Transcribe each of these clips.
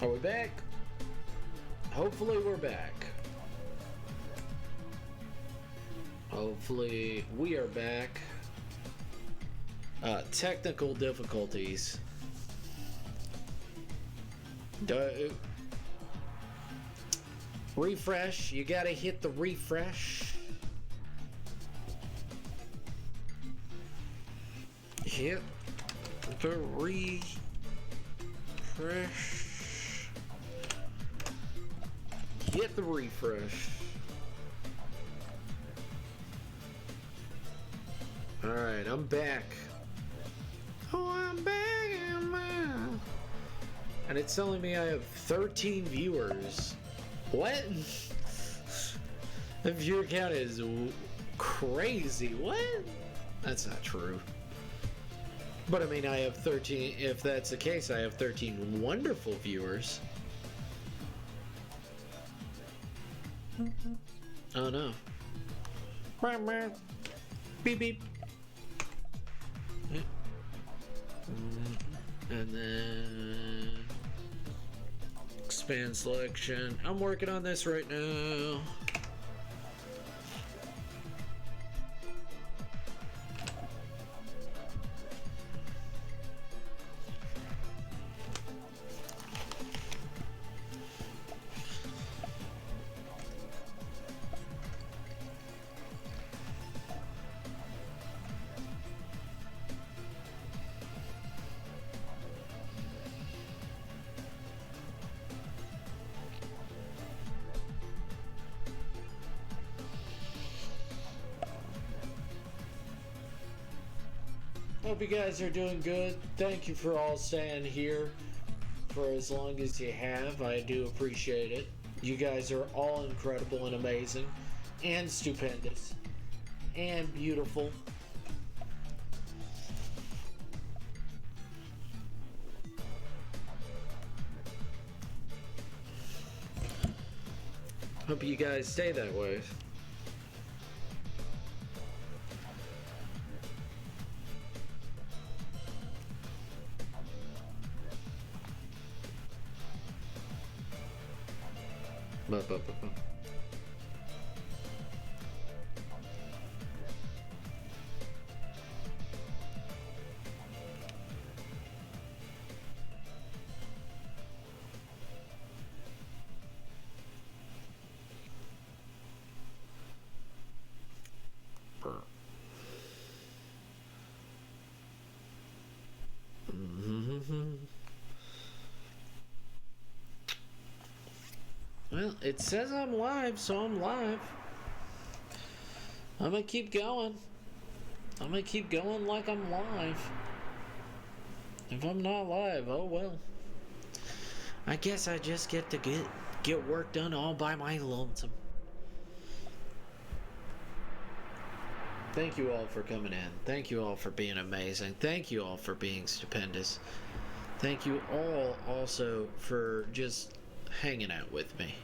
Are we back? Hopefully we're back. Hopefully we are back. Technical difficulties. Refresh. You gotta hit the refresh. Hit the refresh. Hit the refresh. Alright, I'm back. Oh, I'm back. And it's telling me I have 13 viewers. What? The viewer count is crazy. What? That's not true. But I mean, I have 13. If that's the case, I have 13 wonderful viewers. Oh no. Beep beep. And then expand selection. I'm working on this right now. Hope you guys are doing good. Thank you for all staying here for as long as you have. I do appreciate it. You guys are all incredible and amazing and stupendous and beautiful. Hope you guys stay that way. Well, it says I'm live, so I'm live. I'm gonna keep going. I'm gonna keep going like I'm live. If I'm not live, oh well. I guess I just get to get work done all by my lonesome. Thank you all for coming in. Thank you all for being amazing. Thank you all for being stupendous. Thank you all also for just hanging out with me.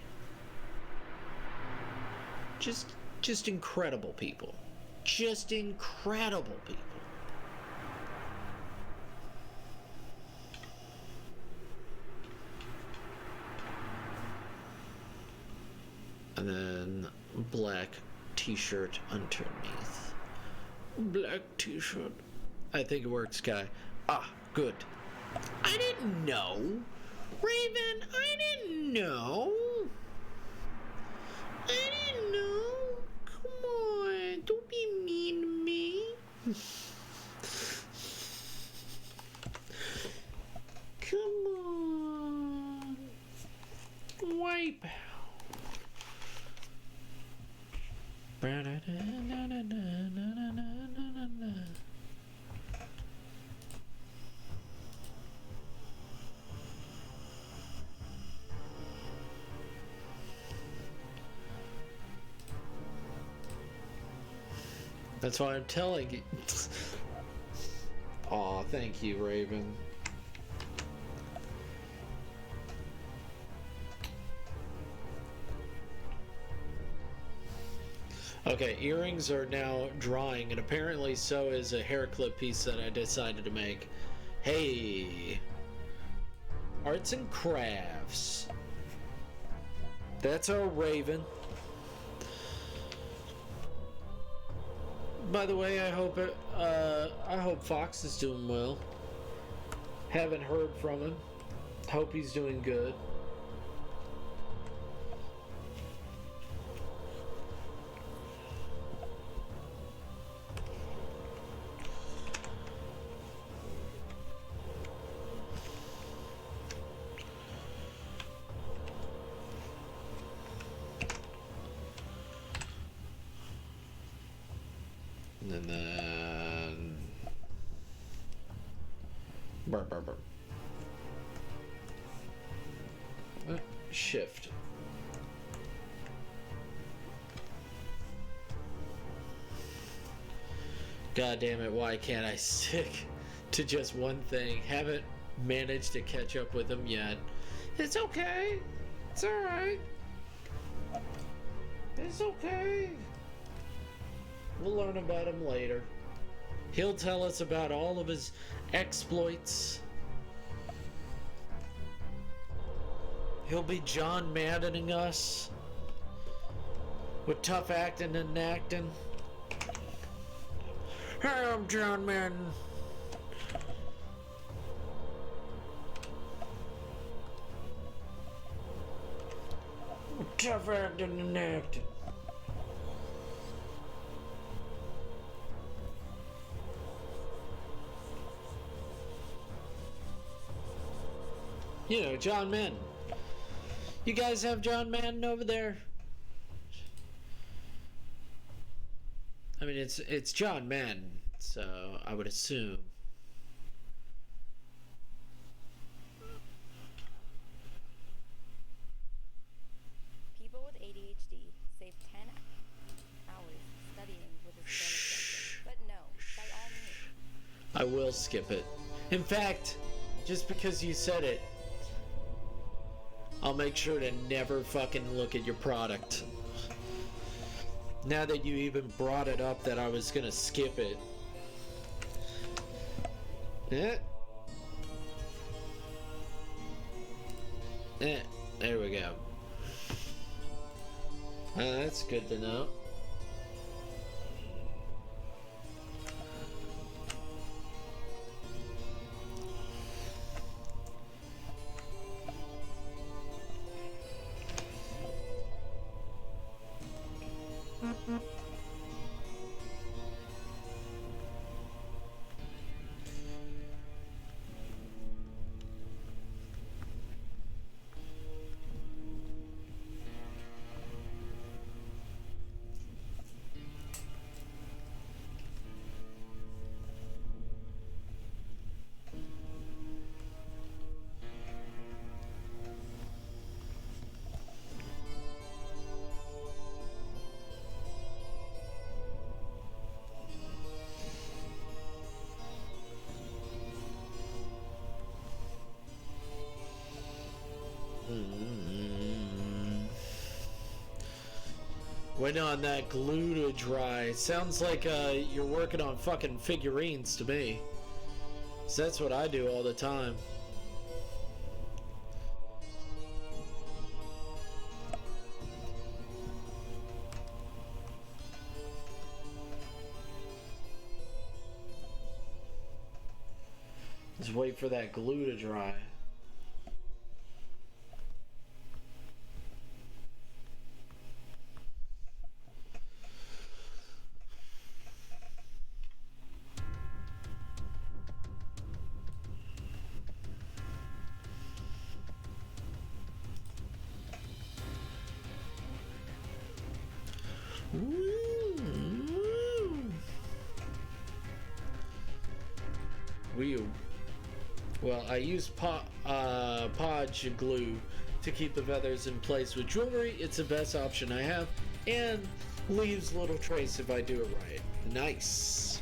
Just incredible people. Just incredible people. And then black t-shirt underneath. Black t-shirt. I think it works, Sky. Ah, good. I didn't know. Raven, I didn't know. I didn't know. Come on, don't be mean to me. Come on. Wipe out. That's why I'm telling you. Aw, thank you, Raven. Okay, earrings are now drying, and apparently so is a hair clip piece that I decided to make. Hey! Arts and crafts. That's our Raven. By the way, I hope Fox is doing well. Haven't heard from him. Hope he's doing good. And then shift. God damn it, why can't I stick to just one thing? Haven't managed to catch up with him yet. It's okay. It's alright. It's okay. We'll learn about him later. He'll tell us about all of his exploits. He'll be John Maddening us with tough acting and acting. Hey, I'm John Madden. With tough acting and acting. You know, John Madden. You guys have John Madden over there? I mean, it's John Madden, so I would assume. People with ADHD save 10 hours studying with a Spanish but no, by all means. I will skip it. In fact, just because you said it, I'll make sure to never fucking look at your product. Now that you even brought it up that I was gonna skip it. There we go. That's good to know. Waiting on that glue to dry. Sounds like you're working on fucking figurines to me. So that's what I do all the time. Just wait for that glue to dry. Well, I use Podge glue to keep the feathers in place with jewelry. It's the best option I have, and leaves little trace if I do it right. Nice.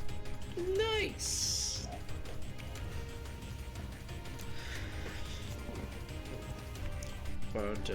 Nice. But,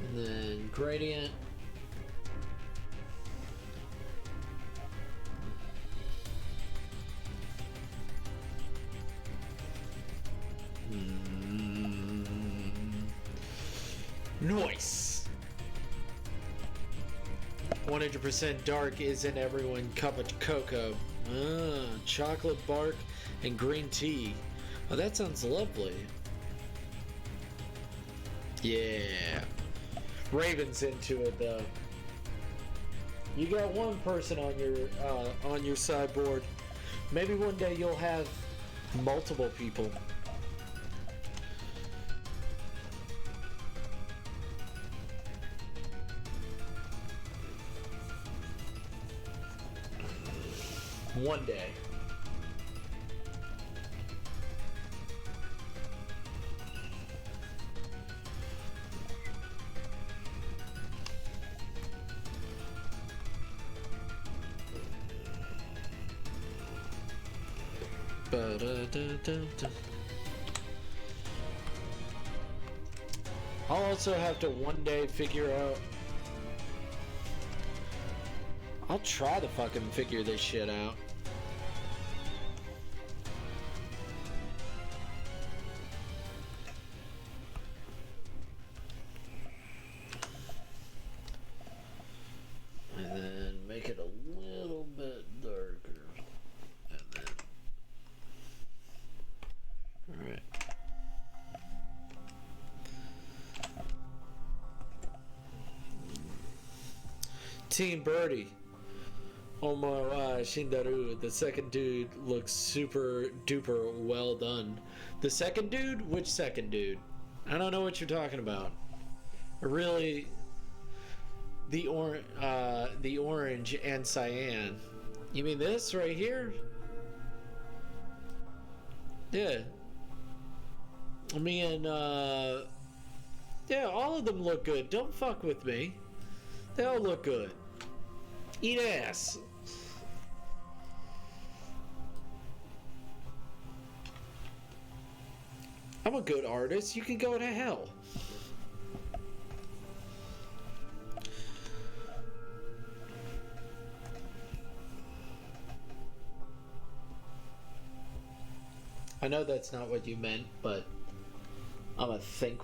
and then gradient. Nice. 100% dark isn't everyone cup of cocoa. Chocolate bark and green tea. Oh, that sounds lovely. Yeah. Raven's into it though. You got one person on your sideboard. Maybe one day you'll have multiple people. One day. I'll also have to one day figure out. I'll try to fucking figure this shit out. And then make it a little bit darker. And then. Alright. Team Birdie. Oh my Shindaru, the second dude looks super duper well done. The second dude? Which second dude? I don't know what you're talking about. Really, the orange and cyan. You mean this right here? Yeah. Me and yeah, all of them look good. Don't fuck with me. They all look good. Eat ass. I'm a good artist. You can go to hell. I know that's not what you meant, but I'm gonna think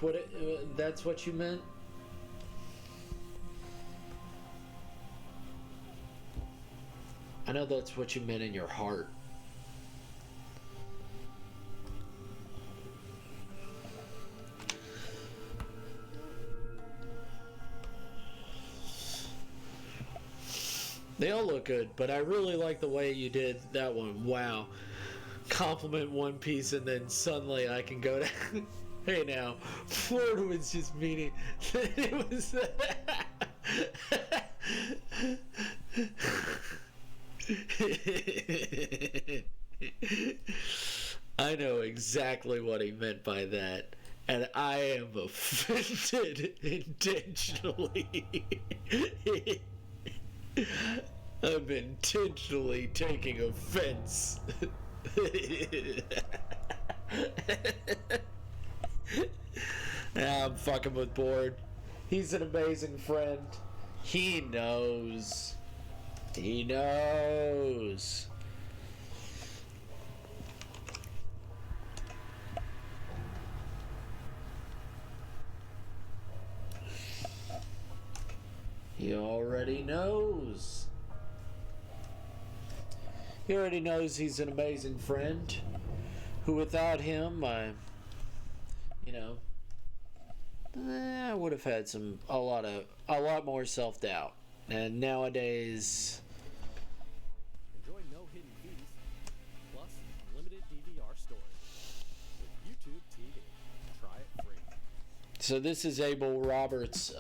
that's what you meant. I know that's what you meant in your heart. They all look good, but I really like the way you did that one. Wow. Compliment One Piece and then suddenly I can go to... Hey now, Florida was just meaning that it was... I know exactly what he meant by that, and I am offended intentionally. I'm intentionally taking offense. I'm fucking with Board. He's an amazing friend. He knows. He knows. He already knows. He already knows he's an amazing friend. Who without him, I would have had a lot more self-doubt. And nowadays, enjoy no hidden fees, plus unlimited DVR storage with YouTube TV. Try it free. so this is Abel Roberts'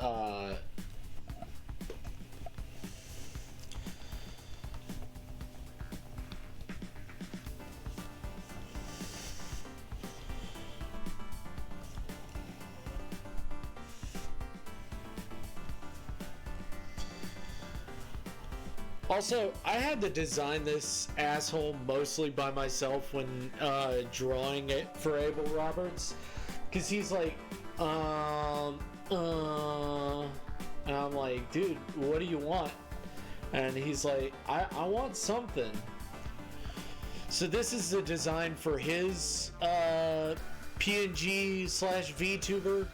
Also, I had to design this asshole mostly by myself when drawing it for Abel Roberts, because he's like, and I'm like, dude, what do you want? And he's like, I want something. So this is the design for his PNG/VTuber.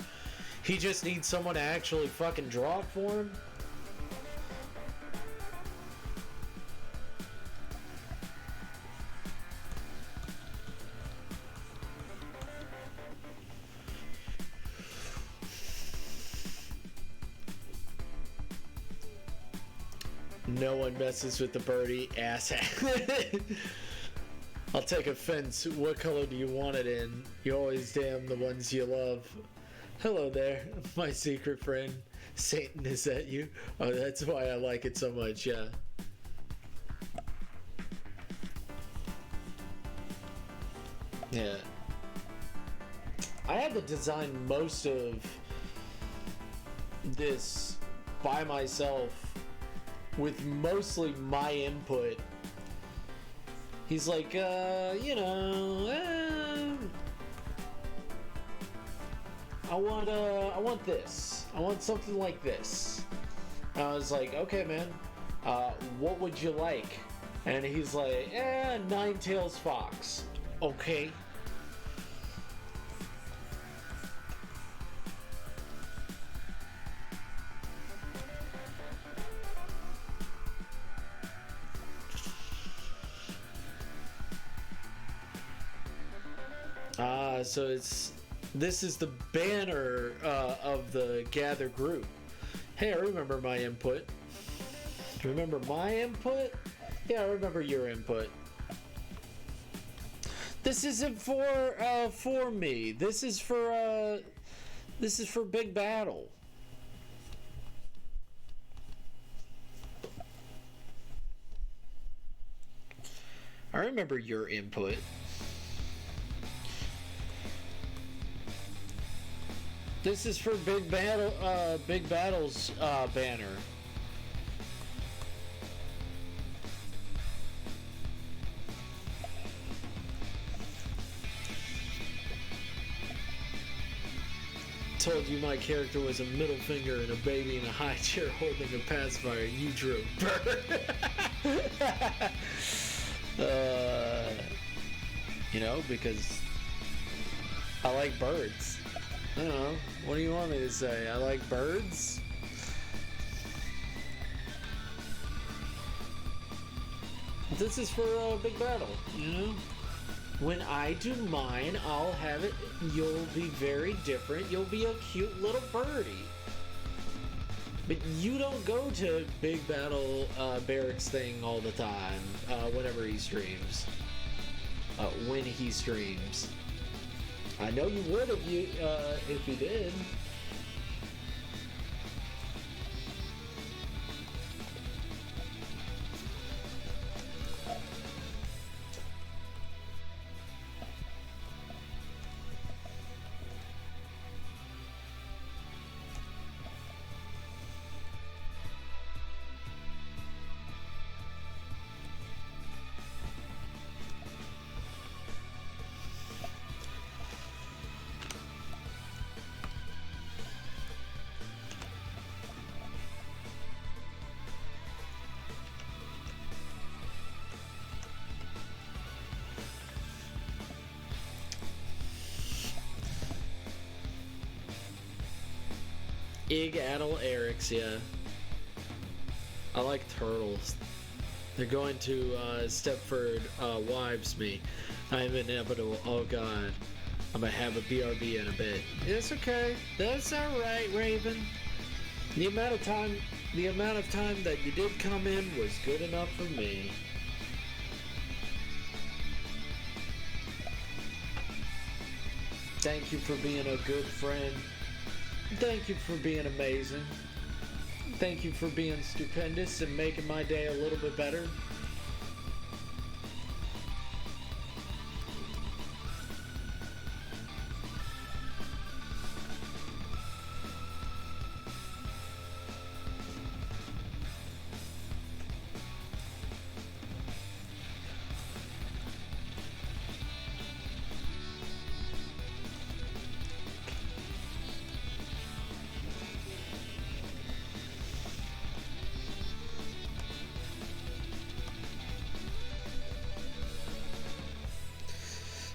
He just needs someone to actually fucking draw it for him. No one messes with the birdie, ass. I'll take offense. What color do you want it in? You always damn the ones you love. Hello there, my secret friend. Satan, is that you? Oh, that's why I like it so much, yeah. Yeah. I had to design most of this by myself, with mostly my input. He's like, I want this. I want something like this. And I was like, okay, man, what would you like? And he's like, Nine-Tails Fox. Okay. So this is the banner of the Gather group. Hey, I remember my input. Remember my input? Yeah, I remember your input. This isn't for me. This is for Big Battle. I remember your input. This is for Big Battle's banner. Told you my character was a middle finger and a baby in a high chair holding a pacifier. You drew bird. Because I like birds. I don't know. What do you want me to say? I like birds? This is for Big Battle, When I do mine, I'll have it. You'll be very different. You'll be a cute little birdie. But you don't go to Big Battle Barrett's thing all the time, whenever he streams. When he streams. I know you would if you did. Ig Adel Erics, yeah. I like turtles. They're going to Stepford Wives me. I am inevitable. Oh god. I'm gonna have a BRB in a bit. It's okay. That's alright, Raven. The amount of time that you did come in was good enough for me. Thank you for being a good friend. Thank you for being amazing. Thank you for being stupendous and making my day a little bit better.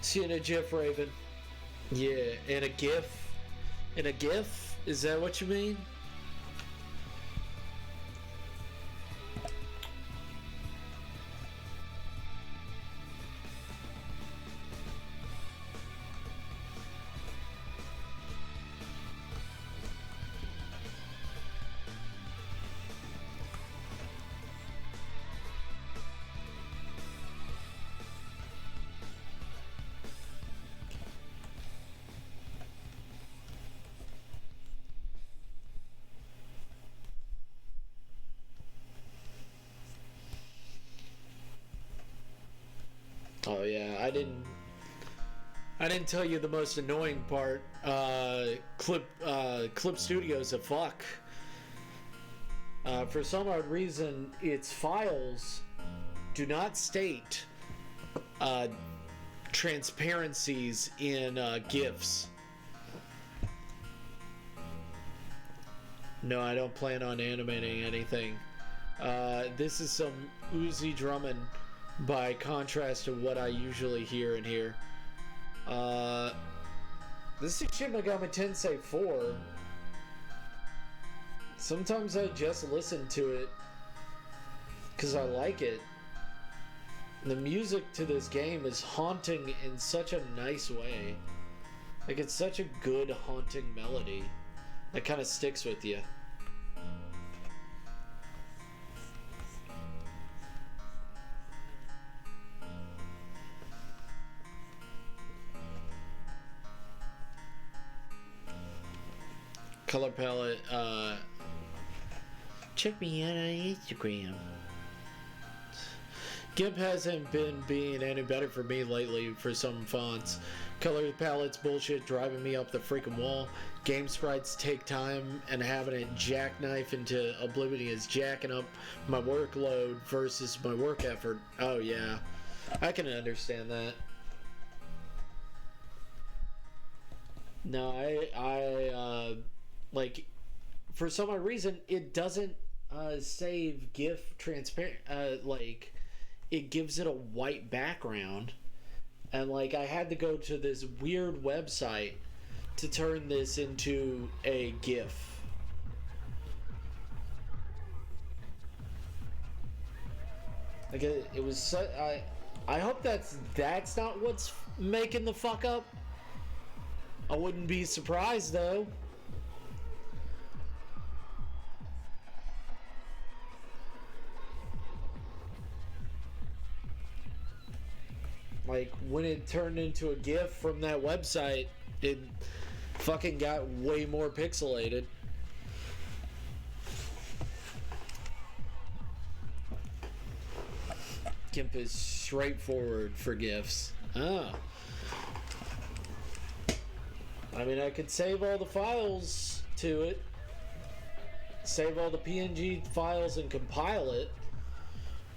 See you in a GIF, Raven. Yeah, in a GIF? In a GIF? Is that what you mean? Oh yeah, I didn't tell you the most annoying part. Clip Studios a fuck. For some odd reason, its files do not state transparencies in GIFs. No, I don't plan on animating anything. This is some Uzi drumming by contrast to what I usually hear in here. This is Shin Megami Tensei 4. Sometimes I just listen to it because I like it. The music to this game is haunting in such a nice way. Like, it's such a good haunting melody that kind of sticks with you. Color palette, check me out on Instagram. GIMP hasn't been being any better for me lately for some fonts. Color palette's bullshit driving me up the freaking wall. Game sprites take time, and having it jackknife into oblivion is jacking up my workload versus my work effort. Oh yeah, I can understand that. No, I like, for some odd reason, it doesn't save GIF transparent. Like, it gives it a white background, and like I had to go to this weird website to turn this into a GIF. Like it was. I hope that's not what's making the fuck up. I wouldn't be surprised though. Like, when it turned into a GIF from that website, it fucking got way more pixelated. GIMP is straightforward for GIFs. Oh. I mean, I could save all the files to it. Save all the PNG files and compile it.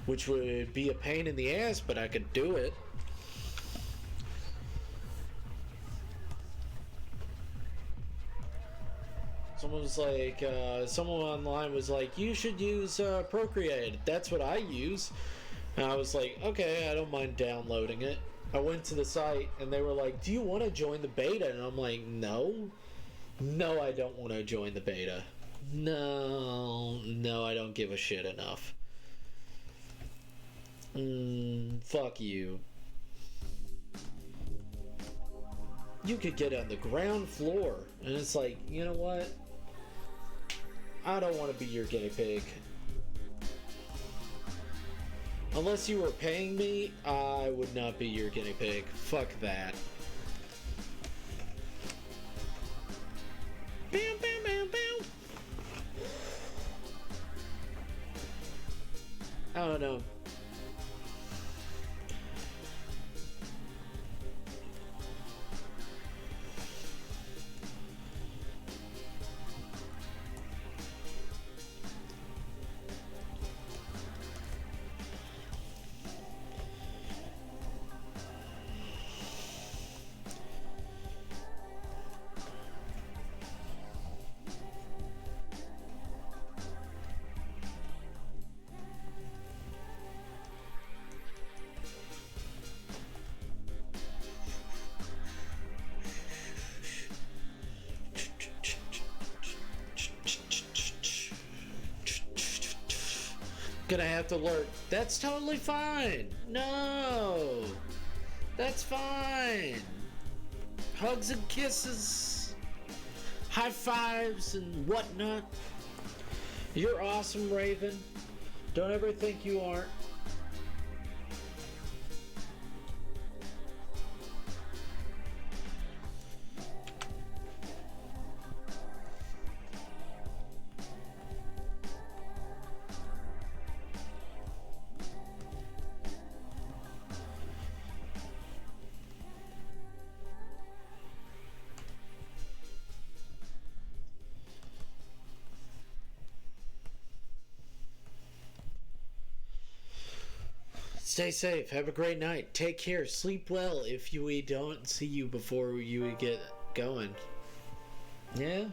Which would be a pain in the ass, but I could do it. Someone was like, someone online was like, you should use Procreate. That's what I use. And I was like, okay, I don't mind downloading it. I went to the site and they were like, do you want to join the beta? And I'm like, no. No, I don't want to join the beta. No, I don't give a shit enough. Fuck you. You could get on the ground floor, and it's like, you know what? I don't want to be your guinea pig. Unless you were paying me, I would not be your guinea pig. Fuck that. Bam, bam, bam, bam. I don't know. Gonna have to learn. That's totally fine. No, that's fine. Hugs and kisses, high fives and whatnot. You're awesome, Raven. Don't ever think you aren't. Stay safe. Have a great night. Take care. Sleep well if we don't see you before you get going. Yeah?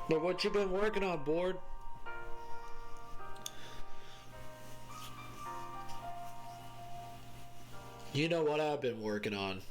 But what you been working on, board? You know what I've been working on.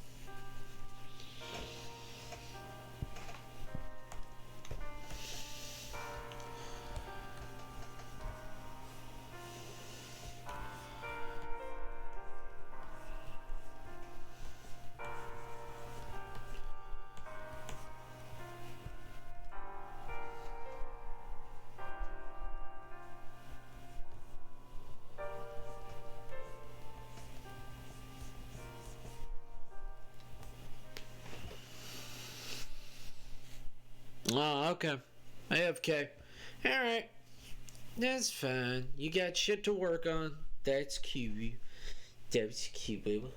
Oh, okay. AFK. Alright. That's fine. You got shit to work on. That's cute. That's cute, baby.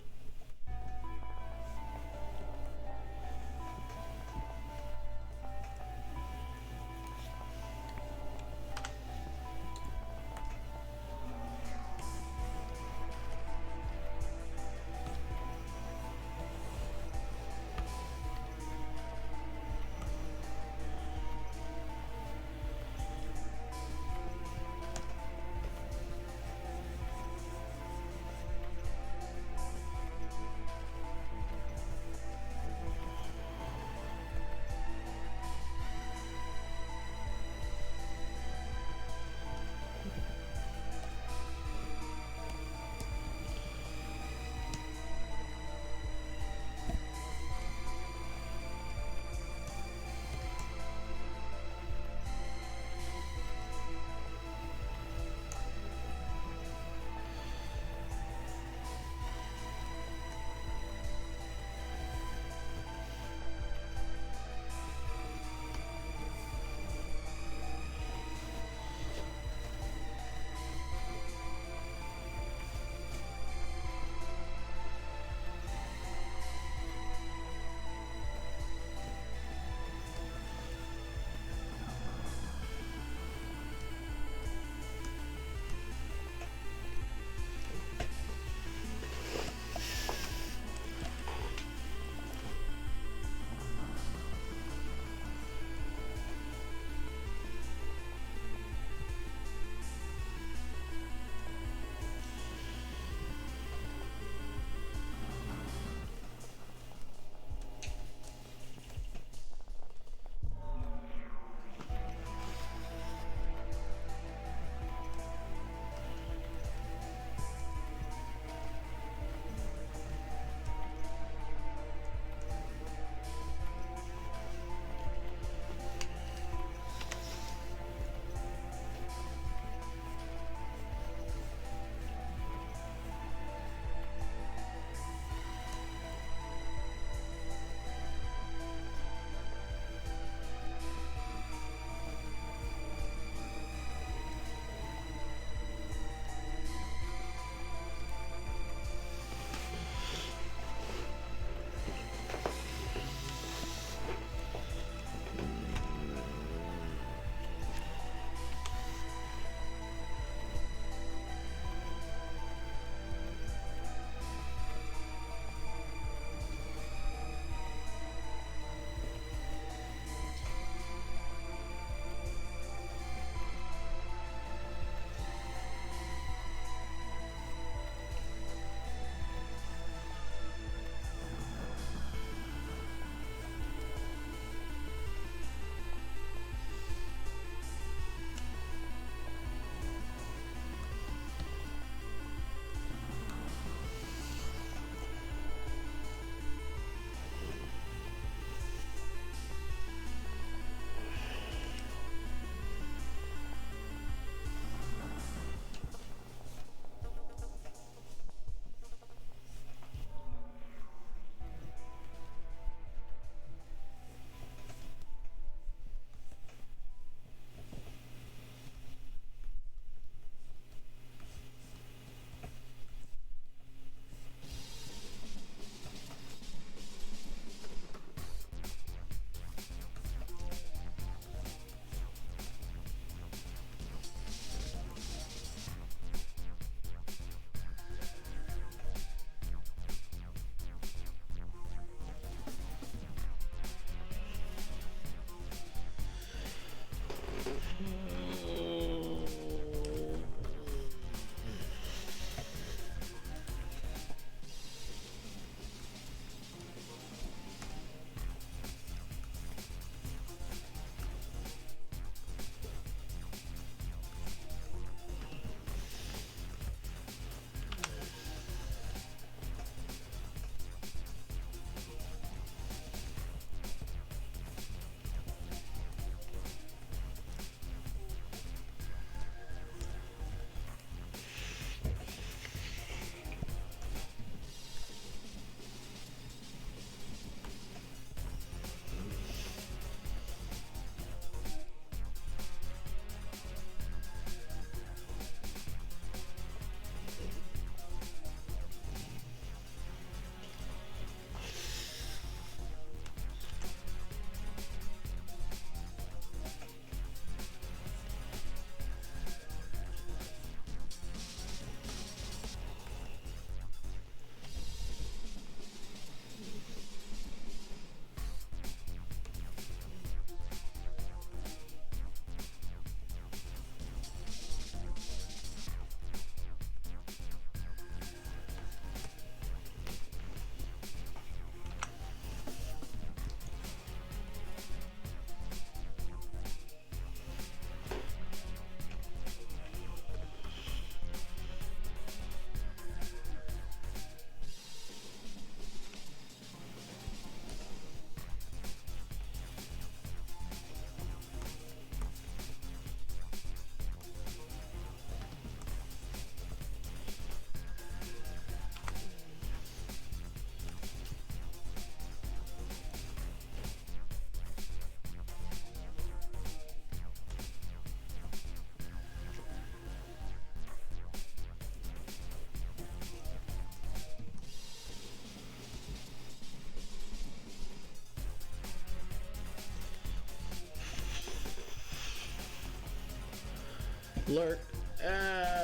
Lurk.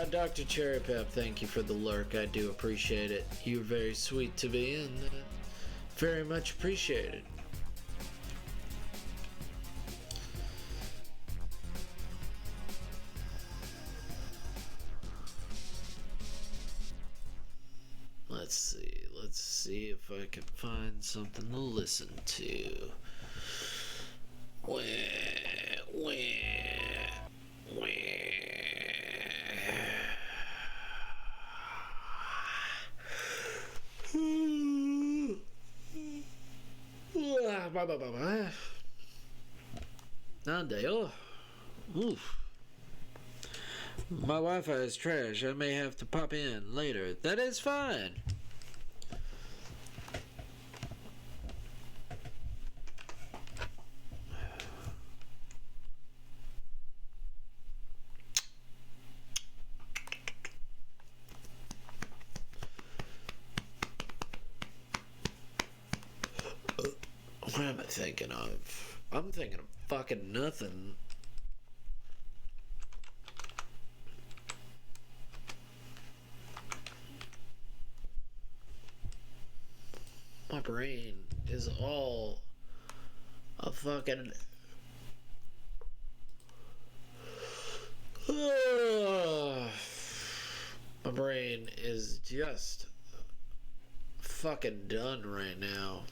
Dr. Cherry Pep, thank you for the lurk. I do appreciate it. You're very sweet to me, and very much appreciated. Let's see if I can find something to listen to. Nandale. Oof. My Wi-Fi is trash. I may have to pop in later. That is fine. What am I thinking of? I'm thinking of fucking nothing. My brain is all a fucking... My brain is just fucking done right now.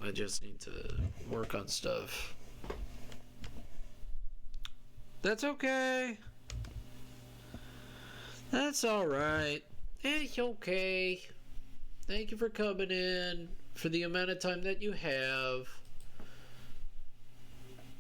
I just need to work on stuff. That's okay. That's alright. It's okay. Thank you for coming in for the amount of time that you have.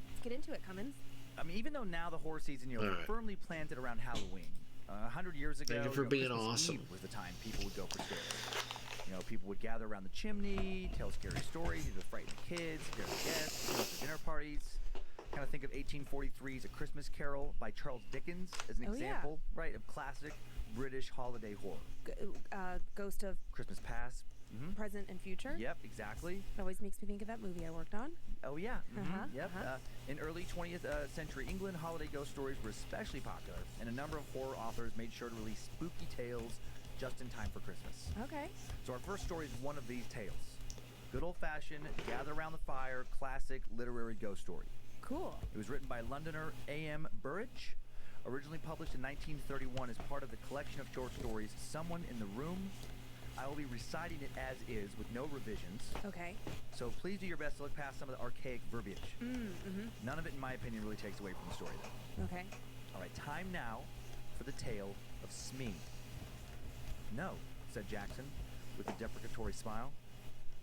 Let's get into it, Cummins. I mean, even though now the horror season, you know, All right. firmly planted around Halloween. 100 years ago, Thank you for being Christmas awesome. Eve was the time people would go for scares. You know, people would gather around the chimney, tell scary stories, either frighten the kids, scare the guests, go to dinner parties. Kind of think of 1843's A Christmas Carol by Charles Dickens as an Oh, yeah. example, right, of classic British holiday horror. Ghost of Christmas Past. Mm-hmm. Present and Future. Yep, exactly. It always makes me think of that movie I worked on. Oh yeah. Uh-huh, Yep. uh-huh. In early 20th century England, holiday ghost stories were especially popular, and a number of horror authors made sure to release spooky tales just in time for Christmas. Okay. So our first story is one of these tales. Good old-fashioned, gather around the fire, classic literary ghost story. Cool. It was written by Londoner A.M. Burridge, originally published in 1931 as part of the collection of short stories Someone in the Room. I will be reciting it as is with no revisions. Okay. So please do your best to look past some of the archaic verbiage. Mm-hmm. None of it, in my opinion, really takes away from the story, though. Okay. All right, time now for the tale of Smee. No, said Jackson, with a deprecatory smile.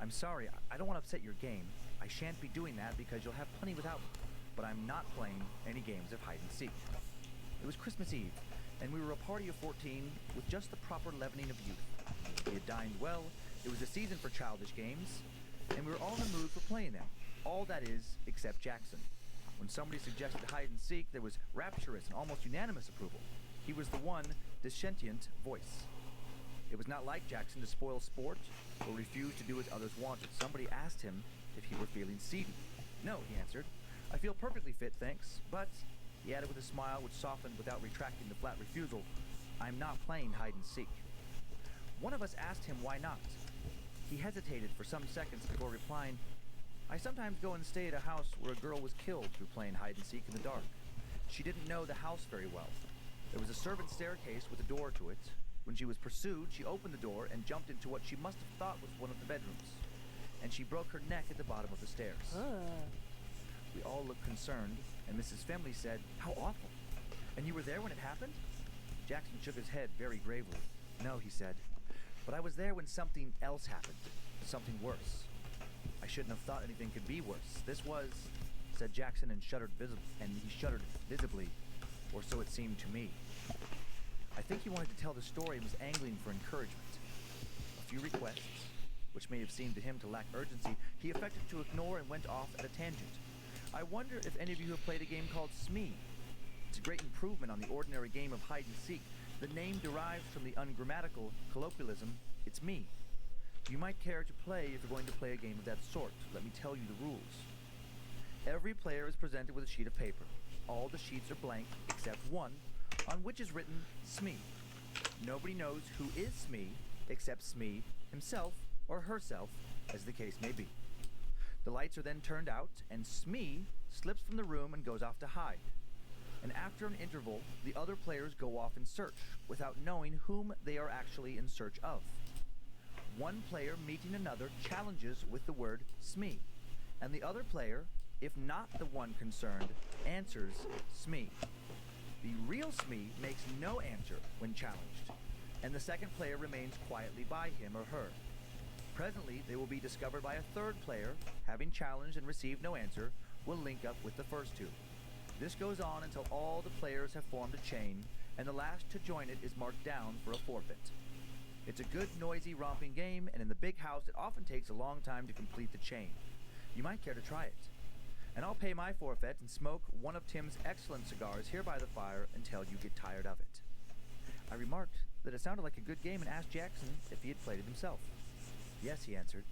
I'm sorry, I don't want to upset your game. I shan't be doing that because you'll have plenty without me. But I'm not playing any games of hide and seek. It was Christmas Eve, and we were a party of 14 with just the proper leavening of youth. We had dined well, it was a season for childish games, and we were all in the mood for playing them. All that is, except Jackson. When somebody suggested hide and seek, there was rapturous and almost unanimous approval. He was the one dissentient voice. It was not like Jackson to spoil sport or refuse to do as others wanted. Somebody asked him if he were feeling seedy. No, he answered. I feel perfectly fit, thanks, but, he added with a smile which softened without retracting the flat refusal, I'm not playing hide and seek. One of us asked him why not. He hesitated for some seconds before replying, I sometimes go and stay at a house where a girl was killed through playing hide and seek in the dark. She didn't know the house very well. There was a servant staircase with a door to it. When she was pursued, she opened the door and jumped into what she must have thought was one of the bedrooms. And she broke her neck at the bottom of the stairs. We all looked concerned, and Mrs. Femley said, How awful. And you were there when it happened? Jackson shook his head very gravely. No, he said. But I was there when something else happened. Something worse. I shouldn't have thought anything could be worse. This was, said Jackson, and he shuddered visibly, or so it seemed to me. I think he wanted to tell the story and was angling for encouragement. A few requests, which may have seemed to him to lack urgency, he affected to ignore and went off at a tangent. I wonder if any of you have played a game called Smee. It's a great improvement on the ordinary game of hide and seek. The name derives from the ungrammatical colloquialism, it's me. You might care to play if you're going to play a game of that sort. Let me tell you the rules. Every player is presented with a sheet of paper. All the sheets are blank except one, on which is written Smee. Nobody knows who is Smee except Smee himself or herself, as the case may be. The lights are then turned out, and Smee slips from the room and goes off to hide. And after an interval, the other players go off in search, without knowing whom they are actually in search of. One player meeting another challenges with the word Smee, and the other player, if not the one concerned, answers Smee. The real Smee makes no answer when challenged, and the second player remains quietly by him or her. Presently, they will be discovered by a third player, having challenged and received no answer, will link up with the first two. This goes on until all the players have formed a chain, and the last to join it is marked down for a forfeit. It's a good, noisy, romping game, and in the big house it often takes a long time to complete the chain. You might care to try it. And I'll pay my forfeit and smoke one of Tim's excellent cigars here by the fire until you get tired of it. I remarked that it sounded like a good game and asked Jackson if he had played it himself. Yes, he answered.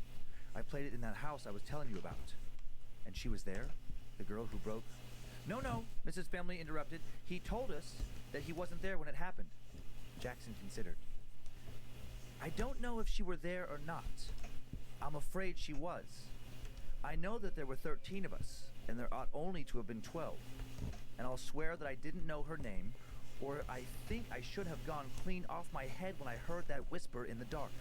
I played it in that house I was telling you about. And she was there? The girl who broke... No, Mrs. Family interrupted. He told us that he wasn't there when it happened. Jackson considered. I don't know if she were there or not. I'm afraid she was. I know that there were 13 of us, and there ought only to have been 12. And I'll swear that I didn't know her name, or I think I should have gone clean off my head when I heard that whisper in the dark.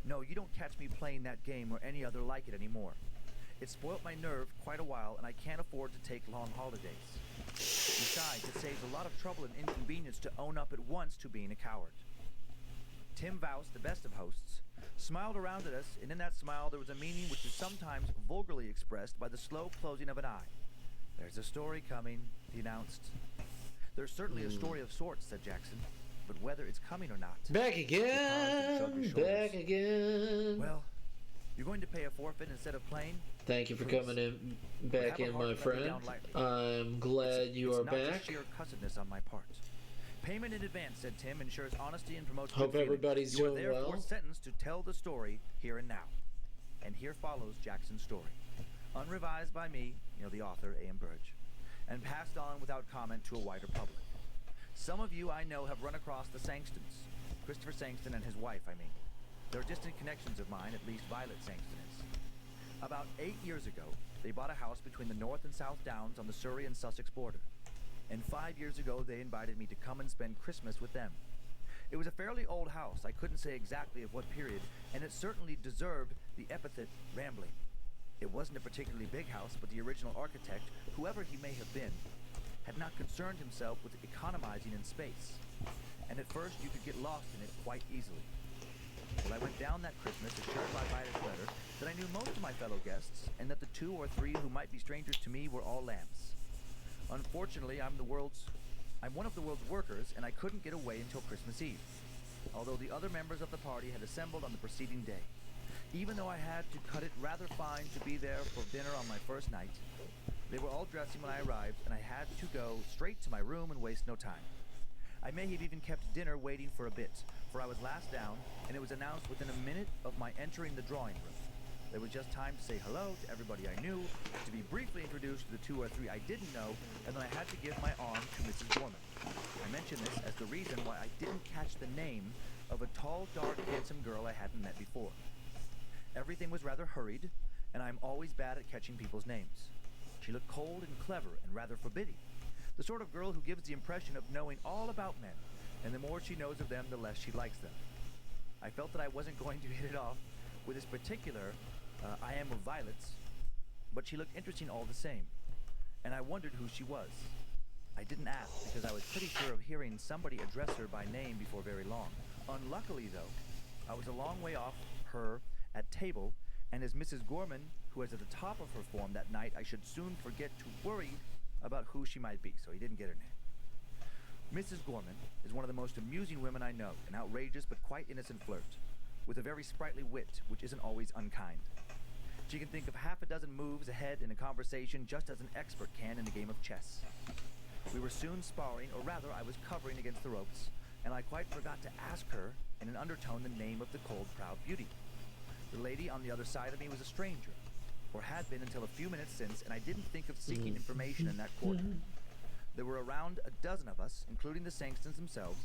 No, you don't catch me playing that game or any other like it anymore. It spoilt my nerve quite a while, and I can't afford to take long holidays. Besides, it saves a lot of trouble and inconvenience to own up at once to being a coward. Tim Vouse, the best of hosts, smiled around at us, and in that smile there was a meaning which is sometimes vulgarly expressed by the slow closing of an eye. There's a story coming, he announced. There's certainly a story of sorts, said Jackson, but whether it's coming or not... Back again! Back again! Well, you're going to pay a forfeit instead of playing? Thank you for coming in, back in, my friend. I'm glad you are back. It's not just sheer cussedness on my part. Payment in advance, said Tim, ensures honesty and promotes Hope good everybody's feeling. doing You are therefore well. sentenced to tell the story here and now. And here follows Jackson's story. Unrevised by me, the author, A.M. Burge, and passed on without comment to a wider public. Some of you I know have run across the Sangstons. Christopher Sangston and his wife, I mean. They're distant connections of mine, at least Violet Sangston is. About 8 years ago, they bought a house between the North and South Downs on the Surrey and Sussex border. And 5 years ago, they invited me to come and spend Christmas with them. It was a fairly old house, I couldn't say exactly of what period, and it certainly deserved the epithet rambling. It wasn't a particularly big house, but the original architect, whoever he may have been, had not concerned himself with economizing in space. And at first, you could get lost in it quite easily. Well, I went down that Christmas, assured by Violet's letter that I knew most of my fellow guests, and that the 2 or 3 who might be strangers to me were all lambs. Unfortunately, I'm one of the world's workers, and I couldn't get away until Christmas Eve, although the other members of the party had assembled on the preceding day. Even though I had to cut it rather fine to be there for dinner on my first night, they were all dressing when I arrived, and I had to go straight to my room and waste no time. I may have even kept dinner waiting for a bit, for I was last down, and it was announced within a minute of my entering the drawing room. There was just time to say hello to everybody I knew, to be briefly introduced to the 2 or 3 I didn't know, and then I had to give my arm to Mrs. Gorman. I mention this as the reason why I didn't catch the name of a tall, dark, handsome girl I hadn't met before. Everything was rather hurried, and I'm always bad at catching people's names. She looked cold and clever and rather forbidding, the sort of girl who gives the impression of knowing all about men, and the more she knows of them, the less she likes them. I felt that I wasn't going to hit it off with this particular I am of Violet's, but she looked interesting all the same, and I wondered who she was. I didn't ask because I was pretty sure of hearing somebody address her by name before very long. Unluckily, though, I was a long way off her at table, and as Mrs. Gorman, who was at the top of her form that night, I should soon forget to worry about who she might be, so he didn't get her name. Mrs. Gorman is one of the most amusing women I know, an outrageous but quite innocent flirt, with a very sprightly wit which isn't always unkind. She can think of half a dozen moves ahead in a conversation just as an expert can in a game of chess. We were soon sparring, or rather I was covering against the ropes, and I quite forgot to ask her in an undertone the name of the cold, proud beauty. The lady on the other side of me was a stranger, or had been until a few minutes since, and I didn't think of seeking information in that quarter. There were around a dozen of us, including the Sangstons themselves,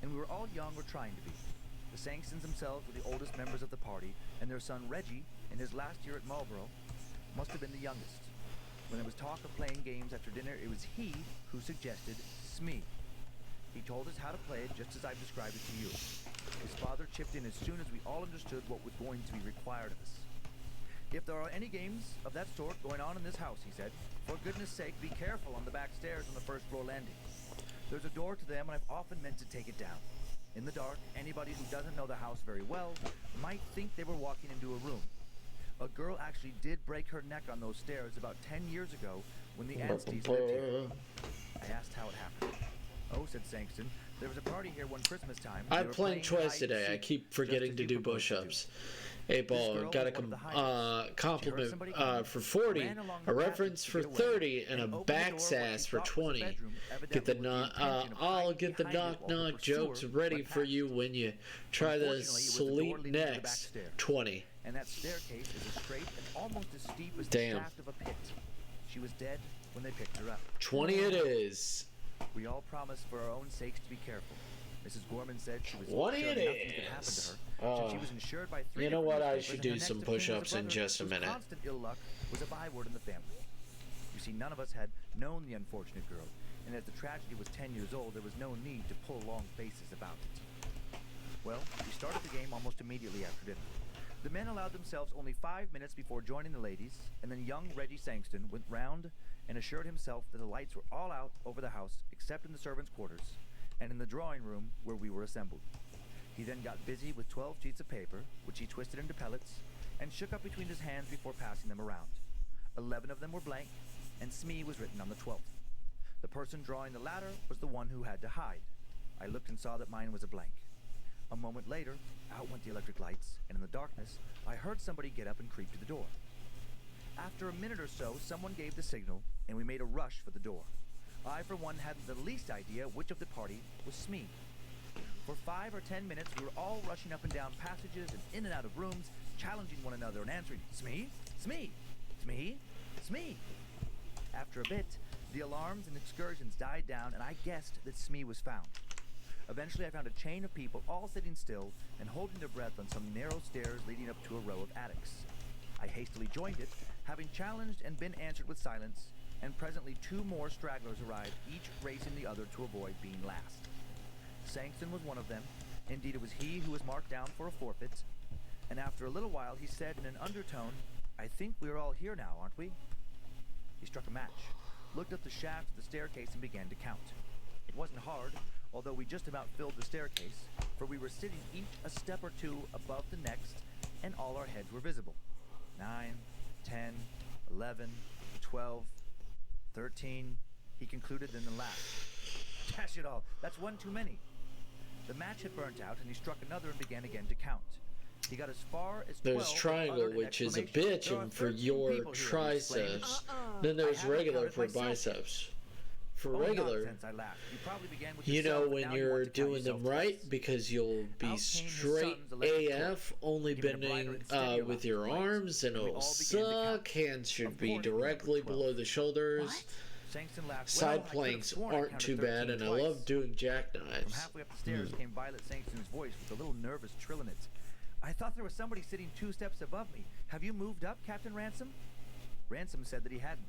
and we were all young or trying to be. The Sangstons themselves were the oldest members of the party, and their son Reggie, in his last year at Marlborough, must have been the youngest. When there was talk of playing games after dinner, it was he who suggested Smee. He told us how to play it just as I've described it to you. His father chipped in as soon as we all understood what was going to be required of us. If there are any games of that sort going on in this house, he said, for goodness sake, be careful on the back stairs on the first floor landing. There's a door to them, and I've often meant to take it down. In the dark, anybody who doesn't know the house very well might think they were walking into a room. A girl actually did break her neck on those stairs about 10 years ago when the Anstey's lived here. I asked how it happened. Oh, said Sangston, there was a party here one Christmas time. I'm playing twice today. I keep forgetting to do push-ups. 8-ball, got a compliment for 40, a reference for 30, and a backsass for 20. Get the I'll get the knock-knock jokes ready for you when you try to sleep next. 20. And that staircase is as straight and almost as steep as Damn. the shaft of a pit. She was dead when they picked her up. 20 it is. We all promised for our own sakes to be careful. Mrs. Gorman said she was 20 sure it nothing could happen to is. her, since she was insured by 3 You know what? I different should newspapers, do and her some next of kin was push-ups a in brother just a whose minute. constant ill luck was a byword in the family. You see, none of us had known the unfortunate girl, and as the tragedy was 10 years old, there was no need to pull long faces about it. Well, we started the game almost immediately after dinner. The men allowed themselves only 5 minutes before joining the ladies, and then young Reggie Sangston went round and assured himself that the lights were all out over the house except in the servants' quarters and in the drawing room where we were assembled. He then got busy with 12 sheets of paper, which he twisted into pellets and shook up between his hands before passing them around. 11 of them were blank, and Smee was written on the 12th. The person drawing the latter was the one who had to hide. I looked and saw that mine was a blank. A moment later, out went the electric lights, and in the darkness, I heard somebody get up and creep to the door. After a minute or so, someone gave the signal, and we made a rush for the door. I, for one, hadn't the least idea which of the party was Smee. For 5 or 10 minutes, we were all rushing up and down passages and in and out of rooms, challenging one another and answering, Smee? Smee? Smee? Smee? After a bit, the alarms and excursions died down, and I guessed that Smee was found. Eventually, I found a chain of people all sitting still and holding their breath on some narrow stairs leading up to a row of attics. I hastily joined it, having challenged and been answered with silence, and presently 2 more stragglers arrived, each racing the other to avoid being last. Sangston was one of them. Indeed, it was he who was marked down for a forfeit, and after a little while he said in an undertone, I think we are all here now, aren't we? He struck a match, looked up the shaft of the staircase, and began to count. It wasn't hard, although we just about filled the staircase, for we were sitting each a step or 2 above the next, and all our heads were visible. 9, 10, 11, 12, 13, he concluded, then the last. Dash it all, that's one too many. The match had burnt out, and he struck another and began again to count. He got as far as 12. There's triangle, which is a bitch, and for your triceps. Then there's regular for biceps. For regular, you know when you're doing them right, because you'll be straight AF, only bending with your arms, and it'll suck. Hands should be directly below the shoulders. Side planks aren't too bad, and I love doing jackknives. From halfway up the stairs came Violet Sangston's voice with a little nervous trill in it. I thought there was somebody sitting 2 steps above me. Have you moved up, Captain Ransom? Ransom said that he hadn't.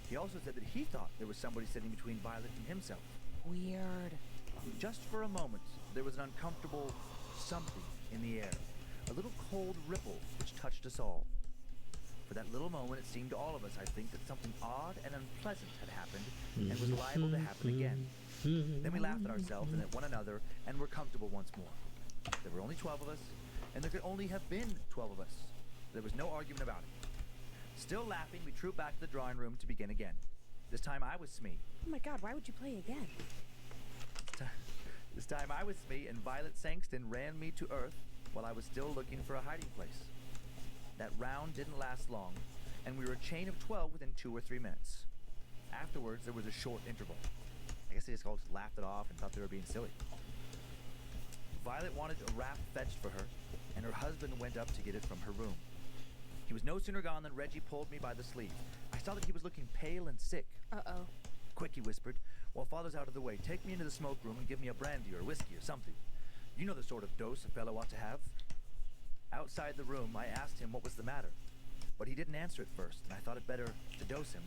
He also said that he thought there was somebody sitting between Violet and himself. Weird. Just for a moment, there was an uncomfortable something in the air. A little cold ripple which touched us all. For that little moment, it seemed to all of us, I think, that something odd and unpleasant had happened and was liable to happen again. Then we laughed at ourselves and at one another and were comfortable once more. There were only 12 of us, and there could only have been 12 of us. There was no argument about it. Still laughing, we trooped back to the drawing room to begin again. This time I was Smee. Oh my god, why would you play again? This time I was Smee, and Violet Sangston ran me to earth while I was still looking for a hiding place. That round didn't last long, and we were a chain of 12 within 2 or 3 minutes. Afterwards, there was a short interval. I guess they just all laughed it off and thought they were being silly. Violet wanted a wrap fetched for her, and her husband went up to get it from her room. He was no sooner gone than Reggie pulled me by the sleeve. I saw that he was looking pale and sick. Uh-oh. Quick, he whispered, while Father's out of the way, take me into the smoke room and give me a brandy or whiskey or something. You know the sort of dose a fellow ought to have. Outside the room, I asked him what was the matter, but he didn't answer at first, and I thought it better to dose him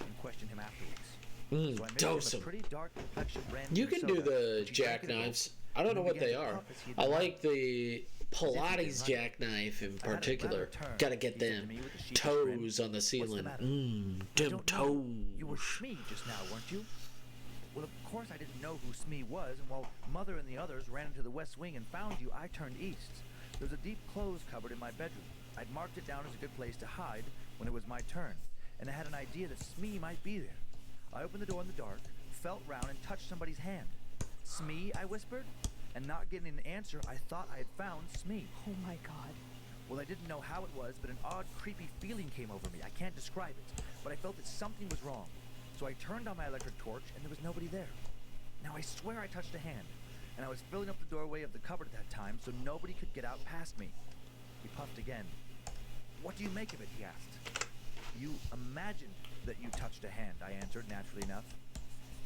and question him afterwards. So I made Dose him him. a pretty dark complexion brandy You and can do soda, the which he drank at a jackknives. gulp, I don't and know then what they began to are. puff as he had I done. like the Pilates running. jackknife in I had it particular. rather turned, Gotta get he said to them me with a sheepish grin. toes on the What's the ceiling. matter? I Them don't know. You were toes. Smee just now, weren't you? Well, of course I didn't know who Smee was, and while Mother and the others ran into the West Wing and found you, I turned east. There was a deep clothes cupboard in my bedroom. I'd marked it down as a good place to hide when it was my turn, and I had an idea that Smee might be there. I opened the door in the dark, felt round, and touched somebody's hand. Smee, I whispered, and not getting an answer, I thought I had found Smee. Oh my god. Well, I didn't know how it was, but an odd, creepy feeling came over me. I can't describe it, but I felt that something was wrong. So I turned on my electric torch, and there was nobody there. Now, I swear I touched a hand, and I was filling up the doorway of the cupboard at that time, so nobody could get out past me. He puffed again. What do you make of it, he asked. You imagined that you touched a hand, I answered, naturally enough.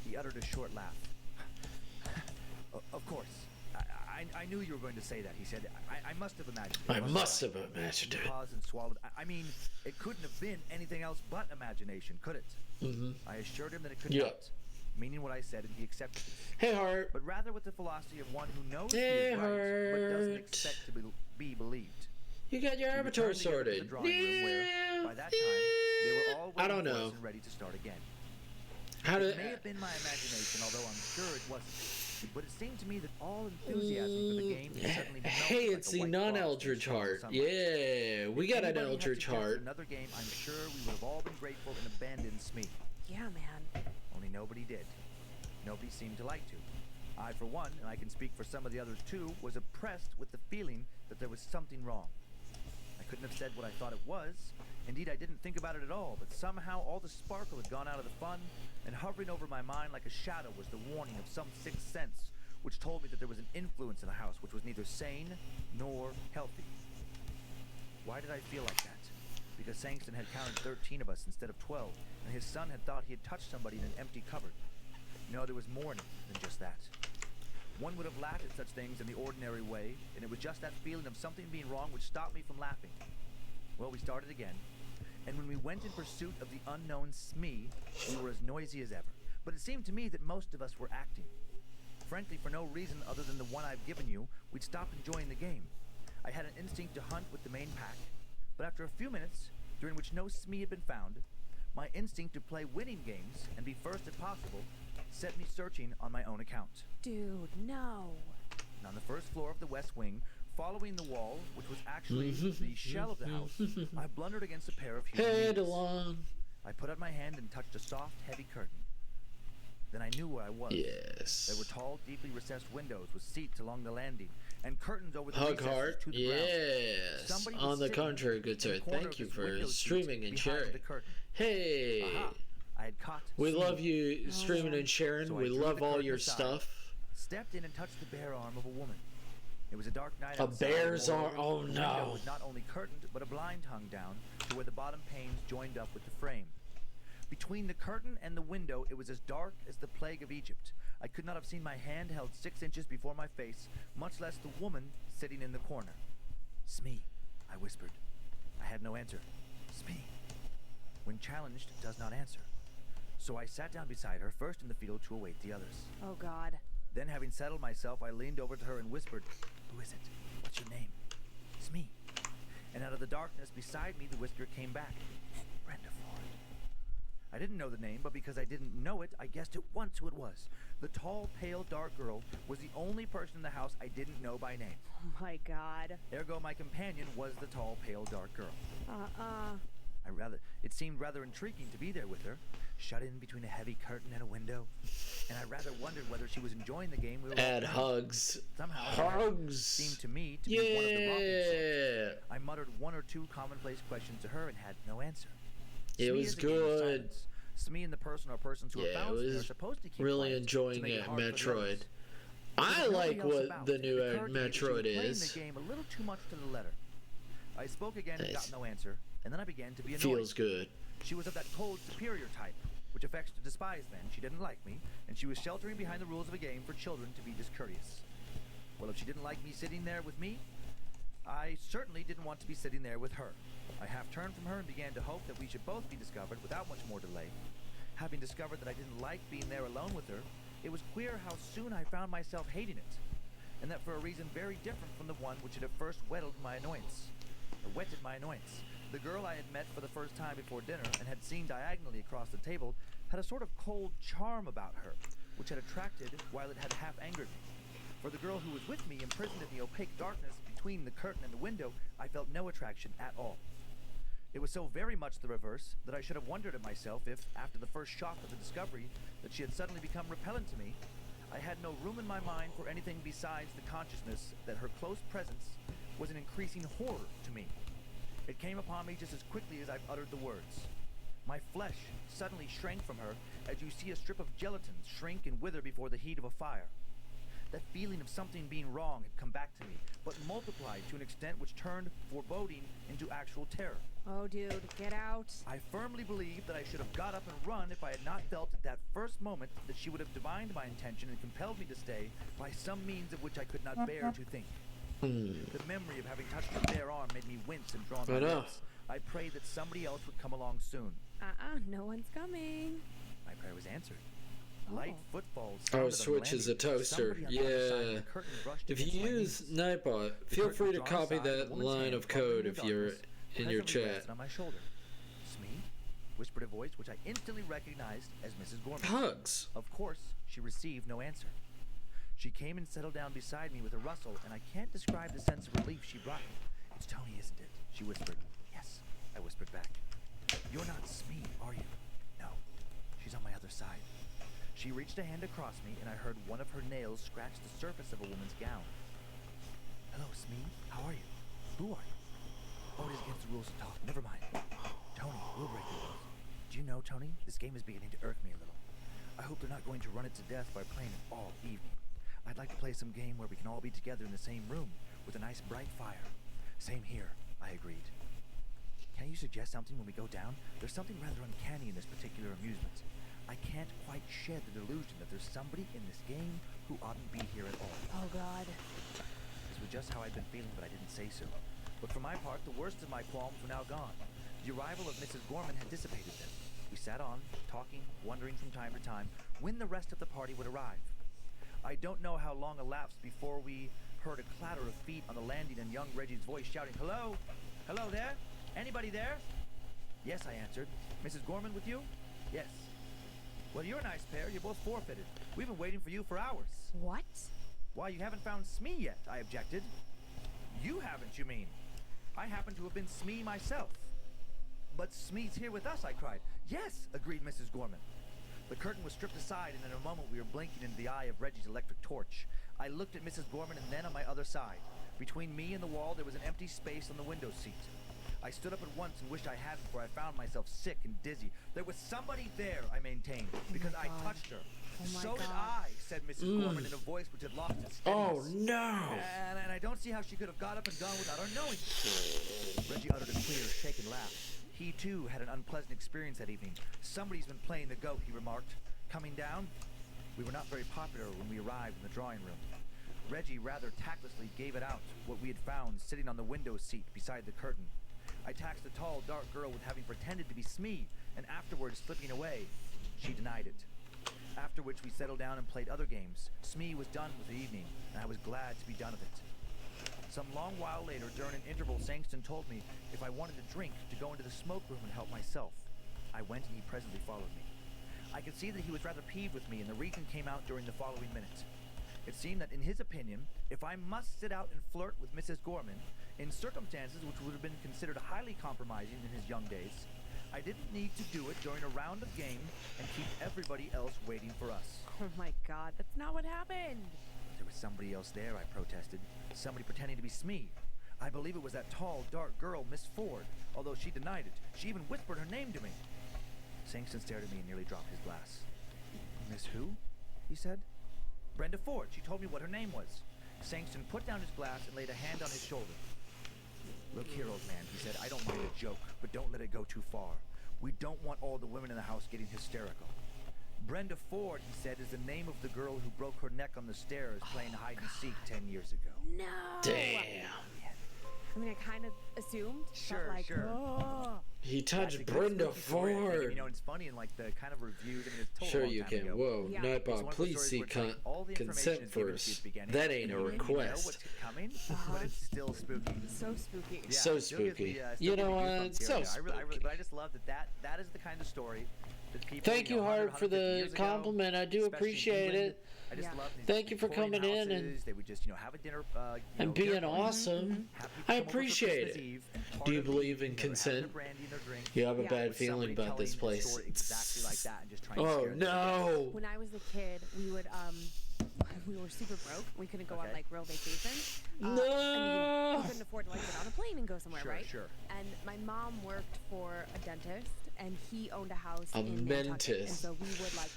He uttered a short laugh. Of course. I knew you were going to say that, he said. I must have imagined it. I must have imagined He it. paused and swallowed. I mean, it couldn't have been anything else but imagination, could it? Mm-hmm. I assured him that it could Yeah. not, meaning what I said, and he accepted it. Hey, Hart. But rather with the philosophy of one who knows he Hey, is right, but doesn't Hart. expect to be believed. You got your We avatar returned together to the sorted. drawing room where, by that time, they were all I waiting don't for know. us and ready to start again. How It did? may have been my imagination, although I'm sure it wasn't. But it seemed to me that all enthusiasm for the game had suddenly melted Hey, like it's a the white frost in non-Eldritch the Heart. sunlight. Yeah, we got an Anybody had Eldritch suggested Heart. Another game, I'm sure we would have all been grateful and abandoned Smee. Yeah, man. Only nobody did. Nobody seemed to like to. I, for one, and I can speak for some of the others too, was oppressed with the feeling that there was something wrong. I couldn't have said what I thought it was. Indeed, I didn't think about it at all, but somehow all the sparkle had gone out of the fun, and hovering over my mind like a shadow was the warning of some sixth sense, which told me that there was an influence in the house which was neither sane nor healthy. Why did I feel like that? Because Sangston had counted 13 of us instead of 12, and his son had thought he had touched somebody in an empty cupboard. No, there was more in it than just that. One would have laughed at such things in the ordinary way, and it was just that feeling of something being wrong which stopped me from laughing. Well, we started again, and when we went in pursuit of the unknown Smee, we were as noisy as ever. But it seemed to me that most of us were acting. Frankly, for no reason other than the one I've given you, we'd stopped enjoying the game. I had an instinct to hunt with the main pack, but after a few minutes, during which no Smee had been found, my instinct to play winning games and be first if possible set me searching on my own account. Dude, no. And on the first floor of the West Wing, following the wall, which was actually the shell of the house, I blundered against a pair of human Head knees. along. I put out my hand and touched a soft, heavy curtain. Then I knew where I was. Yes. There were tall, deeply recessed windows with seats along the landing, and curtains over the Hug recesses Heart. to the ground. Yes. Somebody was On the sitting contrary, good in sir. the corner Thank of you this for window seat streaming and behind sharing. the curtain. Hey. Aha! I had caught We Smee. love you streaming and sharing. So I We drew love the all curtain your aside, stuff. Stepped in and touched the bare arm of a woman. It was a dark night A outside, bear's and arm? moreover, Oh, the window no. was not only curtained, but a blind hung down to where the bottom panes joined up with the frame. Between the curtain and the window, it was as dark as the plague of Egypt. I could not have seen my hand held 6 inches before my face, much less the woman sitting in the corner. Smee, I whispered. I had no answer. Smee. When challenged, does not answer. So I sat down beside her, first in the field to await the others. Oh god. Then, having settled myself, I leaned over to her and whispered, "Who is it? What's your name?" "Smee." And out of the darkness beside me, the whisper came back. "Brenda Ford." I didn't know the name, but because I didn't know it, I guessed at once who it was. The tall, pale, dark girl was the only person in the house I didn't know by name. Oh my god. Ergo, my companion was the tall, pale, dark girl. It seemed rather intriguing to be there with her, shut in between a heavy curtain and a window, and I rather wondered whether she was enjoying the game we were Add all playing. hugs. Somehow, Hugs. seemed to me to be one of the romping Yeah. sorts. I muttered one or two commonplace questions to her and had no answer. It Smee was is a game of good. silence. Smee and the person or persons who Yeah, are it found Smee are was supposed to keep really quiet enjoying to make it, hard for the Metroid. others. I There was like nobody else what about. the new It occurred to me that she was Metroid playing is. the game a little too much to the letter. I spoke again and Nice. got no answer, and then I began to be annoyed. Feels good. She was of that cold, superior type, which affects to despise men. She didn't like me, and she was sheltering behind the rules of a game for children to be discourteous. Well, if she didn't like me sitting there with me, I certainly didn't want to be sitting there with her. I half turned from her and began to hope that we should both be discovered without much more delay. Having discovered that I didn't like being there alone with her, it was queer how soon I found myself hating it, and that for a reason very different from the one which had at first whetted my annoyance. The girl I had met for the first time before dinner and had seen diagonally across the table had a sort of cold charm about her, which had attracted while it had half angered me. For the girl who was with me, imprisoned in the opaque darkness between the curtain and the window, I felt no attraction at all. It was so very much the reverse that I should have wondered at myself if, after the first shock of the discovery that she had suddenly become repellent to me, I had no room in my mind for anything besides the consciousness that her close presence was an increasing horror to me. It came upon me just as quickly as I've uttered the words. My flesh suddenly shrank from her as you see a strip of gelatin shrink and wither before the heat of a fire. That feeling of something being wrong had come back to me, but multiplied to an extent which turned foreboding into actual terror. Oh, dude, get out. I firmly believe that I should have got up and run if I had not felt at that first moment that she would have divined my intention and compelled me to stay by some means of which I could not bear to think. The memory of having touched her bare arm made me wince and draw my lips. I prayed that somebody else would come along soon. No one's coming. My prayer was answered. Light footfalls. Oh, sounded on the Switch is a landing. toaster. Somebody on the other side of Yeah. the curtain brushed If against you my use knees. Nightbot, The feel curtain free was to drawn copy aside, and a that woman's line hand of hovering code in the if you're darkness in your presently chat. rested on my shoulder. Smee? Whispered a voice which I instantly recognized as Mrs. Gorman. Hugs. Of course, she received no answer. She came and settled down beside me with a rustle, and I can't describe the sense of relief she brought me. "It's Tony, isn't it?" she whispered. "Yes," I whispered back. "You're not Smee, are you?" "No. She's on my other side." She reached a hand across me, and I heard one of her nails scratch the surface of a woman's gown. "Hello, Smee. How are you? Who are you?" "Oh, it is against the rules to talk. Never mind." "Tony, we'll break the rules. Do you know, Tony, this game is beginning to irk me a little. I hope they're not going to run it to death by playing it all evening. I'd like to play some game where we can all be together in the same room with a nice bright fire." "Same here," I agreed. "Can you suggest something when we go down? There's something rather uncanny in this particular amusement. I can't quite shed the delusion that there's somebody in this game who oughtn't be here at all." Oh, God. This was just how I'd been feeling, but I didn't say so. But for my part, the worst of my qualms were now gone. The arrival of Mrs. Gorman had dissipated them. We sat on, talking, wondering from time to time when the rest of the party would arrive. I don't know how long elapsed before we heard a clatter of feet on the landing and young Reggie's voice shouting, "Hello? Hello there? Anybody there?" "Yes," I answered. "Mrs. Gorman with you?" "Yes." "Well, you're a nice pair. You're both forfeited. We've been waiting for you for hours." What? "Why, you haven't found Smee yet," I objected. "You haven't, you mean? I happen to have been Smee myself." "But Smee's here with us," I cried. "Yes," agreed Mrs. Gorman. The curtain was stripped aside, and in a moment we were blinking into the eye of Reggie's electric torch. I looked at Mrs. Gorman and then on my other side. Between me and the wall there was an empty space on the window seat. I stood up at once and wished I hadn't, for I found myself sick and dizzy. There was somebody there, I maintained, because I God. touched her. Oh my "So did God. I," said Mrs. Gorman in a voice which had lost its Oh steadiness. no! And I don't see how she could have got up and gone without our knowing. Reggie uttered a clear, shaken laugh. He, too, had an unpleasant experience that evening. "Somebody's been playing the goat," he remarked. "Coming down?" We were not very popular when we arrived in the drawing room. Reggie rather tactlessly gave it out, what we had found sitting on the window seat beside the curtain. I taxed the tall, dark girl with having pretended to be Smee, and afterwards slipping away. She denied it. After which we settled down and played other games. Smee was done with the evening, and I was glad to be done with it. Some long while later, during an interval, Sangston told me if I wanted a drink to go into the smoke room and help myself. I went, and he presently followed me. I could see that he was rather peeved with me, and the reason came out during the following minute. It seemed that in his opinion, if I must sit out and flirt with Mrs. Gorman, in circumstances which would have been considered highly compromising in his young days, I didn't need to do it during a round of game and keep everybody else waiting for us. Oh, my God. That's not what happened. There was somebody else there, I protested. Somebody pretending to be Smee. I believe it was that tall, dark girl, Miss Ford, although she denied it. She even whispered her name to me. Sangston stared at me and nearly dropped his glass. "Miss who?" he said. Brenda Ford. She told me what her name was. Sangston put down his glass and laid a hand on his shoulder. Look here, old man, he said, I don't mind a joke, but don't let it go too far. We don't want all the women in the house getting hysterical. Brenda Ford, he said, is the name of the girl who broke her neck on the stairs playing hide and seek 10 years ago. No. Damn. I mean, I kind of assumed. Sure, but like, sure. Oh. He That's touched a good Brenda spooky story, I think. Ford. You know, it's funny in like the kind of reviews. I mean, it's total Sure long you time can. ago. Whoa, Yeah. Nightbot, It's one of those please stories see where it's like all the information consent is given to you at the first. beginning, That ain't and a you already know request. what's coming, but it's still spooky. So spooky. Yeah, So it still gives me, spooky. still You gives know me what? goosebumps It's here. so But I just love that is the kind of story that people. Thank you, 100, Hart, for 150 the years ago, compliment. I do especially in appreciate England, it. I just Yeah. love these Thank you for Victorian coming in and- houses. They would just, have a dinner, And dinner being party, awesome. have people I come over for appreciate Christmas it. Eve, and part Do you of the believe in evening, they would have consent? their brandy and their drink, You have a Yeah. bad with feeling somebody about this telling the place. story exactly like that and just trying to Oh scare them. no! When I was a kid, we would we were super broke. We couldn't go on Okay. like real vacations. No! I mean, we couldn't afford to like get on a plane and go somewhere, Sure, right? sure. And my mom worked for a dentist, and he owned a house A in Nantucket. And mentist. so we would like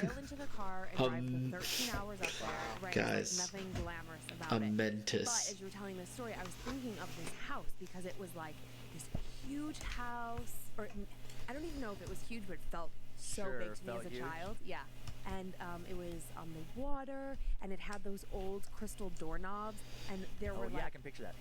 pile into the car and drive the 13 hours up there. Right? Guys. There's nothing glamorous A about it. But mentis. as you were telling this story, I was thinking of this house because it was like this huge house, or I don't even know if it was huge, but it felt so Sure, big to me felt as a huge. child. Yeah. And it was on the water, and it had those old crystal doorknobs, and there Oh were yeah, I like, can picture that.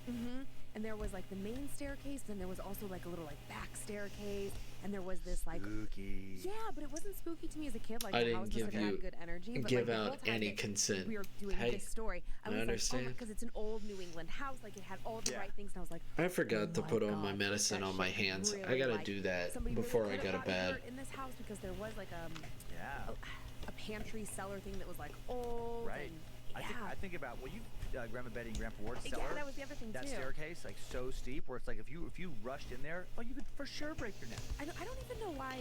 and there was like the main staircase, then there was also like a little like back staircase, and there was this like, Spooky. yeah, but it wasn't spooky to me as a kid. Like I the didn't house must give have you- had good energy. But give like, the out whole time any that consent. we were doing Hey, this story, I I was like, understand. oh, because it's an old New England house, like it had all the Yeah. right things, and I was like, I forgot to oh put my on my God, medicine that on my shit hands. I really, gotta like, do that somebody really before I could've go to gotten bed. hurt in this house because there was like Yeah. a pantry cellar thing that was like old. Right. And, I think about Grandma Betty and Grandpa Ward's yeah, cellar. that was the other thing that too. staircase, like so steep, where it's like if you rushed in there, oh, you could for sure break your neck. I don't even know why.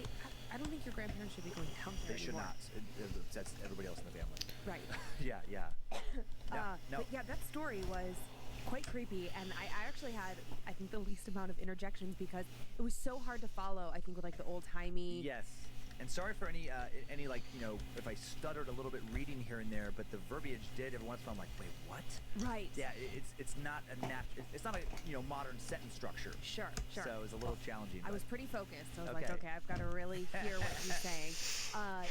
I don't think your grandparents should be going down there They should anymore. not. It upsets everybody else in the family. Right. Yeah. No. But yeah, that story was quite creepy, and I actually had, I think, the least amount of interjections because it was so hard to follow. I think with like the old timey. Yes. And sorry for any like if I stuttered a little bit reading here and there, but the verbiage did every once in a while. I'm like, wait, what? Right. Yeah, it's not a it's not a modern sentence structure. Sure. So it was a little challenging. I but- was pretty focused. I was Okay. like, okay, I've got to really hear what he's saying.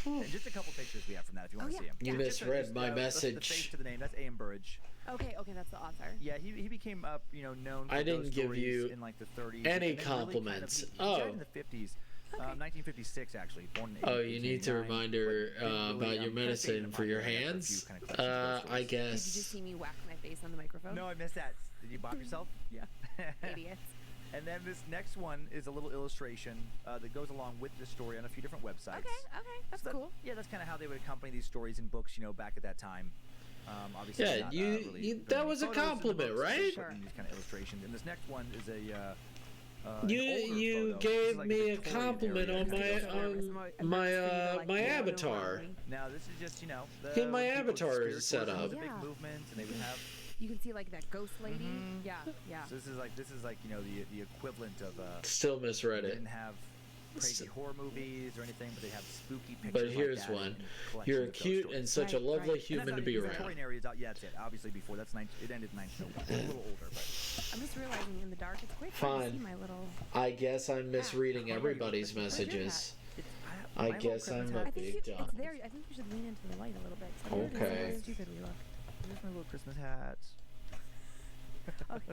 And just a couple pictures we have from that if you want to yeah. see them. You Yeah. misread my The message. face to the name. That's A.M. Burridge. Okay, that's the author. Yeah, he became known for I didn't those give stories you in like the 30s. any and then really compliments. he died Oh. in the 50s. Okay. 1956 actually. Born in Oh, you need to 1889, remind her but didn't really, about your kind of medicine faded for your upon me after a few hands. kind of collections of those I stories. Did you guess. just see me whack my face on the microphone? No, I missed that. Did you bop yourself? Yeah. Idiots. And then this next one is a little illustration that goes along with the story on a few different websites. Okay, that's So that- cool. Yeah, that's kind of how they would accompany these stories in books, back at that time. Obviously, Yeah, not, you- really you- very that many was a photos in the compliment, books, right? just Sure. putting these kind of illustrations. And this next one is an You older photo. This gave is like me a Victorian compliment area on kind my of photo. my avatar. Now this is just Yeah, my when people with avatar is spiritualism set up. with a big Yeah. movement, and they would have. You can see like that ghost lady. Mhm. Yeah. So this is like the equivalent of Still misread they it. didn't have crazy horror movies or anything, but they have spooky pictures. But like here's that one. and collections You're of ghost cute stories. and such a Right, lovely right. And human that's to not be even- the around. Victorian area is out. Yeah, that's it. Obviously before that's it ended 1901. A little older, but I'm just realizing in the dark it's quite hard to Fine. see my little. I guess I'm misreading Yeah. everybody's Where's your messages. it's, I my whole guess I'm Christmas a hat- I think big you, dumb. it's there. I think you should lean into the light a little bit. So there it is. Look Okay. how stupid we look. Here's my little Christmas hats. Okay.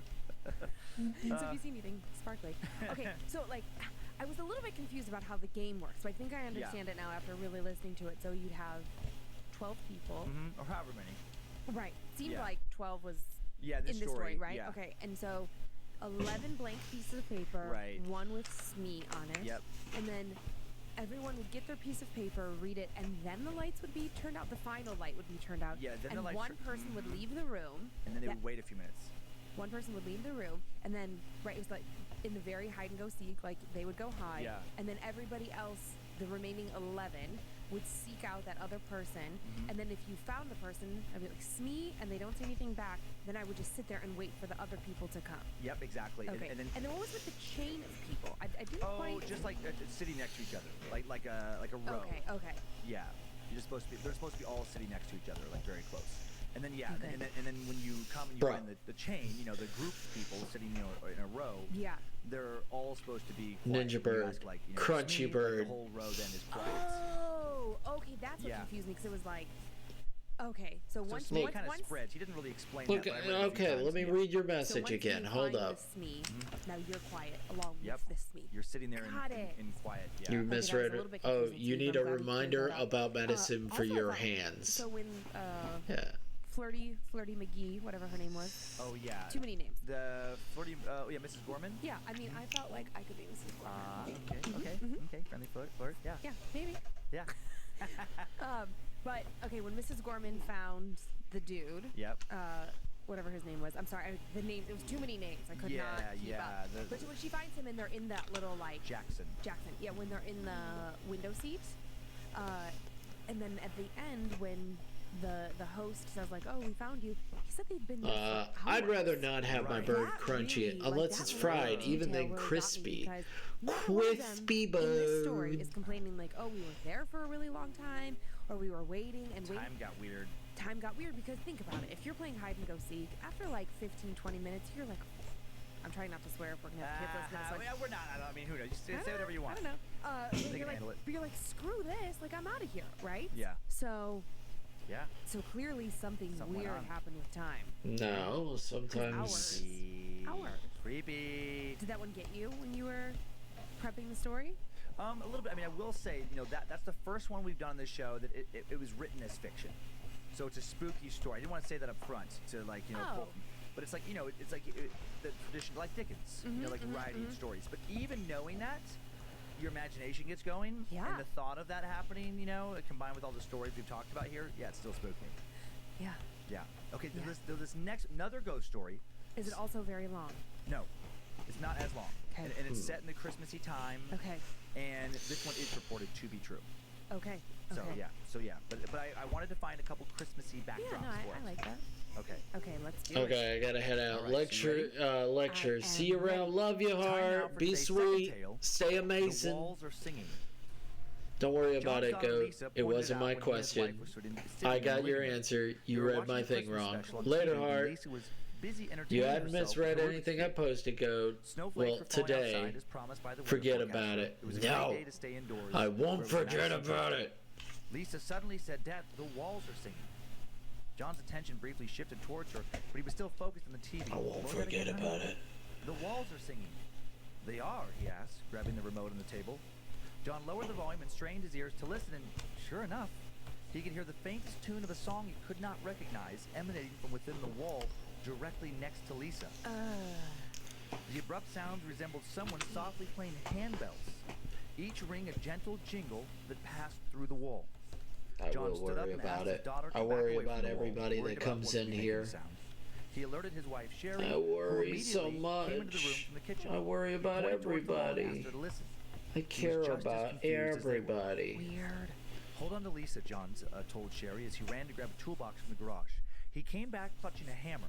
So if you see anything sparkly. Okay, so like, I was a little bit confused about how the game works. So I think I understand it now after really listening to it. So you'd have 12 people. Or however many. Right. Seemed Yeah. like 12 was Yeah, in this story, right? Yeah. Okay, and so 11 blank pieces of paper, Right. one with SME on it. Yep. And then everyone would get their piece of paper, read it, and then the lights would be turned out. The final light would be turned out. Yeah, then and the lights one tur- person would leave the room. And then they Yeah. would wait a few minutes. One person would leave the room, and then it was like in the very hide and go seek, like they would go hide, Yeah. and then everybody else, the remaining 11, would seek out that other person, Mhm. and then if you found the person, I'd be like SME, and they don't say anything back, then I would just sit there and wait for the other people to come. Yep, exactly. Okay. And then what was with the chain of people? I didn't oh, quite. just like sitting next to each other, like a row. Okay. Yeah. You're just supposed to be. They're supposed to be all sitting next to each other, like very close. And then Okay. and then when you come and you find the chain, you know, the group of people sitting in a row. Yeah. They're all supposed to be quiet. Ninja You Bird, ask, like, you know, Crunchy Smee, like, Bird. the whole row then is quiet. Oh, okay, that's what Yeah. confused me because it was like, okay, so So once Smee kind of once spreads. He didn't really explain Look, that. But I read it a few okay, times, let me yeah. read your so message once again. you Hold find up. the Smee, now you're quiet along Yep. with the Smee. You're sitting there Got it. in quiet. Yeah. You Okay, that was a misread little it. bit Oh, confusing you too, need but a I'm glad we cleared reminder that up. about medicine for Also, your I thought- hands. So when Yeah. Flirty McGee, whatever her name was. Oh yeah. Too many names. The flirty. Yeah, Mrs. Gorman. Yeah, I mean, I felt like I could be Mrs. Gorman. Okay. Friendly flirt. Yeah. Yeah, maybe. Yeah. But okay, when Mrs. Gorman found the dude, Yep. whatever his name was, I'm sorry, the name, it was too many names. I could not keep yeah, up. But when she finds him and they're in that little like Jackson. yeah, when they're in the window seat, and then at the end when the host says like, "Oh, we found you," he said they'd been there for I'd hours. rather not have my Right. bird That crunchy really, like, unless that it's little fried, even detail then really got me crispy. because not one of them Crispy in this story bird. is complaining like, "Oh, we were there for a really long time," or "We were waiting and waiting." Time got weird. Time got weird because think about it. If you're playing hide and go seek, after like 15, 20 minutes, you're like, I'm trying not to swear if we're gonna have kids listening to this one. Yeah, we're not. I mean, who knows? Just say I don't whatever you know, want. I don't know. But They you're can like, handle it. but you're like, screw this. Like, I'm out of here, right? Yeah. So Yeah. clearly something Something went weird on. happened with time. No, sometimes. Hours. Hours. Creepy. Did that one get you when you were prepping the story? A little bit. I mean, I will say, you know, that's the first one we've done on this show that it was written as fiction. So it's a spooky story. I didn't want to say that up front to, like, you know, Oh. but it's like, you know, it's like the tradition, like Dickens, you know, like writing stories. But even knowing that, your imagination gets going. Yeah. And the thought of that happening, you know, combined with all the stories we've talked about here, yeah, it still spooked me. Yeah. Yeah. Okay, Yeah. there's this next, another ghost story. Is it also very long? No, it's not as long. Okay. And it's set in the Christmassy time. Okay. And this one is reported to be true. Okay. So okay. yeah. But I wanted to find a couple Christmassy backdrops Yeah, no, for us. I like that. Okay. Okay, let's do it. Okay, I gotta head out. All right, so you Lecture. I See you am ready. around. Love you, Time now heart. for Be today's second sweet. tale. Stay The amazing. walls are singing. Don't worry about John's it, daughter Goat. Lisa It pointed wasn't out my when he and his question. wife were sitting I in the got your living room. answer. They You were read watching my the thing Christmas wrong. special on Later, TV, and heart. Lisa was busy You entertaining hadn't herself misread with her anything I Rubik's posted, Goat. Snowflakes Well, were falling today. outside as promised by the weather Forget forecaster. about it. It was a No. great day to stay indoors. I where won't it was nice forget and about dry. it. Lisa suddenly said, "Dad, the walls are singing." John's attention briefly shifted towards her, but he was still focused on the TV. I won't "What was that forget again, about honey?" it. "The walls are singing." "They are?" he asked, grabbing the remote on the table. John lowered the volume and strained his ears to listen, and sure enough, he could hear the faintest tune of a song he could not recognize emanating from within the wall directly next to Lisa. The abrupt sounds resembled someone softly playing handbells, each ring a gentle jingle that passed through the wall. I John will stood up worry and about asked his it. daughter to I back worry away from about the wall, everybody worried that about comes what in was making here. the sound. He alerted his wife, Sherry, I who worry so immediately came into the room much. from the kitchen. I worry He about pointed towards the wall and everybody. asked her to listen. I care just as about confused as they were. everybody. Weird. "Hold on to Lisa," John told Sherry as he ran to grab a toolbox from the garage. He came back clutching a hammer,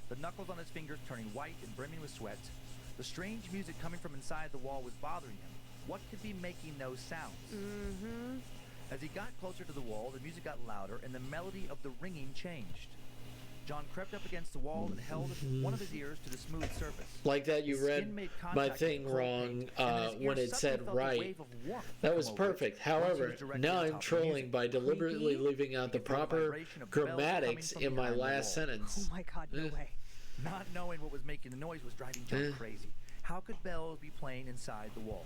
the knuckles on his fingers turning white and brimming with sweat. The strange music coming from inside the wall was bothering him. What could be making those sounds? As he got closer to the wall, the music got louder and the melody of the ringing changed. John crept up against the wall and held one of his ears to the smooth surface. Like that, you His read skin made my contact with thing the cold wrong paint, and his when ears it suddenly said felt a right. wave of warmth That come was over it. perfect. Once he was However, directly now on I'm top of the trolling music. by deliberately Creepy. leaving out the He could feel the proper vibration of bells grammatics coming from in my behind the last wall. Oh sentence. my god, no way. Not knowing what was making the noise was driving John crazy. How could bells be playing inside the wall?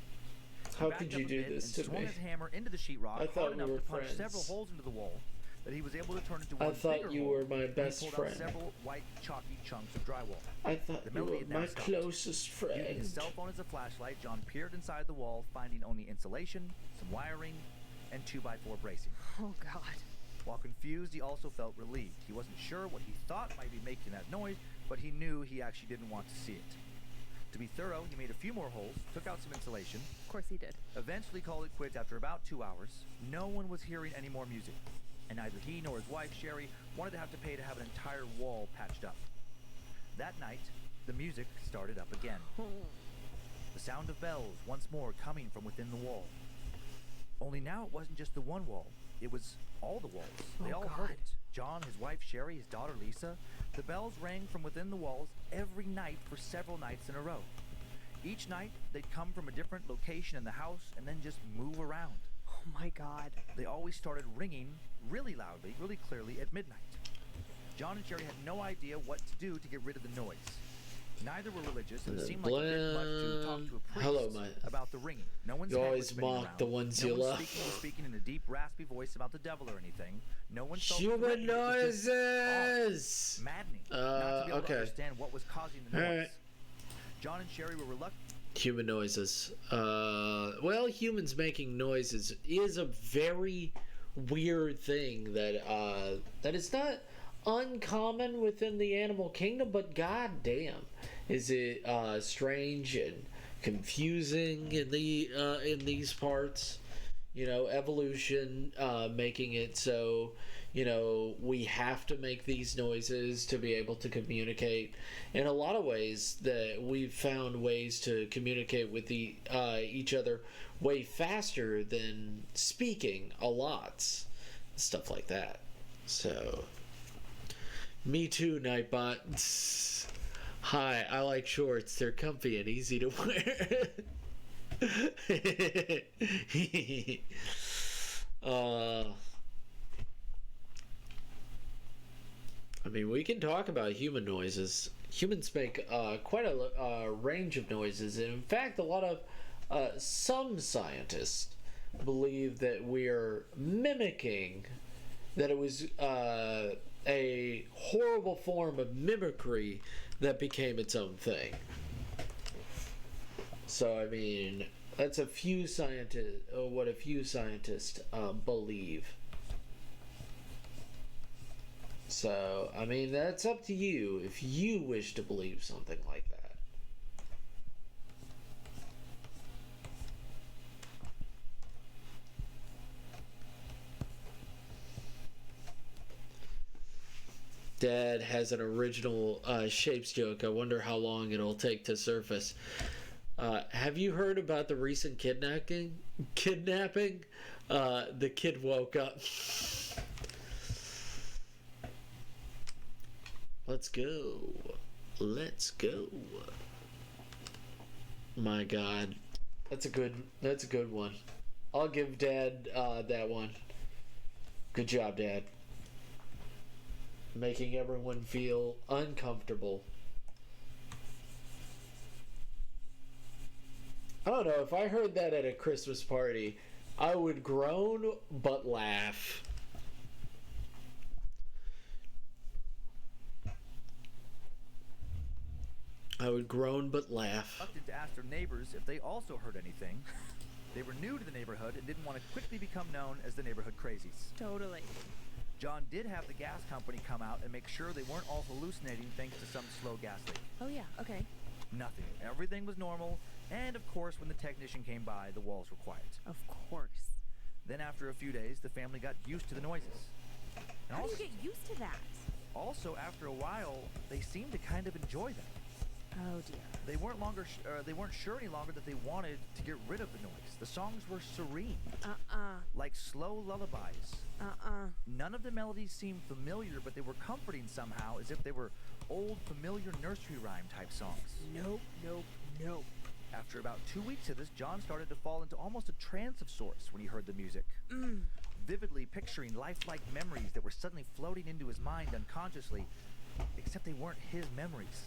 He How backed could up you a do bit this and to swung me? his hammer into the sheetrock I thought hard we enough were to punch friends. several holes into the wall that he was able to turn into I one thought bigger you hole, were my and he best pulled out friend. several white chalky chunks of drywall. I thought The you melody were had now my stopped. closest Using friend. his cell phone as a flashlight, John peered inside the wall, finding only insulation, some wiring, and 2x4 bracing. Oh god. While confused, he also felt relieved. He wasn't sure what he thought might be making that noise, but he knew he actually didn't want to see it. To be thorough, he made a few more holes, took out some insulation, Of course he did. eventually called it quits after about 2 hours. No one was hearing any more music, and neither he nor his wife, Sherry, wanted to have to pay to have an entire wall patched up. That night, the music started up again. The sound of bells once more coming from within the wall. Only now it wasn't just the one wall, it was all the walls. Oh, They all God. heard it. John, his wife Sherry, his daughter Lisa. The bells rang from within the walls every night for several nights in a row. Each night, they'd come from a different location in the house and then just move around. Oh my God. They always started ringing really loudly, really clearly at midnight. John and Sherry had no idea what to do to get rid of the noise. Neither were religious, and it seemed like a bit much to talk to a priest Hello, about the ringing. No one's You head was always spinning mock around. the ones no you one love. speaking in a deep, raspy voice about the devil or anything. No one felt Human threatened. It was just noises. odd, maddening, not to be able okay. to understand what was causing the noise. Alright. John and Sherry were reluctant. Human noises. Well, humans making noises is a very weird thing that is not uncommon within the animal kingdom, but goddamn, is it strange and confusing in these parts. You know, evolution making it so, you know, we have to make these noises to be able to communicate. In a lot of ways, that we've found ways to communicate with each other way faster than speaking a lot. Stuff like that. So, me too, Nightbot. Hi, I like shorts. They're comfy and easy to wear. I mean, we can talk about human noises. Humans make quite a range of noises. And in fact, a lot of some scientists believe that we're mimicking, that it was a horrible form of mimicry that became its own thing. So, I mean, that's what a few scientists believe. So, I mean, that's up to you if you wish to believe something like that. Dad has an original shapes joke. I wonder how long it'll take to surface. Have you heard about the recent kidnapping? The kid woke up. Let's go. My God, that's a good one. I'll give Dad that one. Good job, Dad. Making everyone feel uncomfortable. I don't know, if I heard that at a Christmas party, I would groan but laugh. I would groan but laugh. Reluctant to ask their neighbors if they also heard anything. They were new to the neighborhood and didn't want to quickly become known as the neighborhood crazies. Totally. John did have the gas company come out and make sure they weren't all hallucinating thanks to some slow gas leak. Oh yeah, okay. Nothing. Everything was normal, and of course when the technician came by, the walls were quiet. Of course. Then after a few days, the family got used to the noises. And How do you get used to that? also, after a while, they seemed to kind of enjoy them. Oh dear. They weren't sure any longer that they wanted to get rid of the noise. The songs were serene, like slow lullabies. None of the melodies seemed familiar, but they were comforting somehow, as if they were old, familiar nursery rhyme type songs. Nope. After about 2 weeks of this, John started to fall into almost a trance of sorts when he heard the music. Vividly picturing lifelike memories that were suddenly floating into his mind unconsciously, except they weren't his memories.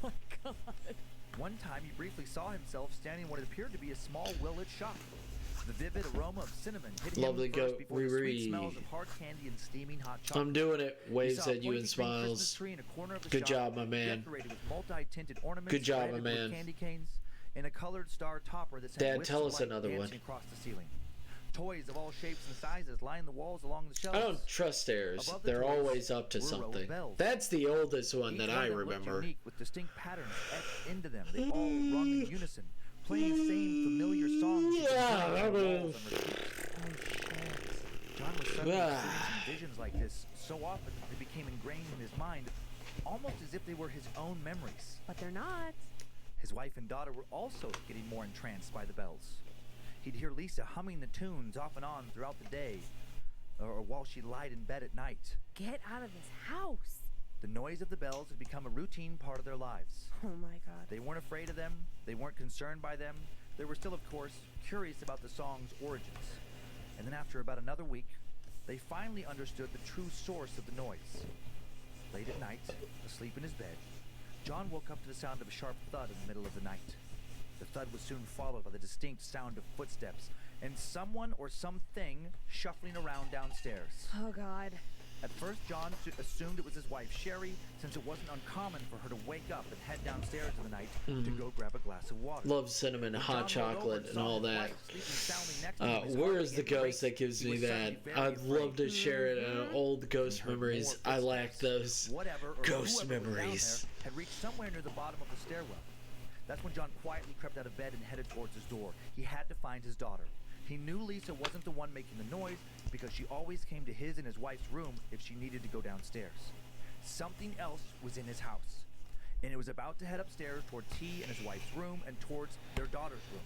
Oh my God. One time he briefly saw himself standing in what appeared to be a small well-lit shop. The vivid aroma of cinnamon hit Lovely him go, first before the sweet Riri. smells of hard candy and steaming hot chocolate. I'm doing it. He Waves saw a at you and pointy green Christmas smiles. tree in a corner of the Good shop, job, my man. decorated with multi-tinted ornaments, Good job, branded my with man. candy canes, and a colored star topper that sent Dad, wisps tell of us light another one. dancing across the ceiling. Toys of all shapes and sizes lined the walls along the shelves. I don't trust theirs. Above the They're toys always up to were a row of something. bells. That's the oldest one Each that one I of them looked remember. unique, with distinct patterns etched into them. They all rung in unison, playing the same familiar songs. Yeah, that was- John was suddenly Ah. experiencing visions like this so often that they became ingrained in his mind, almost as if they were his own memories. But they're not. His wife and daughter were also getting more entranced by the bells. He'd hear Lisa humming the tunes off and on throughout the day. or while she lied in bed at night. Get out of this house. The noise of the bells had become a routine part of their lives. Oh my god. They weren't afraid of them. They weren't concerned by them. They were still, of course, curious about the song's origins. And then after about another week, they finally understood the true source of the noise. Late at night, asleep in his bed, John woke up to the sound of a sharp thud in the middle of the night. The thud was soon followed by the distinct sound of footsteps and someone or something shuffling around downstairs. Oh god. At first, John assumed it was his wife, Sherry, since it wasn't uncommon for her to wake up and head downstairs in the night to go grab a glass of water. Love cinnamon, When hot John rolled over chocolate, and and saw all his that. wife sleeping soundly next to him, his Where heart is the began to ghost race. that gives He me was that? suddenly very I'd love afraid. to share an old ghost He heard memories. more I lack footsteps. those Whatever, or ghost whoever was down memories. there had reached somewhere near the bottom of the stairwell. That's when John quietly crept out of bed and headed towards his door. He had to find his daughter. He knew Lisa wasn't the one making the noise because she always came to his and his wife's room if she needed to go downstairs. Something else was in his house, and it was about to head upstairs toward T and his wife's room and towards their daughter's room.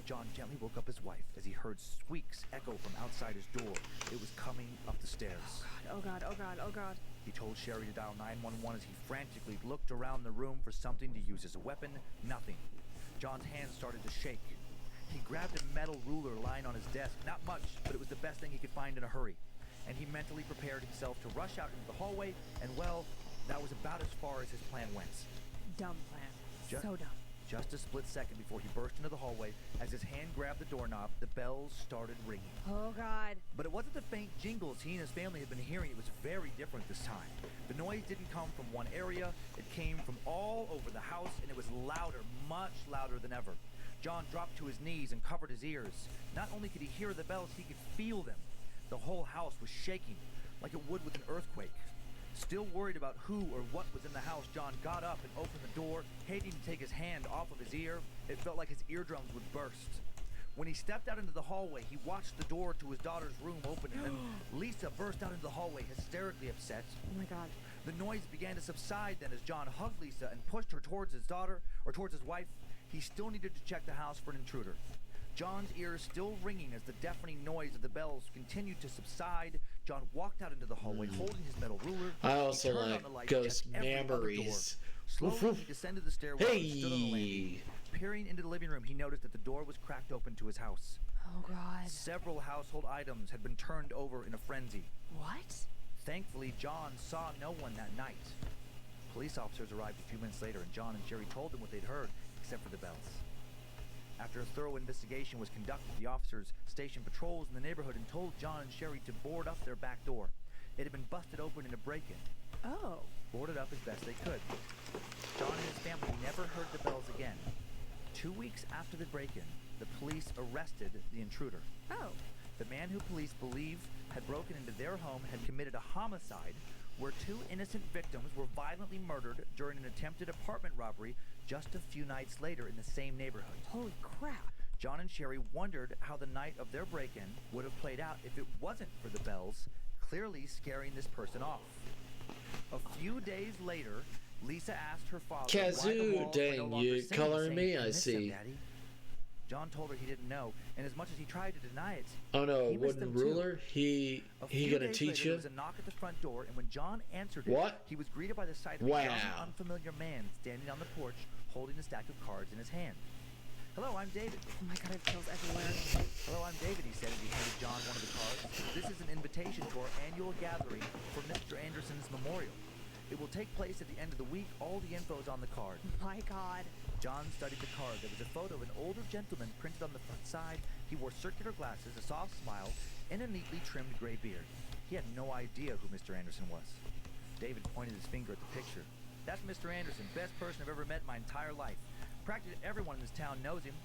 John gently woke up his wife as he heard squeaks echo from outside his door. It was coming up the stairs. Oh god, oh god, oh god. He told Sherry to dial 911 as he frantically looked around the room for something to use as a weapon. Nothing. John's hands started to shake. He grabbed a metal ruler lying on his desk. Not much, but it was the best thing he could find in a hurry. And he mentally prepared himself to rush out into the hallway, and well, that was about as far as his plan went. Dumb plan. Ju- So dumb. Just a split second before he burst into the hallway, as his hand grabbed the doorknob, the bells started ringing. Oh god. But it wasn't the faint jingles he and his family had been hearing. It was very different this time. The noise didn't come from one area. It came from all over the house, and it was louder, much louder than ever. John dropped to his knees and covered his ears. Not only could he hear the bells, he could feel them. The whole house was shaking, like it would with an earthquake. Still worried about who or what was in the house, John got up and opened the door, hating to take his hand off of his ear. It felt like his eardrums would burst. When he stepped out into the hallway, he watched the door to his daughter's room open, and then Lisa burst out into the hallway, hysterically upset. Oh my god. The noise began to subside then as John hugged Lisa and pushed her towards his daughter, or towards his wife. He still needed to check the house for an intruder. John's ears still ringing as the deafening noise of the bells continued to subside. John walked out into the hallway holding his metal ruler. I He also turned on like the light, ghost checked every other door. memories. Slowly, Woof, woof. he descended the stairwell and stood on the landing. Hey, Peering into the living room, he noticed that the door was cracked open to his house. Oh god. Several household items had been turned over in a frenzy. What? Thankfully, John saw no one that night. Police officers arrived a few minutes later, and John and Sherry told them what they'd heard, except for the bells. After a thorough investigation was conducted, the officers stationed patrols in the neighborhood and told John and Sherry to board up their back door. It had been busted open in a break-in. Oh. Boarded up as best they could. John and his family never heard the bells again. 2 weeks after the break-in, the police arrested the intruder. Oh. The man who police believe had broken into their home had committed a homicide where 2 innocent victims were violently murdered during an attempted apartment robbery just a few nights later in the same neighborhood. Holy crap. John and Sherry wondered how the night of their break-in would have played out if it wasn't for the bells clearly scaring this person off. A few days later, Lisa asked her father why the Kazoo, walls were no dang, longer you singing, coloring saying, me, "I I miss them, see." Daddy." John told her he didn't know, and as much as he tried to deny it, oh no, he missed wooden them too. ruler? He A few gonna days teach later, you? There was a knock at the front door, and when John answered it, What? he was greeted by the sight of Wow. a young, unfamiliar man standing on the porch holding a stack of cards in his hand. "Hello, I'm David." Oh my god, I have chills everywhere. "Hello, I'm David," he said as he handed John one of the cards. "This is an invitation to our annual gathering for Mr. Anderson's memorial. It will take place at the end of the week. All the info is on the card." My god. John studied the card. There was a photo of an older gentleman printed on the front side. He wore circular glasses, a soft smile, and a neatly trimmed gray beard. He had no idea who Mr. Anderson was. David pointed his finger at the picture. "That's Mr. Anderson, best person I've ever met in my entire life. Practically everyone in this town knows him.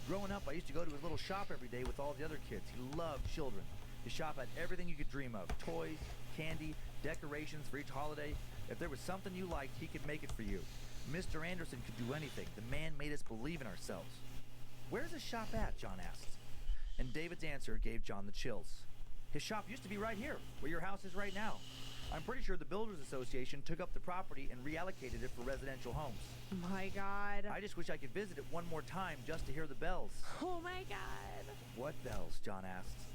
Growing up, I used to go to his little shop every day with all the other kids. He loved children. His shop had everything you could dream of. Toys, candy, decorations for each holiday. If there was something you liked, he could make it for you. Mr. Anderson could do anything. The man made us believe in ourselves." "Where's his shop at?" John asked. And David's answer gave John the chills. "His shop used to be right here, where your house is right now. I'm pretty sure the Builders Association took up the property and reallocated it for residential homes. My god. I just wish I could visit it one more time just to hear the bells." Oh my god. "What bells?" John asked.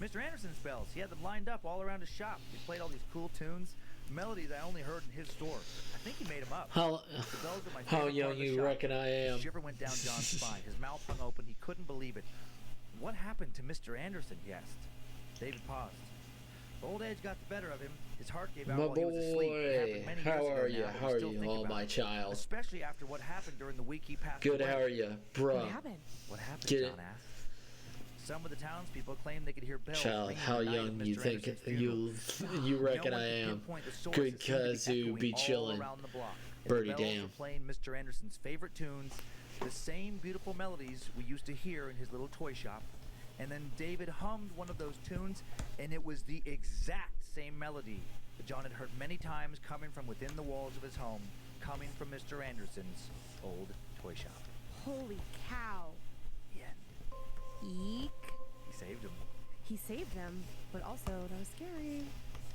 Mr. Anderson's bells. He had them lined up all around his shop. He played all these cool tunes, melodies I only heard in his store. I think he made them up. How My how favorite young part of the you shop. reckon I A am? shiver went down John's spine. His mouth hung open. He couldn't believe it. What happened to Mr. Anderson? He asked. David paused. Old age got the better of him. His heart gave out My while he was asleep. It happened boy, many how years ago are now, you? but we How are still you? think Oh, about my it. child. Especially after what happened during the week he passed Good. away. How are you, What bruh? happened? What happened? Get John it. asked. Some of the townspeople claimed they could hear bells Child, ringing how the night of young you Mr. think Anderson's funeral. you reckon No one I could am? pinpoint the source. Good It seemed to be cuz you echoing be all chillin'. around the block. And Birdie the bells damn. were playing Mr. Anderson's favorite tunes, the same beautiful melodies we used to hear in his little toy shop. And then David hummed one of those tunes, and it was the exact same melody that John had heard many times coming from within the walls of his home, coming from Mr. Anderson's old toy shop. Holy cow. The end. Eek. He saved him. He saved them, but also that was scary.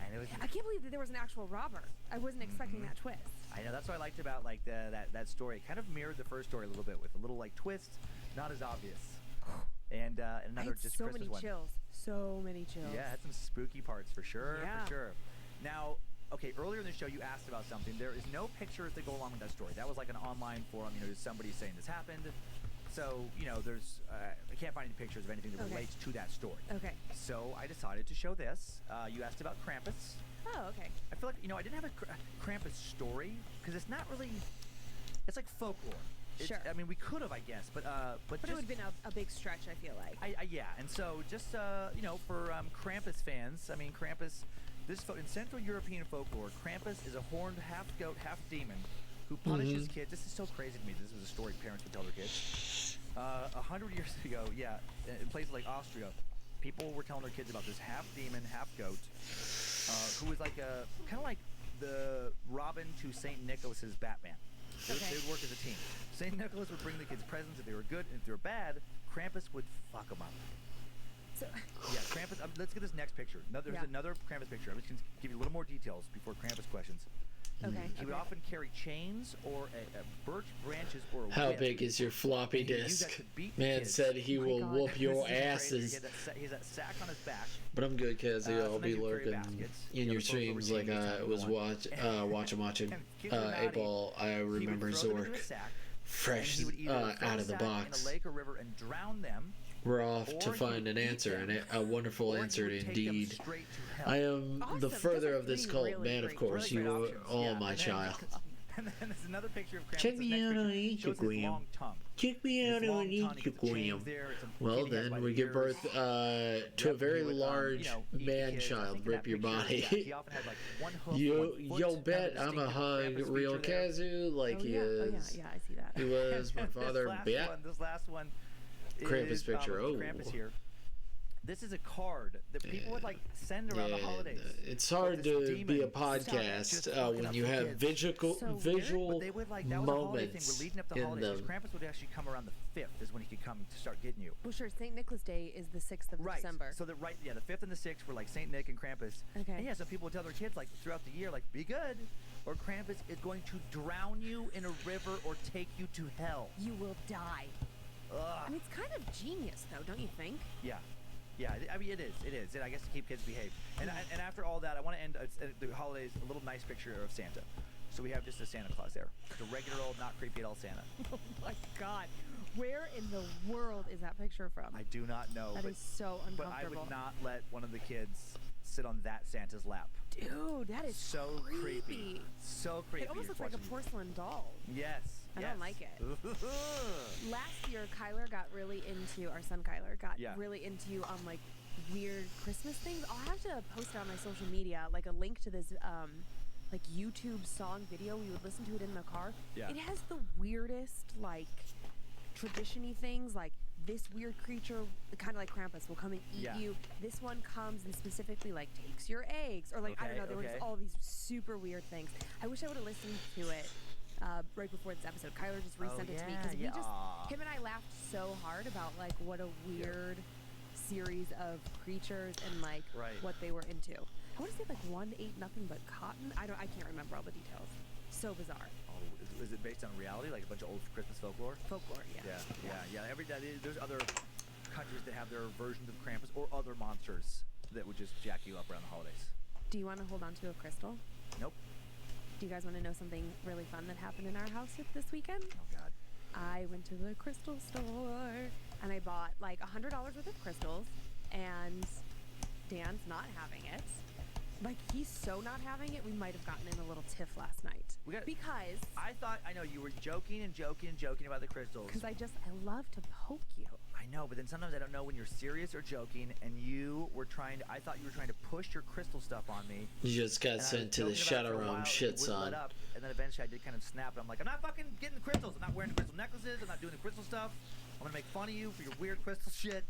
And it was I can't believe that there was an actual robber. I wasn't expecting that twist. I know, that's what I liked about like that story. It kind of mirrored the first story a little bit with a little like twist, not as obvious. And I another had just so Christmas many one. chills. So many chills. Yeah, it had some spooky parts for sure, Yeah. for sure. Now, okay, earlier in the show you asked about something. There is no pictures that go along with that story. That was like an online forum, there's somebody saying this happened. So, there's I can't find any pictures of anything that Okay. relates to that story. Okay. So I decided to show this. You asked about Krampus. Oh, okay. I feel like, I didn't have a Krampus story because it's not really, it's like folklore. Sure. I mean, we could have, I guess, but But just, it would have been a big stretch, I feel like. yeah, and so just for Krampus fans, I mean, Krampus, in Central European folklore, Krampus is a horned half goat, half demon who punishes kids. This is so crazy to me. This was a story parents would tell their kids. 100 years ago, yeah, in places like Austria, people were telling their kids about this half demon, half goat, who was like kind of like the Robin to Saint Nicholas's Batman. They would work as a team. St. Nicholas would bring the kids presents if they were good, and if they were bad, Krampus would fuck them up. So, Yeah, Krampus. Let's get this next picture. There's another Krampus picture. I'm just going to give you a little more details before Krampus questions. okay. He would often carry chains or birch branches or a How whip. big is your floppy And he would use that disk? to beat the Man kids. said he Oh my will God. whoop your This is crazy. asses. He has that sack on his back. But I'm good, cuz I'll sometimes be you carry lurking baskets. in You your have a folklore streams routine like each I time was you go watching And kids were naughty. 8-Ball. I He would remember throw them into Zork. a sack, Fresh and he would either throw out the of the sack box. in a lake or river and drown them. We're off or to he find would an eat answer, them, and a wonderful or he answer would take them indeed. straight to hell. I am Awesome. the Those further are of this three cult, really man. Of great course, Really you great are options, all yeah. my And then- child. And then there's another picture of Krampus. Check The me next out picture on shows his Instagram. long tongue. Check me His out long on tongue, he gets the chains Instagram. there, it's Well, impeding us then by we the give ears. birth to a Yep, very he would, large eat the man kids. I child. think in Rip that your picture, body. yeah, he often had like one hoof, Yo, one foot, yo, kind of bet I'm a distinctive hung Krampus real feature there. Kazoo like oh, he yeah. is. Oh, yeah, I see that. He was my And father. This last one Krampus is, picture, of oh. Krampus here. This is a card that people would like send around the Yeah, holidays. it's But hard this to be a demon podcast just fucking when up you the have kids. visual So weird, visual But they would like that was a holiday thing. moments We're leading up to in holidays. them. Krampus would actually come around the 5th is when he could come to start getting you. Well, sure. St. Nicholas Day is the 6th of Right. December. So the the 5th and the 6th were like Saint Nick and Krampus. Okay. And yeah, so people would tell their kids like throughout the year like be good, or Krampus is going to drown you in a river or take you to hell. You will die. Ugh. I mean, it's kind of genius, though, don't you think? Yeah. Yeah, I mean, it is. I guess to keep kids behaved. And after all that, I want to end the holidays a little nice picture of Santa. So we have just a Santa Claus there. It's a regular old, not creepy at all Santa. Oh my God. Where in the world is that picture from? I do not know. That but, is so but I uncomfortable. would not let one of the kids sit on that Santa's lap. Dude, that is So creepy. So creepy. It almost You're looks like a watching- porcelain doll. Yes. I yes. don't like it. Last year, Kyler got really into, our son Kyler got Yeah. really into like weird Christmas things. I'll have to post it on my social media, like a link to this like YouTube song video. We would listen to it in the car. Yeah. It has the weirdest like tradition-y things, like this weird creature, kind of like Krampus, will come and eat Yeah. you. This one comes and specifically like takes your eggs, or like I don't Okay, know. There were just okay. all these super weird things. I wish I would have listened to it right before this episode. Kyler just resent it to me because yeah. him and I laughed so hard about like what a weird series of creatures and like Right. what they were into. I want to say like one ate nothing but cotton. I can't remember all the details. So bizarre. Oh, is it based on reality, like a bunch of old Christmas folklore? Folklore, yeah. Yeah. Every day there's other countries that have their versions of Krampus or other monsters that would just jack you up around the holidays. Do you want to hold on to a crystal? Nope. Do you guys want to know something really fun that happened in our house this weekend? Oh God. I went to the crystal store and I bought like $100 worth of crystals, and Dan's not having it. Like, he's so not having it, we might have gotten in a little tiff last night. Because I thought, I know you were joking about the crystals. Because I love to poke you. I know, but then sometimes I don't know when you're serious or joking, and I thought you were trying to push your crystal stuff on me. You just got sent to the Shadow Realm shit, son. And then eventually I did kind of snap, and I'm like, I'm not fucking getting the crystals. I'm not wearing the crystal necklaces. I'm not doing the crystal stuff. I'm gonna make fun of you for your weird crystal shit.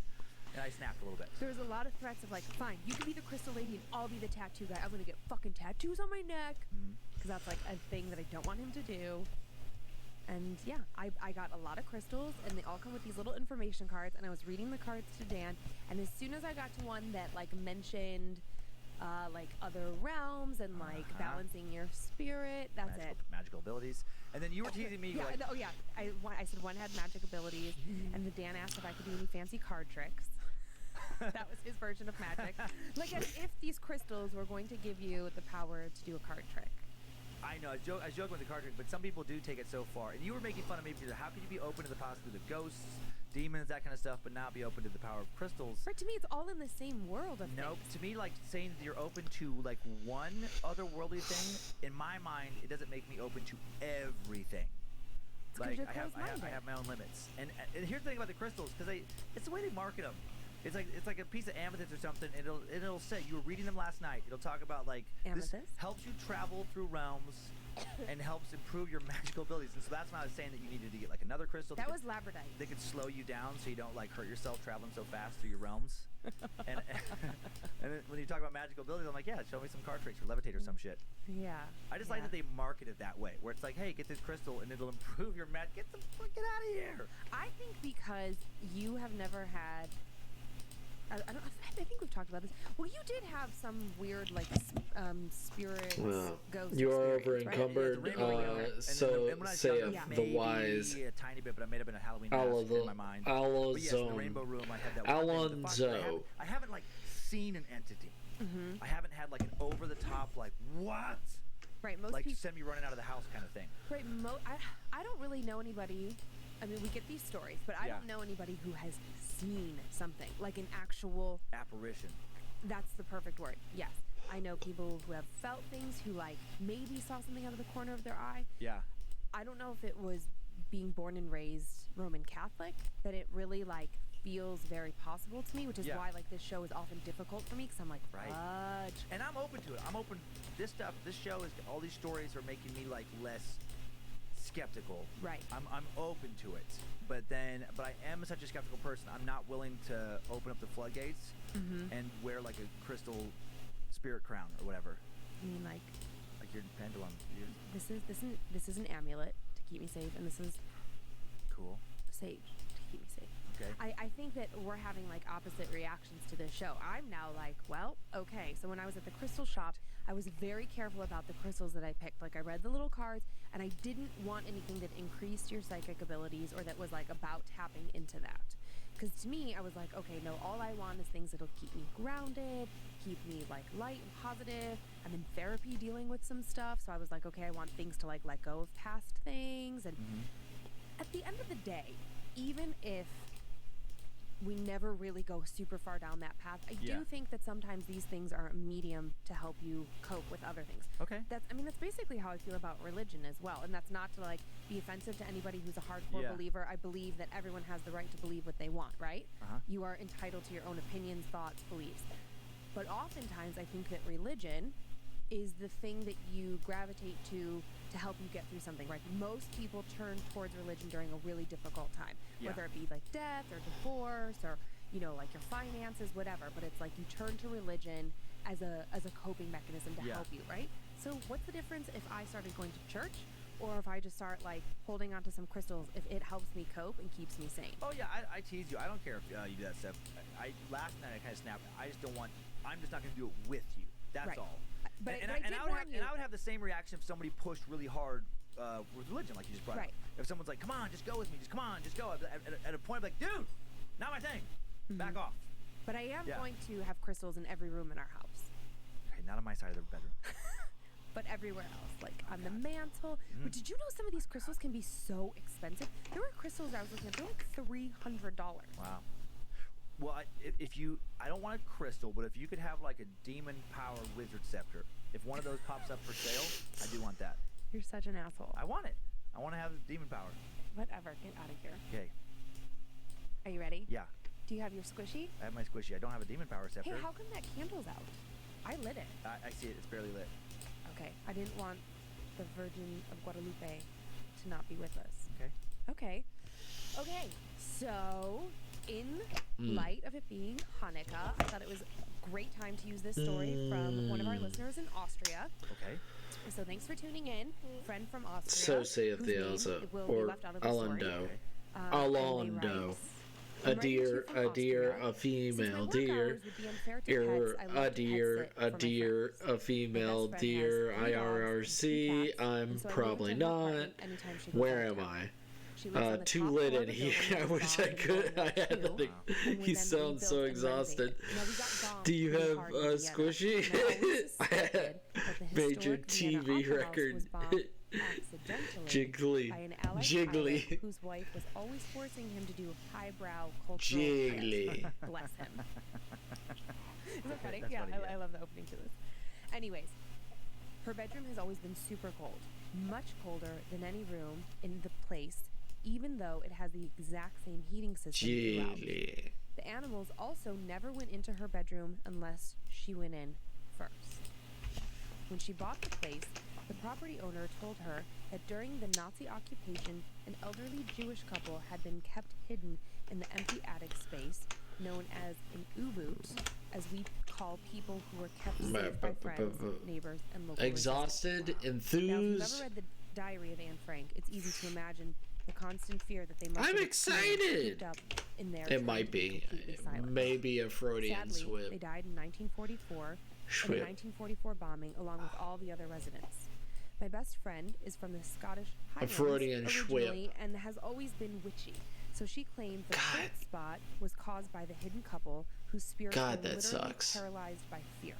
And I snapped a little bit. There was a lot of threats of like, fine, you can be the crystal lady and I'll be the tattoo guy. I'm gonna get fucking tattoos on my neck. Because that's like a thing that I don't want him to do. And yeah, I got a lot of crystals, and they all come with these little information cards, and I was reading the cards to Dan, and as soon as I got to one that like mentioned like other realms and like balancing your spirit, that's magical abilities. And then you were teasing me. Yeah, like, I said one had magic abilities, and then Dan asked if I could do any fancy card tricks. That was his version of magic. Like, as if these crystals were going to give you the power to do a card trick. I know, I was joking with the card trick, but some people do take it so far. And you were making fun of me because how could you be open to the possibility of ghosts, demons, that kind of stuff, but not be open to the power of crystals? Right, to me, it's all in the same world of Nope. things. To me, like, saying that you're open to, like, one otherworldly thing, in my mind, it doesn't make me open to everything. It's Like, you're I have my own limits. And here's the thing about the crystals, because it's the way they market them. It's like a piece of amethyst or something. It'll say, you were reading them last night. It'll talk about, like, amethyst? This helps you travel through realms and helps improve your magical abilities. And so that's why I was saying that you needed to get like another crystal. That was labradorite. They could slow you down so you don't like hurt yourself traveling so fast through your realms. and then when you talk about magical abilities, I'm like, yeah, show me some card tricks or levitate or some shit. Yeah. I just like that they market it that way, where it's like, hey, get this crystal and it'll improve your get the fuck out of here. I think because you have never had. I think we've talked about this. Well, you did have some weird, like, spirits, ghosts. You are experience, over encumbered, so saith the wise. A tiny bit, but I made up in a Halloween mask in my mind. But yes, in the Rainbow Room, I had that Alonzo. I haven't, like, seen an entity. I haven't had, like, an over-the-top, like, what? Right, most like, people... send me running out of the house kind of thing. Right, I don't really know anybody... I mean, we get these stories, but I don't know anybody who has seen something, like an actual... apparition. That's the perfect word, yes. I know people who have felt things, who, like, maybe saw something out of the corner of their eye. Yeah. I don't know if it was being born and raised Roman Catholic, that it really, like, feels very possible to me, which is why, like, this show is often difficult for me, because I'm like, fudge. And I'm open to it. I'm open... This show is... All these stories are making me, like, less... skeptical. Right. I'm open to it, but I am such a skeptical person. I'm not willing to open up the floodgates and wear like a crystal spirit crown or whatever. I mean, like your pendulum. This is an amulet to keep me safe, and this is cool. Sage to keep me safe. Okay. I think that we're having like opposite reactions to this show. I'm now like, well, okay. So when I was at the crystal shop, I was very careful about the crystals that I picked. Like, I read the little cards, and I didn't want anything that increased your psychic abilities or that was like about tapping into that. Because to me, I was like, okay, no, all I want is things that'll keep me grounded, keep me like light and positive. I'm in therapy dealing with some stuff, so I was like, okay, I want things to like let go of past things. And at the end of the day, even if we never really go super far down that path, I do think that sometimes these things are a medium to help you cope with other things. Okay. That's basically how I feel about religion as well. And that's not to like be offensive to anybody who's a hardcore believer. I believe that everyone has the right to believe what they want, right? You are entitled to your own opinions, thoughts, beliefs. But oftentimes I think that religion is the thing that you gravitate to help you get through something, right? Most people turn towards religion during a really difficult time, whether it be like death or divorce or, you know, like your finances, whatever. But it's like you turn to religion as a coping mechanism to help you, right? So what's the difference if I started going to church or if I just start like holding onto some crystals, if it helps me cope and keeps me sane? Oh yeah, I tease you. I don't care if you do that stuff. Last night I kind of snapped. I'm just not going to do it with you. That's all. But I would have the same reaction if somebody pushed really hard with religion, like you just brought up. If someone's like, "Come on, just go with me. Just come on, just go." At a point, I'm like, "Dude, not my thing." Back off. But I am Yeah. going to have crystals in every room in our house. Okay, not on my side of the bedroom. But everywhere else, like on the mantle. But did you know some of these crystals can be so expensive? There were crystals I was looking at, they're like $300. Wow. Well, if you, I don't want a crystal, but if you could have like a demon-powered wizard scepter, if one of those pops up for sale, I do want that. You're such an asshole. I want it. I want to have demon power. Whatever, get out of here. Okay. Are you ready? Yeah. Do you have your squishy? I have my squishy. I don't have a demon power scepter. Hey, how come that candle's out? I lit it. I see it. It's barely lit. Okay, I didn't want the Virgin of Guadalupe to not be with us. Okay. Okay. Okay, so in light of it being Hanukkah, I thought it was a great time to use this story from one of our listeners in Austria. Okay. So thanks for tuning in, friend from Austria. So saith whose the name Elsa, will be or left out of the story. Alando. And they Alando. write, A "I'm writing to you deer, from a deer, Austria. a female Since my work deer. hours would be unfair to pets, I A love to deer, pet sit a for my deer, friends. a female My best friend deer, has 3 dogs and 2 IRRC. cats, I'm and so I probably leave it to her not. apartment anytime she goes Where out am of town. I? She lives on the Too top lit floor in of the here. building I with wish a I dog could. and a I had to wall think. too. And we He then sounds so rebuilt and exhausted. renovated. Now, we got bombed Do you really have hard a in Vienna, squishy? and I always I had suspected that the major historic Vienna TV Opera House record. was bombed accidentally Jiggly. by an allied Jiggly. pilot whose wife was always forcing him to do highbrow cultural Jiggly. shit. Bless him. Isn't that funny? That's Yeah, funny, yeah. I love the opening to this. Anyways, her bedroom has always been super cold, much colder than any room in the place, even though it has the exact same heating system throughout. Jiggly. The animals also never went into her bedroom unless she went in first. When she bought the place, the property owner told her that during the Nazi occupation, an elderly Jewish couple had been kept hidden in the empty attic space known as an U-boot, as we call people who were kept safe by friends, neighbors, and local Exhausted, resistance. Now, if you've enthused. ever read the diary of Anne Frank, it's easy to imagine the constant fear that they must I'm have experienced excited. cooped up in there It trying might to be. completely silent. Maybe a Freudian Sadly, slip. they died in 1944 in the Slip. 1944 bombing, along with all the other residents. My best friend is from the Scottish Highlands Freudian originally and has always been witchy. So she claimed the God. cold spot was caused by the hidden couple whose spirits God, were that literally sucks. paralyzed by fear.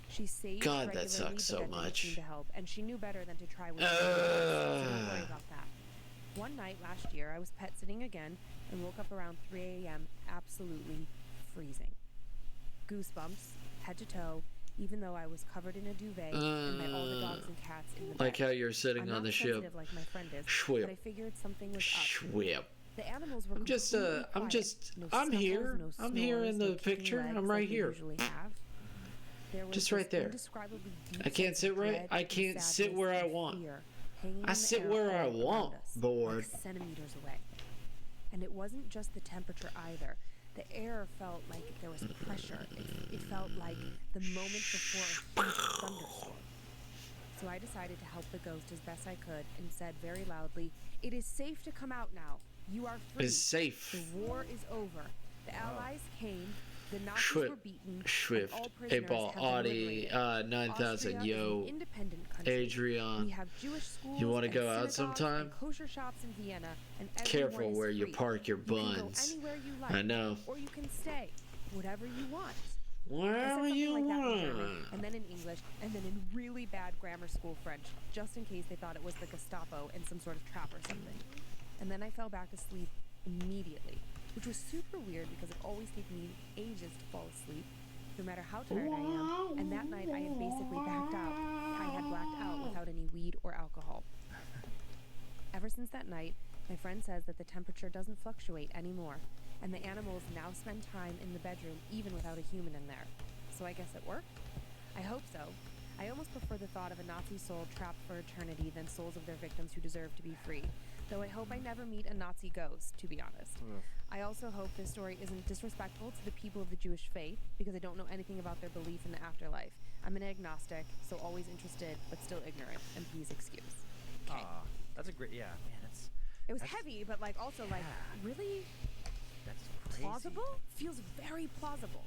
She saved God, that regularly, sucks so but that didn't seem much. to help, and she knew better than to try with so don't worry about that. One night last year, I was pet sitting again and woke up around 3 a.m. absolutely freezing. Goosebumps, head to toe, even though I was covered in a duvet and by all the dogs and cats in the Like bed. how you're sitting I'm on not the ship. sensitive like my friend is, Schwip. but I figured something was up. Schwip. The animals were I'm just, completely I'm quiet. just, No I'm snuffles, here. no I'm here snores, in no the kicking picture. legs I'm like right they here. usually have. There was Just this right there. indescribably deep I can't sense sit of right- dread I and can't sit sadness where I and want. fear hanging I in the sit air where I all around want, us, bored. like centimeters away. And it wasn't just the temperature either. The air felt like there was pressure. It felt like the moment before a huge thunderstorm. So I decided to help the ghost as best I could and said very loudly, "It is safe to come out now. You are free. It's safe. The war is over. The Allies came. The Nazis Schwip. were beaten. Swift. And all 8 prisoners ball. have been Audi. liberated. 9000. Austria is Yo. an independent country. Adrian. We have Jewish schools. You wanna and go out synagogues sometime? And kosher shops in Vienna, and Careful everyone is where you free. park your You can go buns. anywhere you like, I know. or you can stay, whatever you want. I said Wherever something you like that in German, want. and then in English, and then in really bad grammar school French, just in case they thought it was the Gestapo and some sort of trap or something. And then I fell back asleep immediately, which was super weird because it always takes me ages to fall asleep, no matter how tired I am. And that night I had basically backed out. I had blacked out without any weed or alcohol. Ever since that night, my friend says that the temperature doesn't fluctuate anymore, and the animals now spend time in the bedroom even without a human in there. So I guess it worked? I hope so. I almost prefer the thought of a Nazi soul trapped for eternity than souls of their victims who deserve to be free. Though I hope I never meet a Nazi ghost, to be honest. I also hope this story isn't disrespectful to the people of the Jewish faith, because I don't know anything about their belief in the afterlife. I'm an agnostic, so always interested, but still ignorant, and please excuse. Okay. That's a great, yeah, man, It was that's- heavy, but like also like really that's crazy. plausible? Feels very plausible.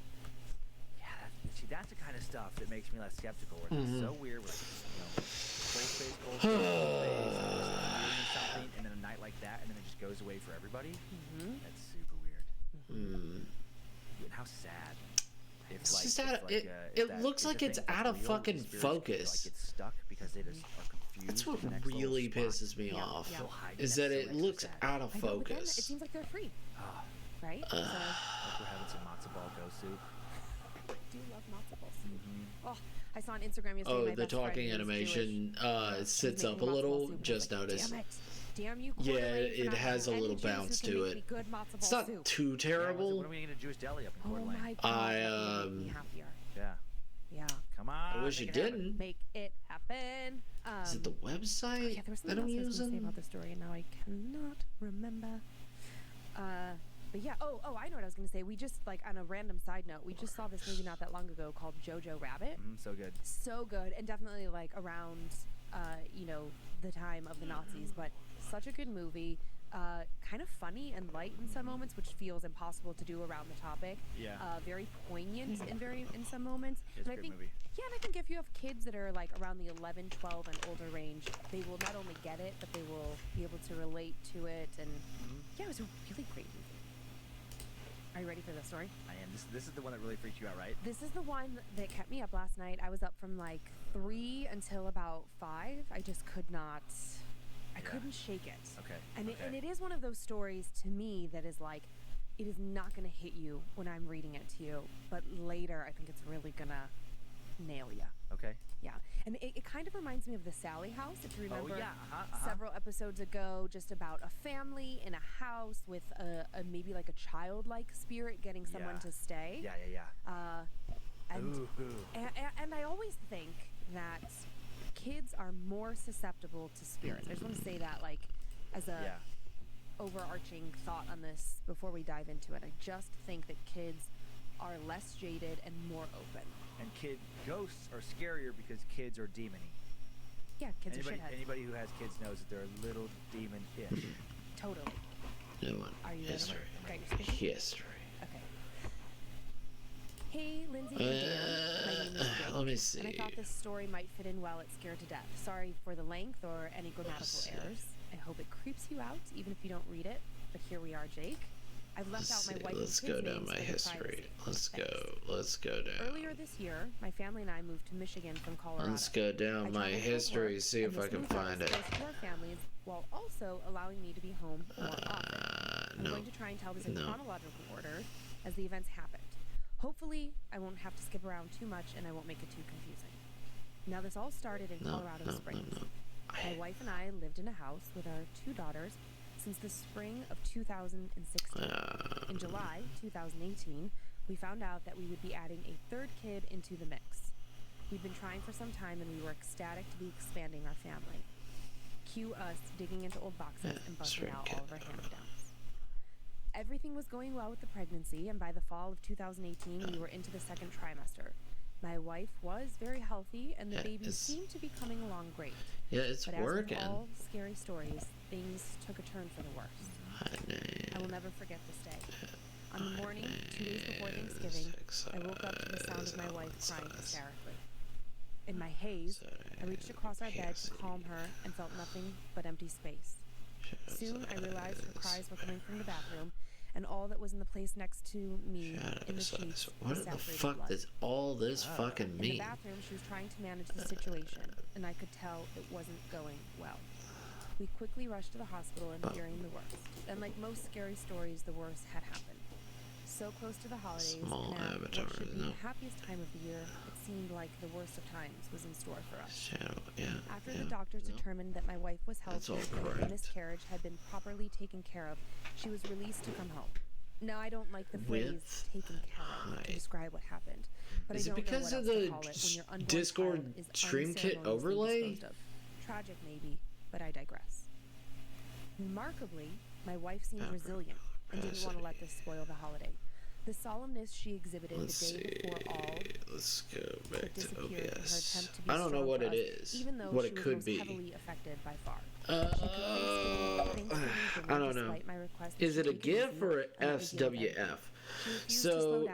Yeah, see, that's the kind of stuff that makes me less skeptical. Where it's so weird with, cold space, and something, and then a night like that, and then it just goes away for everybody. That's super weird. how sad. It's just it looks like it's out of fucking focus. Like it's stuck because they just are confused. That's what with the next little really spot. pisses me off. They'll hide Is in that so it extra looks sad. out of I know, but then focus. it seems like they're free, Ah, right? So, like we're having some matzo ball go soup. I do love matzo balls. Mm-hmm. Oh, I saw on Instagram yesterday. Oh, my the best friend talking who's animation Jewish, sits was up a making matzo ball little. soup, and I was Just like, noticed. Damn it. Damn you, Yeah, Coeur d'Alene, for it not has a having little any Jews bounce who can to make it. me good matzo It's ball not soup. too Yeah, terrible. when are we gonna get Jewish deli up in Coeur Oh d'Alene? my god, I, that would make me happier. Yeah. Yeah, Come on. I wish you make it happen. didn't. make it happen. Is it the Oh, website yeah, there was that something I'm else I was going to say using? about the story, and now I cannot remember. But yeah, I know what I was going to say. We just, like, on a random side note, we just saw this movie not that long ago called Jojo Rabbit. So good. So good, and definitely, like, around, the time of the Nazis, but such a good movie. Kind of funny and light in some moments, which feels impossible to do around the topic. Yeah. Very poignant in some moments. It's a And I great think, movie. yeah, and I think if you have kids that are like around the 11, 12, and older range, they will not only get it, but they will be able to relate to it. And yeah, it was a really great movie. Are you ready for the story? I am. This is the one that really freaked you out, right? This is the one that kept me up last night. I was up from like 3 until about 5. I just could not. I Yeah. couldn't shake it. Okay. And, okay. and it is one of those stories to me that is like, it is not going to hit you when I'm reading it to you, but later I think it's really going to nail you. Okay. Yeah. And it kind of reminds me of the Sally House, if you remember. Oh yeah. Several episodes ago, just about a family in a house with a maybe like a childlike spirit getting someone Yeah. to stay. Yeah. And, Ooh. and I always think that kids are more susceptible to spirits. I just want to say that, like, as a Yeah. overarching thought on this before we dive into it. I just think that kids are less jaded and more open. And ghosts are scarier because kids are demony. Yeah, kids are shitheads. Anybody who has kids knows that they're a little demon-ish. Totally. No one. Are you History. ready? Okay, you're speaking? History. Okay. Hey, Lindsay and Dan. My name is Jake, Let me see. and I thought this story might fit in well at Scared to Death. Sorry for the length or any grammatical see. errors. I hope it creeps you out, even if you don't read it. But here we are, Jake. I've left out my wife and Let's kids' go down names my for their history. privacy. Let's Thanks. go. Let's go down. Earlier this year, my family and I moved to Michigan from Colorado. Let's go I down my traveled for history. work, See and if I this can move brought find us it. close to our families, while also allowing me to be home more often. I'm No. going to try and tell this in No. chronological order as the events happened. Hopefully, I won't have to skip around too much and I won't make it too confusing. Now, this all started in Colorado Springs. My wife and I lived in a house with our 2 daughters since the spring of 2016. In July 2018, we found out that we would be adding a 3rd kid into the mix. We'd been trying for some time and we were ecstatic to be expanding our family. Cue us digging into old boxes and busting out all of our hand-me-downs. Everything was going well with the pregnancy, and by the fall of 2018, we were into the 2nd trimester. My wife was very healthy, and the baby seemed to be coming along great. Yeah, it's But as with working. all scary stories, things took a turn for the worse. I will never forget this day. On the morning, 2 days before Thanksgiving, I woke up to the sound of my wife crying hysterically. In my haze, I reached across our bed to calm her and felt nothing but empty space. Soon, I realized her cries were coming from the bathroom, and all that was in the place next to me in the sheets What was the saturated fuck blood. does all this fucking In the mean? bathroom, she was trying to manage the situation, and I could tell it wasn't going well. We quickly rushed to the hospital and fearing the worst. And like most scary stories, the worst had happened. So close to the holidays, Small and at avatar, what should be no. the happiest time of the year, it seemed like the worst of times was in store for us. Shadow, yeah. After yeah, the doctors no. determined that my wife was That's healthy all and the correct. miscarriage had been properly taken care of, she was released to come home. Now, I don't like the phrase With "taken care of" to high. describe what happened, but Is I it don't because know of what else the to call it when your unborn Discord child is stream kit unceremoniously overlay? disposed of. Tragic, maybe, but I digress. Remarkably, my wife seemed resilient and didn't want to let this spoil the holiday. The solemnness she exhibited Let's the day see. before all Let's go back to disappeared in her OBS. attempt to be I don't know strong what for it us, is. even though What she it was could most be. heavily affected by far. I don't know. Is it a GIF or an SWF? So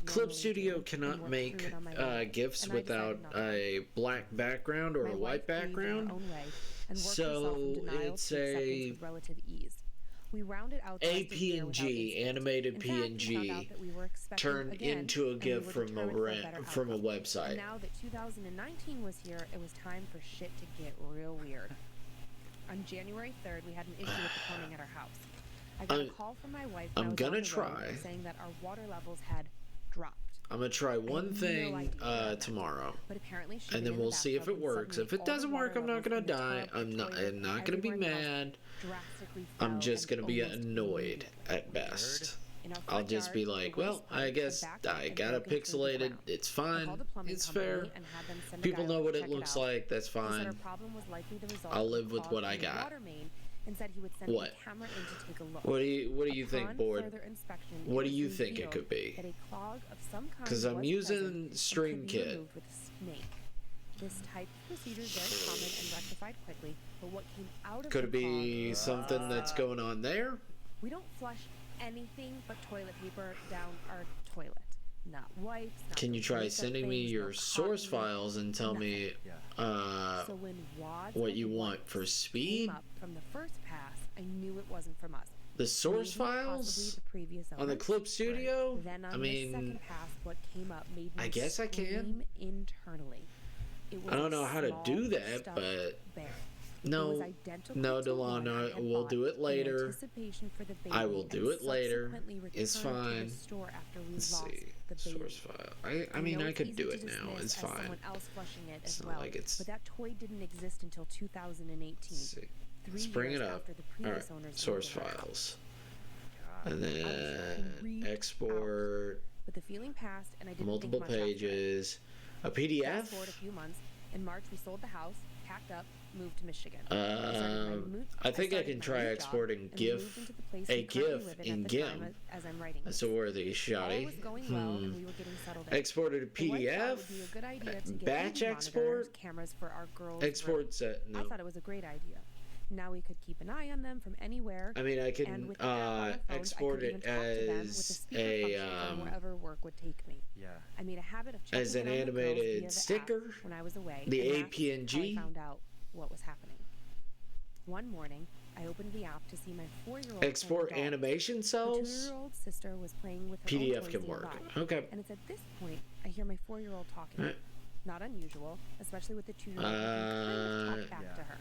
Clip Studio cannot make GIFs without a black background or a white background. So it's a We rounded out the A rest of the year without PNG, incident. animated In fact, we found PNG, out that we were expecting turned again, into a and we gift were from determined for a better from a outcome. website. And now that 2019 was here, it was time for shit to get real weird. On January 3rd, we had an issue with the plumbing at our house. I got a call from my wife when I was on the road saying that our water levels had dropped. I'm gonna try one thing no idea what that meant. tomorrow, But apparently she and did then in we'll the see if bathtub, it and works. suddenly If it all the doesn't water work, I'm not levels gonna in the die. tub, I'm toilet, not gonna be everywhere in the house mad. drastically I'm fell just and gonna be almost annoyed immediately. at best. In our I'll front just be yard, like, the well, waste I pipe had guess backed I up and got it broken through the pixelated. ground. It's I fine. called the plumbing It's company fair. and had them send a People guy know over what to it check looks out. like. That's He said our fine. problem was likely the result I'll of live a with clog what I in the got. water main, and said he would send What? a camera in to take a look. What do you think, Upon board? further inspection, What do was you think it revealed could be? that a clog of some kind 'Cause I'm was using present and Stream could be Kit. removed with a snake. This type of procedure is very common and rectified quickly, but what came out of Could the it be clog something that's going on there? we don't flush anything but toilet paper down our toilet. Not wipes. Not Can you those try makeup sending me things, your no source cotton, files and tell me so when wads what of you want wipes for speed? came up from the first pass, I knew it wasn't from us. The source Maybe possibly files the previous on the owner. Clip Studio? Then on I the mean, second pass, what came up made me I guess I can. scream internally. It was I don't a know how to small do that, stuffed but bear. It was no, identical no, to one I Delana, had we'll bought do it in later. anticipation for the baby I will do and it later. subsequently It's returned to fine. the store after we Let's lost see. the baby. Source file. I mean, know I it's could easy do to it now. dismiss It's as fine. someone else flushing it It's as not well, like it's. but that toy didn't exist until 2018. Let's see. 3 Let's bring years it up. after the All previous right. owners Source moved in. files. God. And then freaked export But the feeling passed, and I didn't multiple think much after it. pages. A Fast PDF. forward a few months. In March, we sold the house, packed up, moved to Michigan. I I think I started can my try new job, exporting and we moved into the place we currently live in in at the time GIF. as I'm writing That's this. a worthy All shoddy. was going well, and we were getting settled in. Exported a The wife thought it PDF. would be a good idea to get Batch baby export. monitors, cameras for our girls' Export set. room. I No. thought it was a great idea. Now we could keep an eye on them from anywhere. I mean, I And can with the app on our phones, I export could even it talk to them with the as speaker a function from wherever work would take me. Yeah. I made a habit of checking as an in on the girls via animated the app sticker. when I was away. The and that's how I APNG. found out what was happening. One morning, I opened the app to see my 4-year-old Export playing a doll. animation Her cells. 2-year-old sister was playing with her PDF own toys can work. nearby. Okay. And it's at this point I hear my 4-year-old talking. Alright. Not unusual, especially with the 2-year-old who can kind of talk back Yeah. to her.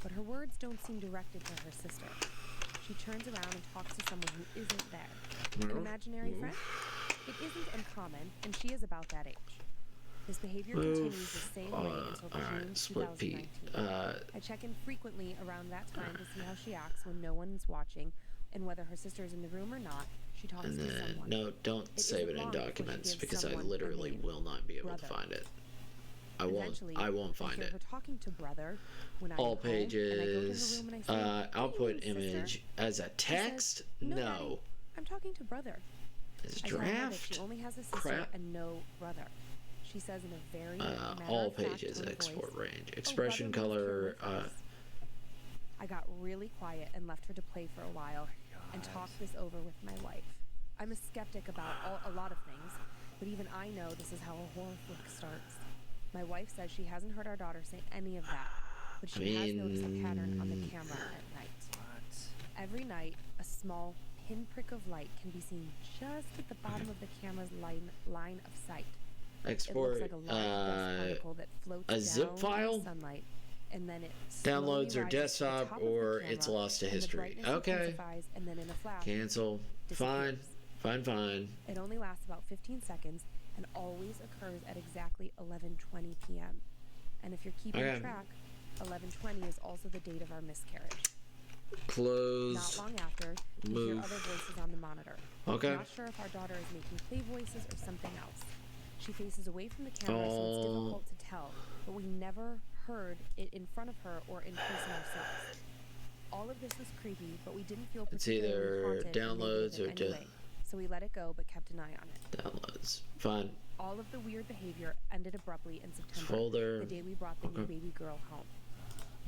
But her words don't seem directed to her sister. She turns around and talks to someone who isn't there. An imaginary friend? It isn't uncommon, and she is about that age. This behavior continues the same way until June Alright, split P. 2019. I check in frequently around that time to see how she acts when no one's watching, and whether her sister is in the room or not, she talks And to then, someone. no, don't It save isn't it in long before she documents gives because I someone a literally name. will not be able to Brother. find it. I won't. Eventually, I won't find hear it. her talking to brother when All I'm home, and I go to her pages. room and I say, "What do you Output mean, sister?" image as a She says, text. "No, No. Daddy, I'm talking to brother." As I tell her that draft. she only has a sister crap. and no brother. She says in a very All matter-of-fact pages. tone of Export voice, range. "Oh, Expression brother moved here color. with us." I got really quiet and left her to play for a while and talk this over with my wife. I'm a skeptic about a lot of things, but even I know this is how a horror flick starts. My wife says she hasn't heard our daughter say any of that, but she has noticed a pattern on the camera at night. What? Every night, a small pinprick of light can be seen just at the bottom of the camera's line of sight. It Export. looks like a large dust particle that floats a zip down file? in the sunlight, and then it Downloads slowly or rises to the desktop top of the or camera, it's lost to and the history. brightness Okay. intensifies, and then in a flash, Cancel. Fine. disappears. Fine. It only lasts about 15 seconds and always occurs at exactly 11:20 p.m. And if you're keeping Okay. track, 11:20 is also the date of our miscarriage. Not Close. long after, we hear Move. other voices on the monitor. Okay. Not sure if our daughter is making play voices or something else. She faces away from the camera, so it's difficult to tell, but we never heard it in front of her or in person ourselves. All of this was creepy, but we didn't feel It's particularly either haunted downloads or or negative anyway, so we let it go but kept an eye on it. Downloads. Fine. All of the weird behavior ended abruptly in September, Folder. the day we brought the new Okay. baby girl home.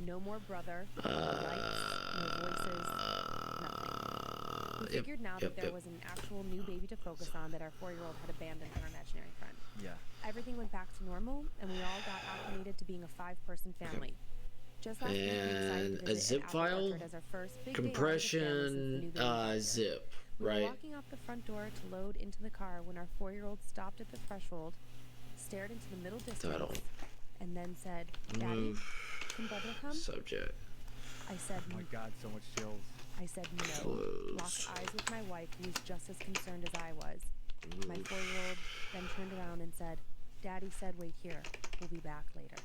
No more brother, no lights, no voices, nothing. We figured now that there was an actual new baby to focus on that our 4-year-old had abandoned our imaginary friend. Yeah. Everything went back to normal, and we all got acclimated to being a 5-person family. Just last week, we decided And to a visit zip an apple file, orchard as our first big day out of the compression, family since the new baby got here. zip, We were right? walking out the front door to load into the car when our 4-year-old stopped at the threshold, stared into the middle distance, Title. and then said, "Daddy, Move. can Brother come?" Subject. I said, Oh my God, so much chills. I said no. Close. Locked eyes with my wife, who was just as concerned as I was. My 4-year-old then turned around and said, "Daddy said wait here. We'll be back later."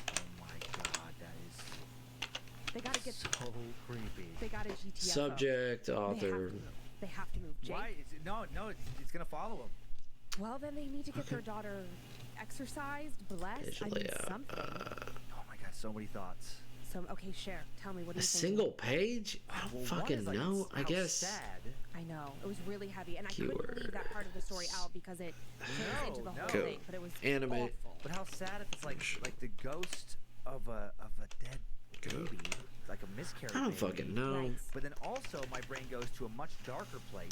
Oh my God, that is They gotta get. so creepy. They gotta GTFO. Subject, They have author. to move. They have to move. Jake. Why? No, it's gonna follow him. Well, then they need to get their daughter exercised, blessed. Visually, something. Oh my God, so many thoughts. So, okay, share. Tell me, what do A you think? single page? I don't Well, one fucking is, like, know. I how guess. Sad. I know. It was really heavy, and I couldn't Keyword. leave that part of the story out because it turns into the whole Go. thing. But it was Animate. awful. But how sad if it's like the ghost of a dead Go. baby, like a miscarriage. I don't baby. fucking know. Right. But then also my brain goes to a much darker place,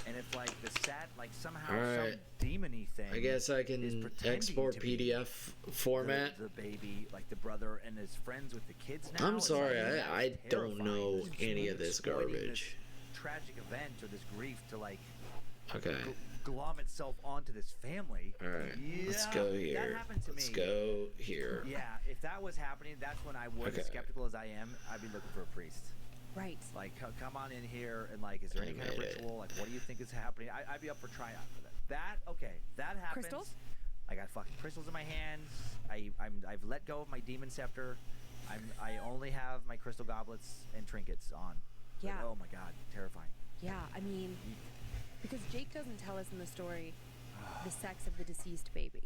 and if like the sad, like somehow Alright. some demony thing. I guess I is can pretending export to be PDF format. The baby, like the brother, and his friends with the kids now. I'm It's sorry, like, I that's don't terrifying. know It's any of this exploiting garbage. This tragic event or this grief to like Okay. glom itself onto this family. Alright. Let's Yeah, go That here. happened to Let's me. go here. Yeah, if that was happening, that's when I would, Okay. as skeptical as I am, I'd be looking for a priest. Right. Like, come on in here and like, is there any kind of made it. ritual? Like, what do you think is happening? I'd be up for trying out for that. Okay, that happens. Crystals? I got fucking crystals in my hands. I've let go of my demon scepter. I only have my crystal goblets and trinkets on. But, Yeah. oh my God, terrifying. Yeah, I mean, because Jake doesn't tell us in the story the sex of the deceased baby.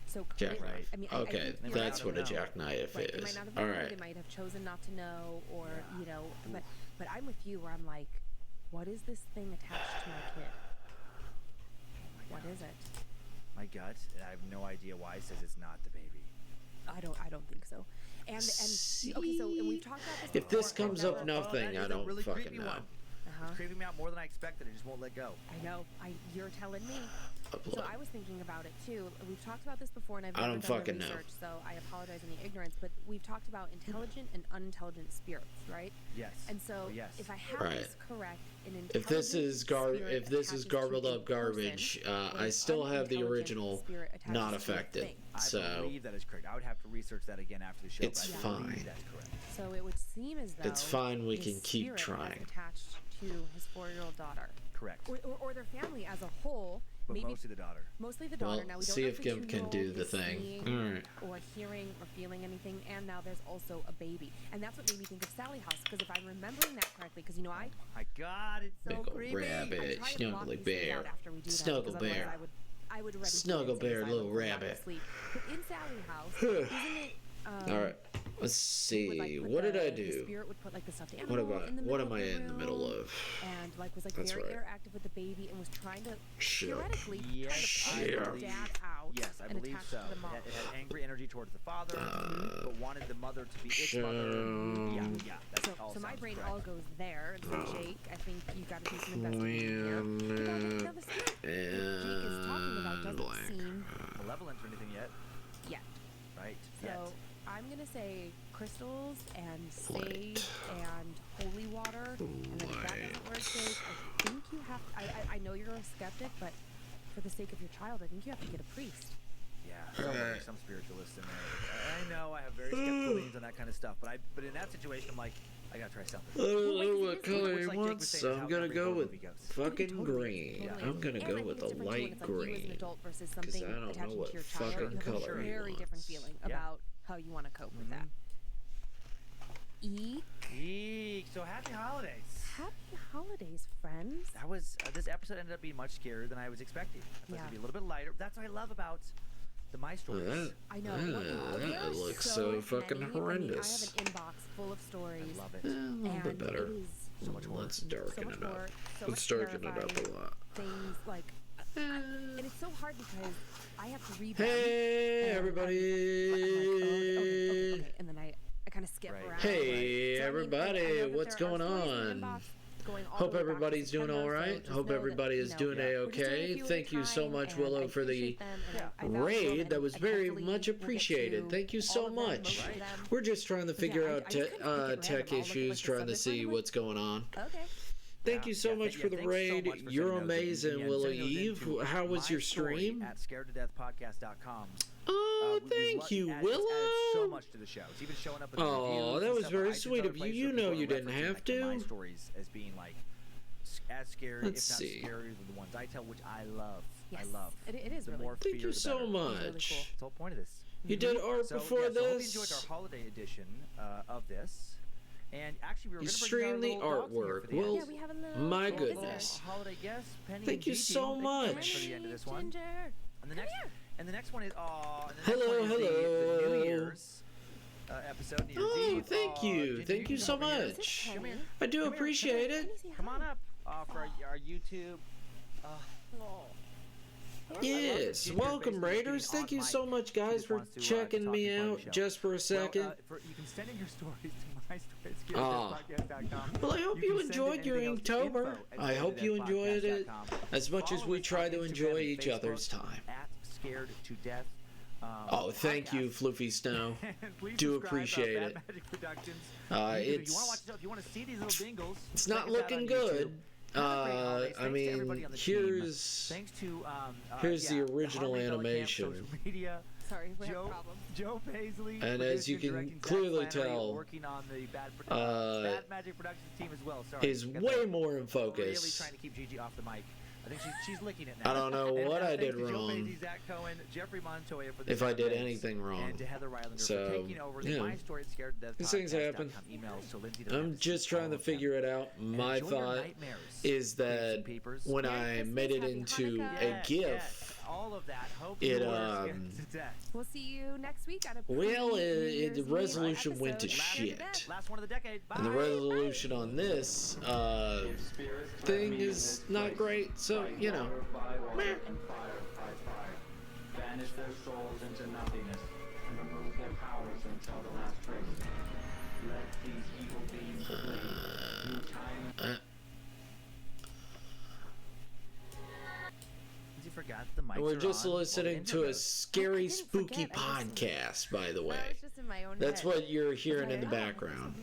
So clearly, Jackknife. I mean, I Okay, think you're that's right. what a know. jackknife Right, they is. might not have All known, right. they might have chosen not to know, or you know, but I'm with you where I'm like, what is this thing attached to my kid? What is it? My gut, and I have no idea why it says it's not the baby. I don't think so. And okay, so and we've talked about this. If this before, comes I've up never- nothing, that I is a don't really fucking creepy know. one. Uh-huh. It's creeping me out more than I expected. It just won't let go. I know. You're telling me. So Upload. I was thinking about it too. We've talked about this before, and I've I never don't done the fucking know. research, so I apologize in the ignorance. But we've talked about intelligent and unintelligent spirits, right? Yes. And so, Oh, yes. if I have Right. this correct, an intelligent If this is spirit if this is attaches to garbled a up garbage, person, I whereas still have the unintelligent original spirit attaches not to a affected. thing. I So believe that is correct. I would have to research that again after the show. It's but I believe fine. That's correct. So it would seem as though It's fine, we his can keep spirit is trying. attached to his 4-year-old daughter, Correct. or their family as a whole. But Maybe mostly the daughter. mostly the daughter. well, Now we don't see know if the Gimp can 2-year-old do the is thing. seeing All right. or hearing or feeling anything, and now there's also a baby, and that's what made me think of Sally House. Because if I'm remembering that correctly, because you know I My God, it's so Big ol' creepy. rabbit. I try to block Snuggly these things bear. out after we do that, Snuggle because otherwise bear. I would already Snuggle feel bear, inside little before I go to rabbit. sleep. But in Sally House, isn't it? All right. Let's would, like, see. put What did the- I The do? spirit would put like the stuffed What animal am I? in the What middle am I of the in the middle room, of? and like was like That's very right. interactive with the baby and was trying to Shit. theoretically Yes, trying I to pull Shit. the believe. dad out Yes, I and believe attach so. to the mom. It had angry energy towards the father, but wanted the mother to be its mother. So- Yeah, that all So my sounds brain correct. all goes there and says, Jake, I think you got to do some investigating here. Now the spirit that Jake is talking about doesn't blank. seem malevolent or anything yet, yet. right? So Yet. I'm gonna say crystals and sage and holy water. And then if that doesn't work, Jake, I think you have. I know you're a skeptic, but for the sake of your child, I think you have to get a priest. Yeah, there'll be some spiritualists in there. I know I have very skeptical leanings on that kind of stuff, but in that situation, I'm like, I gotta try something. I don't know Well, what it's color like he Jake was wants, saying, so is I'm how gonna every go horror with movie goes. fucking Totally, green. totally. I'm gonna And go I think with it's a different too when light it's like you as an green. adult versus 'cause something I don't know attaching what to your child. fucking You have color a he very different wants. feeling Yeah. about how you want to cope with that. Eek. Eek. So happy holidays. Happy holidays, friends. That was this episode ended up being much scarier than I was expecting. I thought Yeah. it'd be a little bit lighter. That's what I love about the My Well, Stories. that, I know. that There are looks so fucking many. horrendous. I mean, I have an inbox full of stories. I love it. A little and bit better. It is So much more. Let's so darken much it up. more, so Let's much darken it up a terrifying lot. things like, and it's so hard because I have to read them. Hey, and everybody! okay, and then I kind of skip Right. around. Hey, So, I mean, I everybody, know that what's there are going stories in the on? inbox going all Hope the way back to everybody's doing September, all so right. just Hope know that, everybody is doing we're just doing a a-okay. few at a Thank you so time, much, and Willow, I for the appreciate them, and I value them, raid. That was and very hopefully much we'll get appreciated. to Thank you all so of them, much. most of them. We're just trying to figure I out just couldn't pick it tech random. I'll look at, issues, the trying to subject see line, what's going on. Okay. Thank you so much for the thanks so raid. much for You're sending those in, amazing, and Willow sending those Eve. into How was your stream? At scaredtodeathpodcast.com. Oh, thank you, Willow. It's added so much to the show. It's even showing up in the Oh, reviews that and was stuff very on iTunes sweet and of other you. places You where know people you are didn't referencing, have like, the to. My stories as being like as scary, Let's if not see. scarier than the ones I tell, which I love. Yes. I love. It is the really more cool. Thank fear, you the so better. much. Really cool. That's the whole point of this. You did art So, before yeah, so I hope you this? enjoyed our holiday edition of this. And actually, we were You going to stream the bring our little dogs in here artwork. for the Well, end. Yeah, we have a little my little visitor. goodness. Holiday guest, Penny Thank and you Gigi. so Thank you much. for the end of this one. Ginger. And the Come next, here. and the next one is Hello, the New hello. Year's episode. New Year's Oh, Eve. thank you. Ginger, Thank can you so come over here. Is this much. Come here. Penny? I do Come here, appreciate Penny, it. say Come on hi. up for our YouTube. Oh. Yes, Ginger welcome basically Raiders. getting Thank on you so mic. much, She guys, just for wants to checking talk me and play the out show. just for a second. Well, you can send in your stories to my stories. Well, I hope you enjoyed your Inktober. I hope you enjoyed it as much as we try to enjoy each other's time. At Scared to Death. Oh, thank you, Floofy Snow. Do appreciate it. Bad Magic Productions. It's If you want to watch stuff, if you want to see these little dingles, it's check not us out looking on good. YouTube. Have a great holidays. I Thanks to everybody mean, on the team. here's Thanks to here's the yeah, original Harvey Mellencamp, animation. social media. Sorry, we have Joe, problems. Joe Paisley, And as you producer, can directing, Zach clearly Flannery, tell, working on the Bad Magic Productions team as well. Sorry, is got way the- more in Really focus. trying to keep Gigi off the mic. I think she's licking it now. I don't know And, what I thanks did to Joe wrong. Paisley, Zach Cohen, Jeffrey Montoya for the If I did sound anything wrong. and to Heather Rylander So, for taking over the yeah. My Story at Scared to Death These things happen. emails to Lindsay I'm just trying to figure it out. My thought is that when I made it into a GIF, all of that. Hope it, you are scared to death. We'll see you next week at a well, New the Year's Eve resolution went to episode. shit. Last one of the decade. Bye. And the resolution on this thing is not great, so, you know. Meh. Banish their souls into nothingness and remove their powers until the last trace. Let these evil beings believe through time. You forgot the mics And we're are just on. listening to a scary, spooky podcast, by the way. That was just in my own That's head. what you're hearing in the Yeah. background.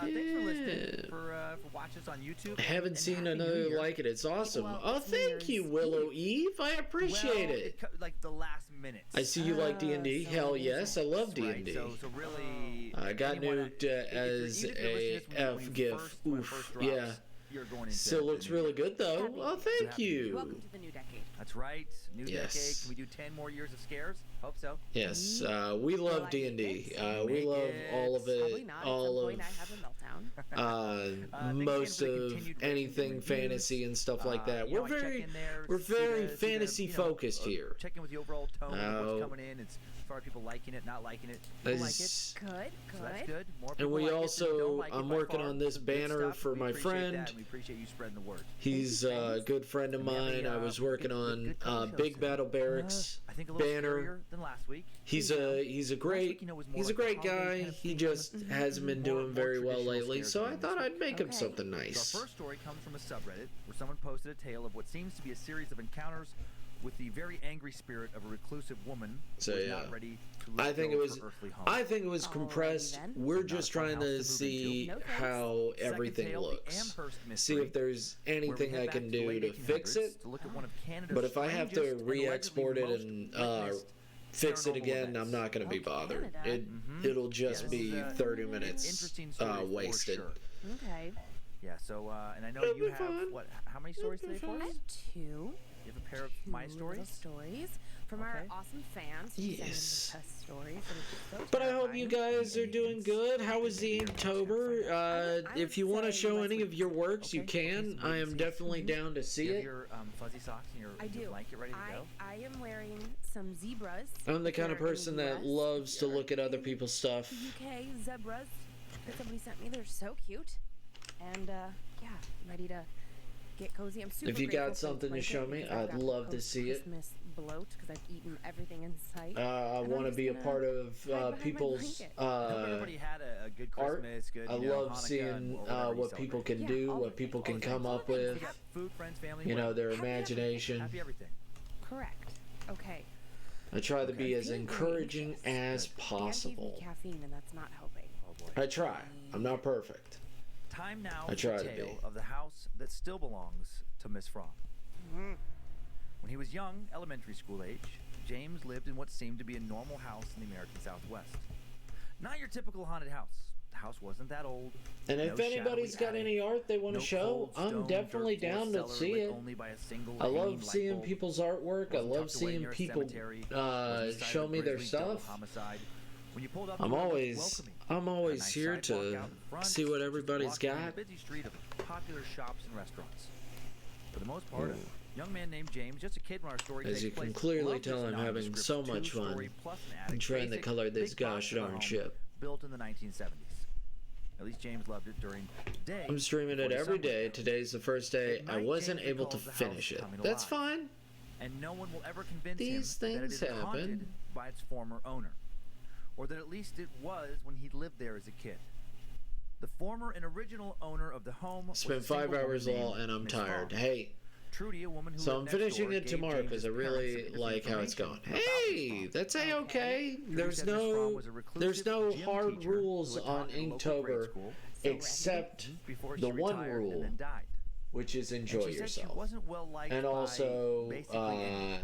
Thanks for listening, Yeah. for watching us on YouTube. I haven't and seen Happy New another Year. like it. It's awesome. Well, Oh, it's New thank you, Year's Willow Eve. I appreciate Well, it. like the last minutes. I see you like D&D. so Hell amazing. yes, I love Right, D&D. So really, I got anyone- nuked as even if you're a listening to this when F you GIF. first- when it Oof. first drops, Yeah. You're going into Still the looks new really year. good though. Happy Oh, New thank Year. you. Welcome to the new decade. That's right. New Yes. decade. Can we do 10 more years of scares? Hope so. Yes, we love like D&D. it. We Make love it. all of Probably it. not. All At some of point I have a meltdown. Thanks most again for the of continued anything ratings and fantasy reviews. and stuff like that. You We're know, I check very in there, we're see very the, fantasy you know, focused here. Check in with the overall tone of Oh. what's coming in. It's as far as people liking it, not liking it. People like it. As- Good, So that's good. good. More And people we like it than also- don't like it I'm by working far. on this Good banner stuff. for We my appreciate friend. that, and we appreciate you spreading the word. He's a good friend of And we have mine. a, I was working good- on good color show Big soon. Battle Barracks I think a little banner. scarier than last week. He's You know, a last week, great you know, was more he's a like the great holiday guy. kind of He theme. just hasn't been doing More very well traditional lately, scares so I games. thought I'd make him Okay. something So nice. our first story comes from a subreddit where someone posted a tale of what seems to be a series of encounters with the very angry spirit of a reclusive woman So, who is yeah. not ready to I let think go it of was her earthly home. I think it was Alrighty compressed. then. We're Not a just fun trying house to to move see into. No thanks. how Second everything tale, the looks. Amherst See mystery, if there's where we anything head I back can to the do late to fix 1800s it. to look at one of Canada's But if I have strangest to and allegedly re-export it most and witnessed fix it paranormal again, events. I'm not going to be Okay, bothered. Canada. It'll just this be is a 30 minutes Interesting story wasted. for sure. Okay. Yeah, so and I know It'll you be have fun. what? How many stories today for I us? have two. You have a pair of my Little stories. stories from our Okay. awesome fans who send in the Yes. best stories. And it's so But I hope you terrifying. guys are doing good. How was the Inktober? I If you would want to say show let's any look- of your works, you Okay, can. so I we am see- definitely down to see You have it. your fuzzy socks and your, I do. your blanket ready to I, go. I am wearing some zebras. I'm the If kind of you're in person the that US, loves to you're look at other in people's stuff. the UK zebras that somebody sent me. They're so cute. And yeah, I'm ready to get cozy. I'm super If you grateful got for this something to blanket show me, because I've I'd got love to post see it. Christmas bloat because I've eaten everything in sight. I and want I'm to just be a gonna part of hide behind my people's blanket. Everybody had a good art. Christmas, good. I you know, love Hanukkah, seeing or whatever you what people celebrate. can Yeah, do, all what the people things, can all the come things, up all the things. with. Yep, food, friends, family. You know, whatever. their Happy everything. imagination. Happy everything. Correct. Okay. I try to be as Feeling very encouraging anxious. as Dan gave possible. me caffeine, and that's not helping. Oh boy. I try. I'm not perfect. Time now I for try the to tale be. of the house that still belongs to Miss Fromm. When he was young, elementary school age, James lived in what seemed to be a normal house in the American Southwest. Not your typical haunted house. The house wasn't that old. And no if anybody's shadowy got attic, any art they want no to show, cold I'm stone, definitely dirt floor down to cellar see lit it. only by a single I hanging love light seeing bulb, people's artwork. I wasn't love tucked away seeing near a people cemetery, wasn't beside show the me their grisly double stuff. homicide. When you pulled up, I'm the door was always welcoming. A always nice here sidewalk to out in front, see what just everybody's walking down got. the busy street of popular shops and restaurants. For the most part, a young man named James, just a kid when our story As takes you place, can clearly loved tell, this I'm having nondescript so much fun two-story plus an attic trying to basic color this big box gosh of a darn home ship. built in the 1970s. At least James loved it during the day. I'm streaming before it the every sun was day. down. Today's the first day At I night, wasn't James able to recalls the house finish it. coming That's alive. fine. And no one will ever convince These him that it things is haunted happen. by its former owner, or that at least it was when he lived there as a kid. The former and original owner of the home was Spent a single 5 hours woman all named and I'm Miss tired. Fromm. Hey, Trudy, a woman who so I'm lived next finishing door, it gave tomorrow James's because I parents really significant like how it's going. information about Miss Hey, Fromm. that's a-okay. Trudy There's said Miss Fromm was a no reclusive gym hard teacher rules who had on taught in a local grade Inktober school except before the she one retired rule, and then died. which is And enjoy she said she yourself. wasn't well liked And by also, basically anyone.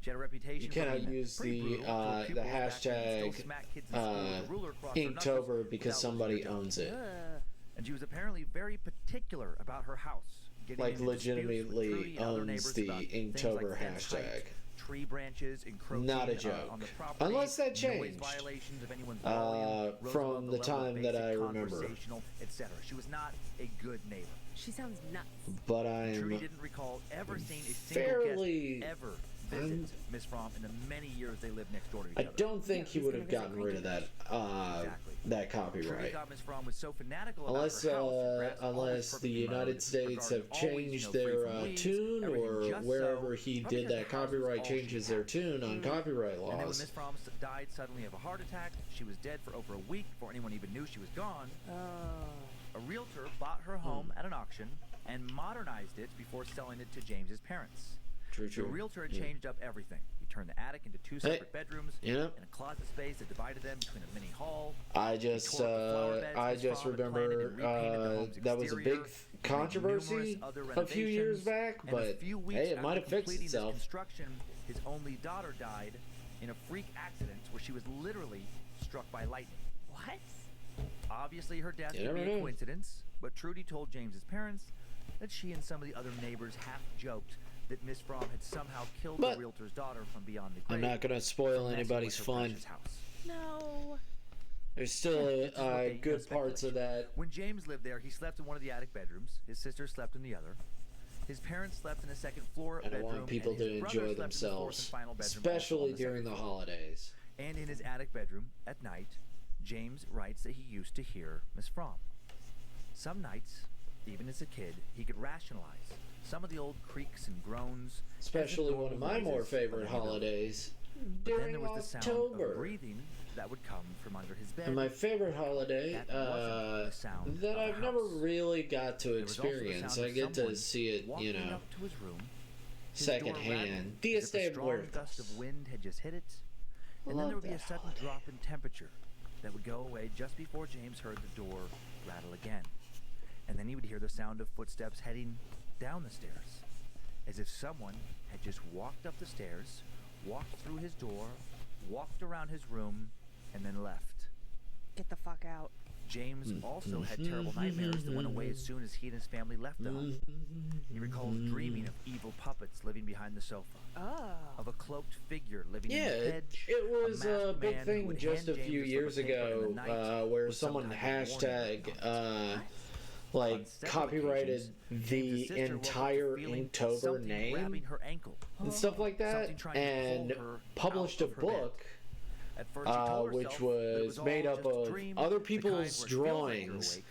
She had a reputation you for cannot being use pretty the brutal toward the pupils back when you'd still hashtag smack kids in school with a ruler across their knuckles Inktober because without somebody losing their owns it. Ugh. And she was apparently very particular about her house. Getting Like into disputes with legitimately Trudy and other owns neighbors the about things Inktober like fence hashtag. height, tree branches encroaching Not a on joke. the property, Unless that noise changed. violations of anyone's volume, rose from above the level of time that basic I remember. conversational, etc. She was not a good neighbor. She sounds nuts. But Trudy I'm didn't recall ever seeing a single fairly. guest ever visit Miss Fromm in the many years they lived next door to each I other. don't think he who's would gonna have visit gotten rid of that Exactly. that Trudy copyright. thought Miss Fromm was so fanatical about Unless, her house, and perhaps always unless the perfectly United mowed, States have regarded always, changed free their from weeds, tune, everything or just wherever so, he probably did because that her house was copyright all changes she their had. tune on copyright And then when laws. Miss Fromm died suddenly of a heart attack, she was dead for over a week before anyone even knew she was gone. Oh. A realtor bought her home at an auction and modernized it before selling it to James's parents. True, The true. realtor had Yeah. changed up everything. He turned the attic into two separate bedrooms Yeah. and a closet space that divided them between a mini hall. I just tore up the flower beds I Miss just Fromm had planted remember and repainted the home's that was a big exterior, made controversy numerous other a few years renovations, back, and a but few weeks hey, it after might have fixed completing this itself. construction, his only daughter died in a freak accident where she was literally struck by lightning. What? Obviously, her death You could never be a know. coincidence, but Trudy told James's parents that she and some of the other neighbors half joked that Miss Fromm had somehow killed But the realtor's daughter from beyond the grave. I'm not gonna spoil from messing anybody's with her fun. precious house. No. There's still Which is what they, good parts of that. When James lived there, he slept in one of the attic bedrooms. His sister slept in the other. His parents slept in a second floor And I bedroom. want people and his to brother enjoy slept in the fourth and themselves, final bedroom, also on especially the during second the floor. holidays. And in his attic bedroom, at night, James writes that he used to hear Miss Fromm. Some nights, even as a kid, he could rationalize some of the old creaks and groans. as the Especially one of normal my more noises of favorite a neighborhood. holidays But then during there was the sound October. of breathing that would come from under his bed. And my favorite holiday That wasn't the sound that of a I've never house. really got to There was also the experience. sound I of get to someone see it, walking you know, up to his room, his door secondhand. rattling Dia as if a de strong gust of Muertos. wind had just hit it, and then Love there would be a that sudden holiday. drop in temperature that would go away just before James heard the door rattle again. And then he would hear the sound of footsteps heading down the stairs, as if someone had just walked up the stairs, walked through his door, walked around his room, and then left. Get the fuck out. James also had terrible nightmares that went away as soon as he and his family left the home. He recalls dreaming of evil puppets living behind the sofa, Oh. of a cloaked figure living Yeah, in the it, hedge. it was a masked big man who thing would just hand a few James years slip of paper in the ago night where with some someone type of warning hashtag written on top. like On several copyrighted occasions, James's the sister woke up entire feeling Inktober something name grabbing her ankle, and stuff like that, something trying to and pull her published a out of her bed. book At first she told which herself that it was all made up just a of dream, other the kind people's where it feels like you're drawings. awake.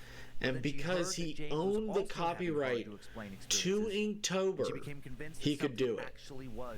And Then she because heard he that James was owned the also having copyright hard-to-explain to experiences, and she Inktober, became convinced he that could do something it. actually was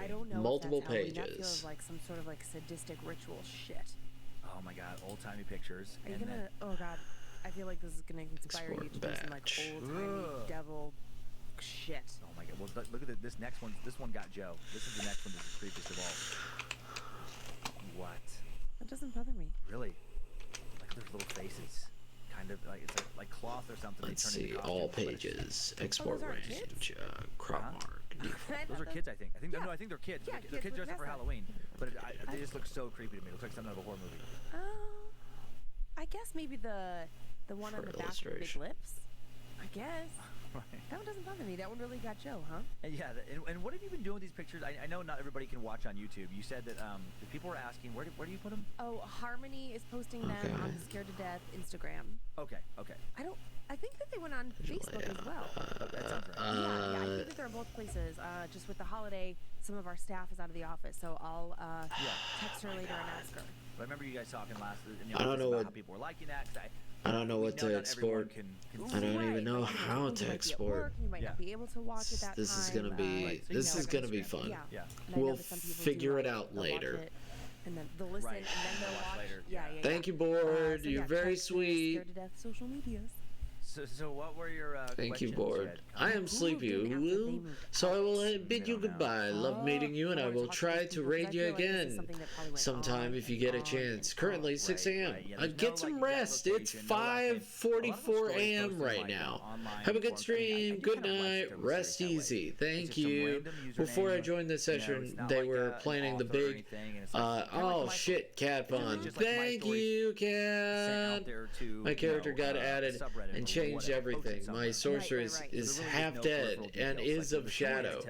I don't know. Multiple if that's Halloween. That pages. feels like some sort of like sadistic ritual shit. Oh my god, old-timey pictures. Are you and gonna? then- Oh god, I feel like this is gonna inspire you Export to do some like batch. old-timey Ugh. devil shit. Oh my god. Well, look at this next one. This one got Joe. This is the next one that's the creepiest of all. What? That doesn't bother me. Really? their little faces. Kind of like it's like cloth or something. Let's they turn see, into all costumes, but it's- pages, export those aren't range, crop Huh? mark. default. Those are kids, I think. Yeah. No, I think they're kids. Yeah, They're kids kids with dressed up for dresses. Halloween, but they just look so creepy to me. It looks like something out of a horror movie. I guess maybe the one on For the back with big illustration. lips. I guess. Right. That one doesn't bother me. That one really got Joe, huh? And yeah, and what have you been doing with these pictures? I know not everybody can watch on YouTube. You said that the people were asking, where do you put them? Oh, Harmony is posting them Okay. on the Scared to Death Instagram. Okay. I think that they went on Facebook as well. That sounds right. Yeah, I think that they're in both places. Just with the holiday, some of our staff is out of the office, so I'll text her later and ask her. But I remember you guys talking last in the I don't office know about what- how people were liking that. 'Cause I don't know we what know to not everyone export. can I don't Right, even know like, how you might to be at export. work, you might Yeah. not be able to watch at that This is gonna time. be Right, so you this can is watch it on gonna be Instagram. fun. Yeah. And I know We'll that some people do, figure it like, out they'll watch later. it, and then they'll listen, Right, and then they'll watch watch. later, Yeah. Thank you, So board. yeah, You're very check the sweet. Scared to Death social medias. So what were your Thank you, questions board. had? I am Who sleepy, moved in after they Woo. moved So I will out? bid you don't know. goodbye. Love meeting you, and I will try to raid you again sometime if you get a chance. Currently 6 a.m. Right, yeah, Get some rest. It's 5:44 a.m. right now. Have a good stream. Good night. Rest easy. Thank you. Before I joined the session, they were planning the big. Oh shit, Cat Fun. Thank you, Cat. My character got added and changed everything. My sorceress is half dead and is of shadow.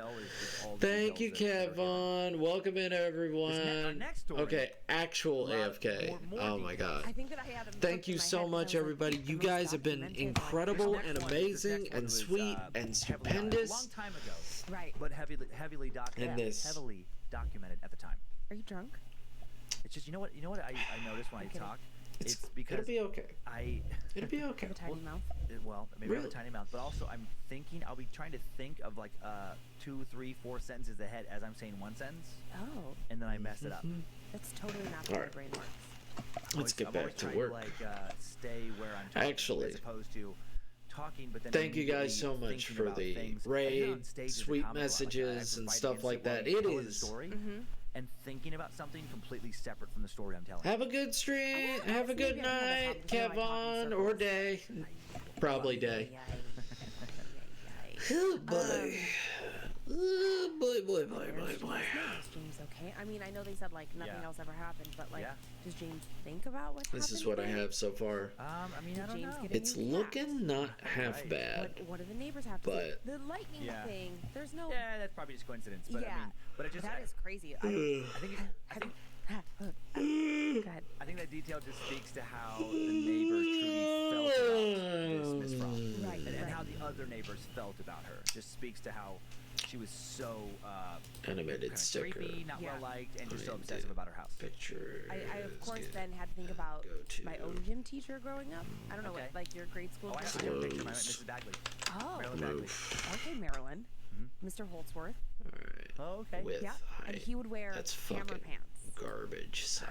Thank you, Kevon. Welcome in, everyone. Okay, actual AFK. Oh my god. I think that I had them Thank cooked in you my so head 'cause much, I was, like, everybody. the You most guys have been documented, incredible like, and amazing and sweet and A stupendous. long time ago, Right. but heavily documented. And this. Heavily documented at the time. Are you drunk? It's just you know what I notice when I kidding. talk. It's, It's because it'll be okay. I It'll be okay. Have a tiny mouth. well maybe I have a Really? tiny mouth, but also I'm thinking I'll be trying to think of like 2, 3, 4 sentences ahead as I'm saying one sentence, Oh, and then I mess it up. that's totally not the way my Alright. brain works. Let's get I'm back always to trying work. like stay where I'm talking, Actually, as opposed to talking, but then Thank you guys so immediately much thinking for about the things. I've been raid, on stage as a sweet comic a lot, like messages, I've and write stuff insert like that. while I It tell the is. story, and thinking about something completely separate from the story I'm telling. Have a good stream. I Have a good maybe I have a night, problem with how I talk in Kevon, or circles. day. Probably day. Yay. Oh boy. Oh boy. Is James okay? I mean, I know they said like nothing Yeah. else ever happened, but like, Yeah. does James think about what's This is what I have so far. I mean, Did I don't James know. get a It's new cat? looking not half Right. bad. What do the neighbors have to say? But- The lightning Yeah. thing. There's no. Yeah, that's probably just coincidence. But I Yeah. mean, but it just That is crazy. I think Go ahead. I think that detail just speaks to how the neighbors truly felt about Miss Frost, Right, and right. how the other neighbors felt about her. Just speaks to how she was so Animated kind of sticker. creepy, not Yeah. well liked, and just so Find obsessive it. about her house. Picture. I of course then had to think about Go to- my own gym teacher growing up. I don't know Okay. what, like your grade school Oh, I gym have teacher. a picture of my Close. Mrs. Bagley. Oh, Marilyn Bagley. Roof. okay, Marilyn. Mr. Holtzworth. Alright. Oh, okay. With Yeah, and height. he would wear That's hammer fucking pants. garbage He was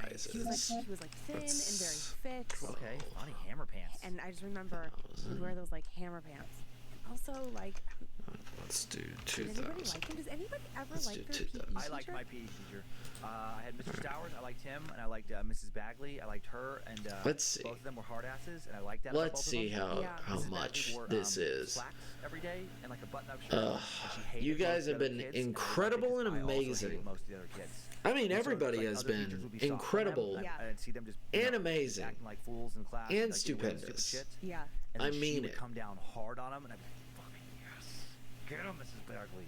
like sizes. thin and very fit. Okay. Funny hammer pants. And I just remember he'd wear those like hammer pants. Also, like, Let's do did anybody 2000. like him? Does anybody ever Let's like do their 2000. PE I liked teacher? my PE teacher. I had Mr. Stowers. I liked him, and I liked Mrs. Bagley. I liked her, and Let's see. both of them were hard asses, and I liked that. about Let's both of see them. how Yeah. how Mrs. Bagley much wore, this is. slacks every day and like a button-up shirt. Ugh, and she hated you guys most of have the other been kids, and incredible and I also hated amazing. most of the other kids. I mean, And so, everybody like, has other teachers been would be soft on them, incredible and Yeah. I'd see them just and amazing acting like fools in class, and like, doing stupid stupendous. shit. Yeah. And I then she mean would it. come down hard on him, and I'd be like, fucking yes, get him, Mrs. Bagley.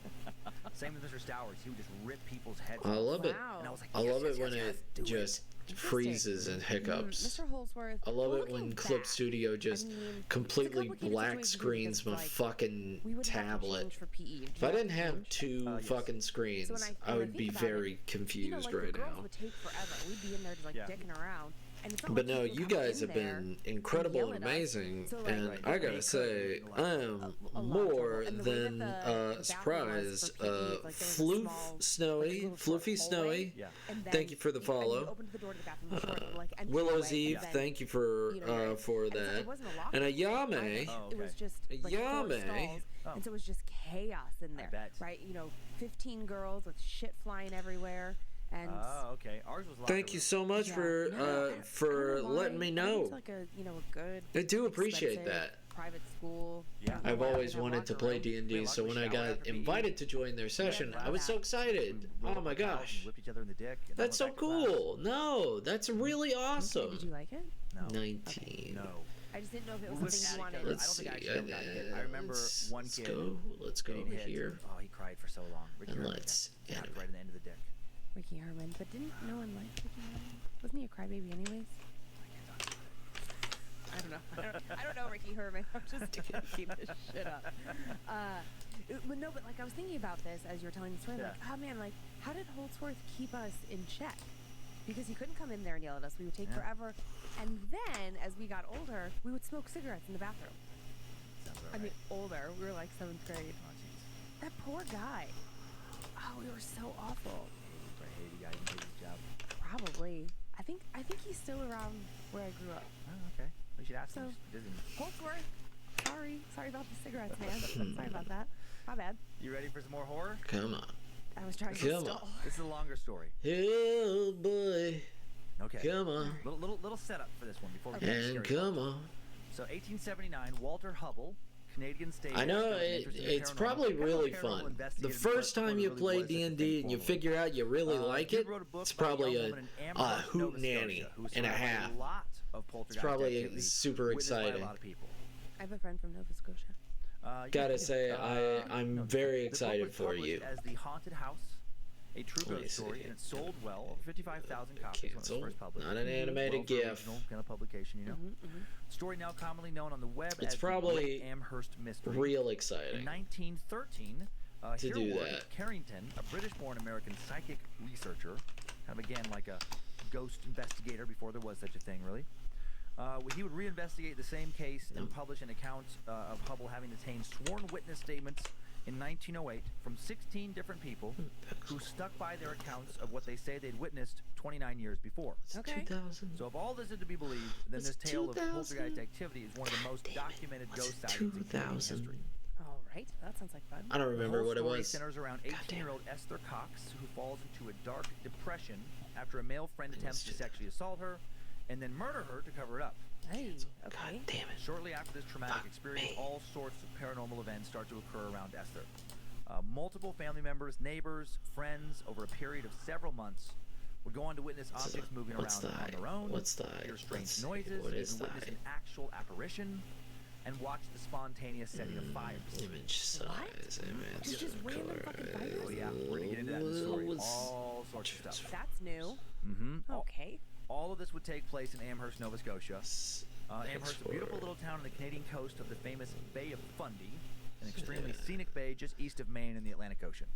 Same with Mr. Stowers. He would just rip people's heads I off. love it. Wow. And I was like, I yes, love yes, it when yes, yes, it do just freezes and hiccups. Mr. Holsworth. I love well, it when looking Clip back, Studio just mean, it's a completely complicated black situation screens because, my like, fucking we would have to tablet. change for PE. Did If I you didn't have change? two Yes. fucking screens, So when I when would think be about very it, confused like, right the girls now. would take forever. We'd be in there just like Yeah. dicking around. And it's not But like no, people you come guys in have there been incredible yell and at us. amazing, So, like, and Right. I They gotta could, say, like, I am a lot of more trouble. And the way that than the bathroom was surprised. for PE, like, there was a Floof small, Snowy, like, little short Floofy hallway, Snowy, Yeah. and thank you for the and follow. you opened the door to the bathroom, the short, like, Willow's entryway, Eve, and then, thank you for you know, for and so that, it wasn't a locker and a room. Yame. Oh, It was okay. just A like 4 Yame. stalls, Oh. and so it was just chaos in there, bet. right? You know, 15 girls with shit flying everywhere, And Oh, okay. Ours was locker Thank you room. so much yeah, for no, I for don't know letting why. me I think know. it's like a a good. I do appreciate expensive that. Private school. Yeah. I don't know I've why they always have wanted to locker play room. D&D, We so when I showered got after PE. invited to join their session, I was so We excited. rolled Oh up my our towels gosh. and whipped each other in the dick. And then That's so went back to class. cool. No, that's really Okay, awesome. did you like it? No. 19. No. I just didn't know if it was We something you looked at each wanted. other. Let's I don't see. think I actually ever got hit. I remember one let's kid go. Let's go getting over hit. here. Oh, he cried for so long. Ricky And Herman let's got animate. right in the end of the dick. Ricky Herman, but didn't no one like Ricky Herman? Wasn't he a crybaby anyways? I don't know. I don't know Ricky Herman. I'm just gonna keep this shit up. But no, but like I was thinking about this as you were telling the story. I'm like, oh man, like how did Holdsworth keep us in check? Because he couldn't come in there and yell at us. We would take Yeah. forever. And then as we got older, we would smoke cigarettes in the bathroom. Sounds about I mean, right. older. We were like 7th grade. Oh, jeez. That poor guy. Oh, we were so awful. I hated the guy. He didn't do his job. Probably. I think he's still around where I grew up. Oh, okay. We should ask him. So- Just visit him. Holdsworth. Sorry about the cigarettes, man. Sorry about that. My bad. You ready for some more horror? Come on. I was trying to Come stall. This is a longer story. Oh boy. Okay. Come on. Little setup for this one before we get to the And scary come part. on. So 1879, Walter Hubble, Canadian state. I know it's probably really fun. The first time you play D&D and you figure out you really like it, it's probably a hoot nanny and a half. It's probably super exciting. A lot of people. I have a friend from Nova Scotia. Gotta say, I'm very excited the book was for you. published as The Haunted House, a true Let me ghost story, see. and it sold well, over 55,000 copies when it was Cancel. first published. Not an animated Well, for GIF. original kind of publication, you know. Story now commonly known on the web It's as probably the Great Amherst Mystery. Real In exciting. 1913, To do Hereward that. Carrington, a British-born American psychic researcher, kind of again like a ghost investigator before there was such a thing, really. He would reinvestigate the same case and publish an account of Hubble having obtained sworn witness statements in 1908 from 16 different people who stuck by their accounts of what they say they'd witnessed 29 years before. It's Okay. 2000. So if all this is to be believed, then Was this it tale of 2000? poltergeist activity is one of the most documented Was ghost it sightings in Canadian 2000? history. All right, that sounds like fun. I don't The remember whole what it story was. centers around God damn 18-year-old Esther Cox, who falls into a dark depression after a male friend attempts to sexually assault her and then murder her to cover it up. Hey, God okay. damn it. Shortly after this traumatic Fuck experience, me. all sorts of paranormal events start to occur around Esther. Multiple family members, neighbors, friends, over a period of several months, would go on to witness objects moving around what's on the- their own, what's the- hear let's strange see, noises, what is even witness the- an actual apparition, and watch the spontaneous setting of fires. Image size, image It's just random fucking fires? Oh yeah, we're gonna get into that in the story. What's- All sorts of stuff. That's new. Mm-hmm. Okay. All of this would take place in Amherst, Nova Scotia. Amherst, a beautiful little town on the Canadian coast of the famous Bay of Fundy, an extremely scenic bay just east of Maine in the Atlantic Ocean.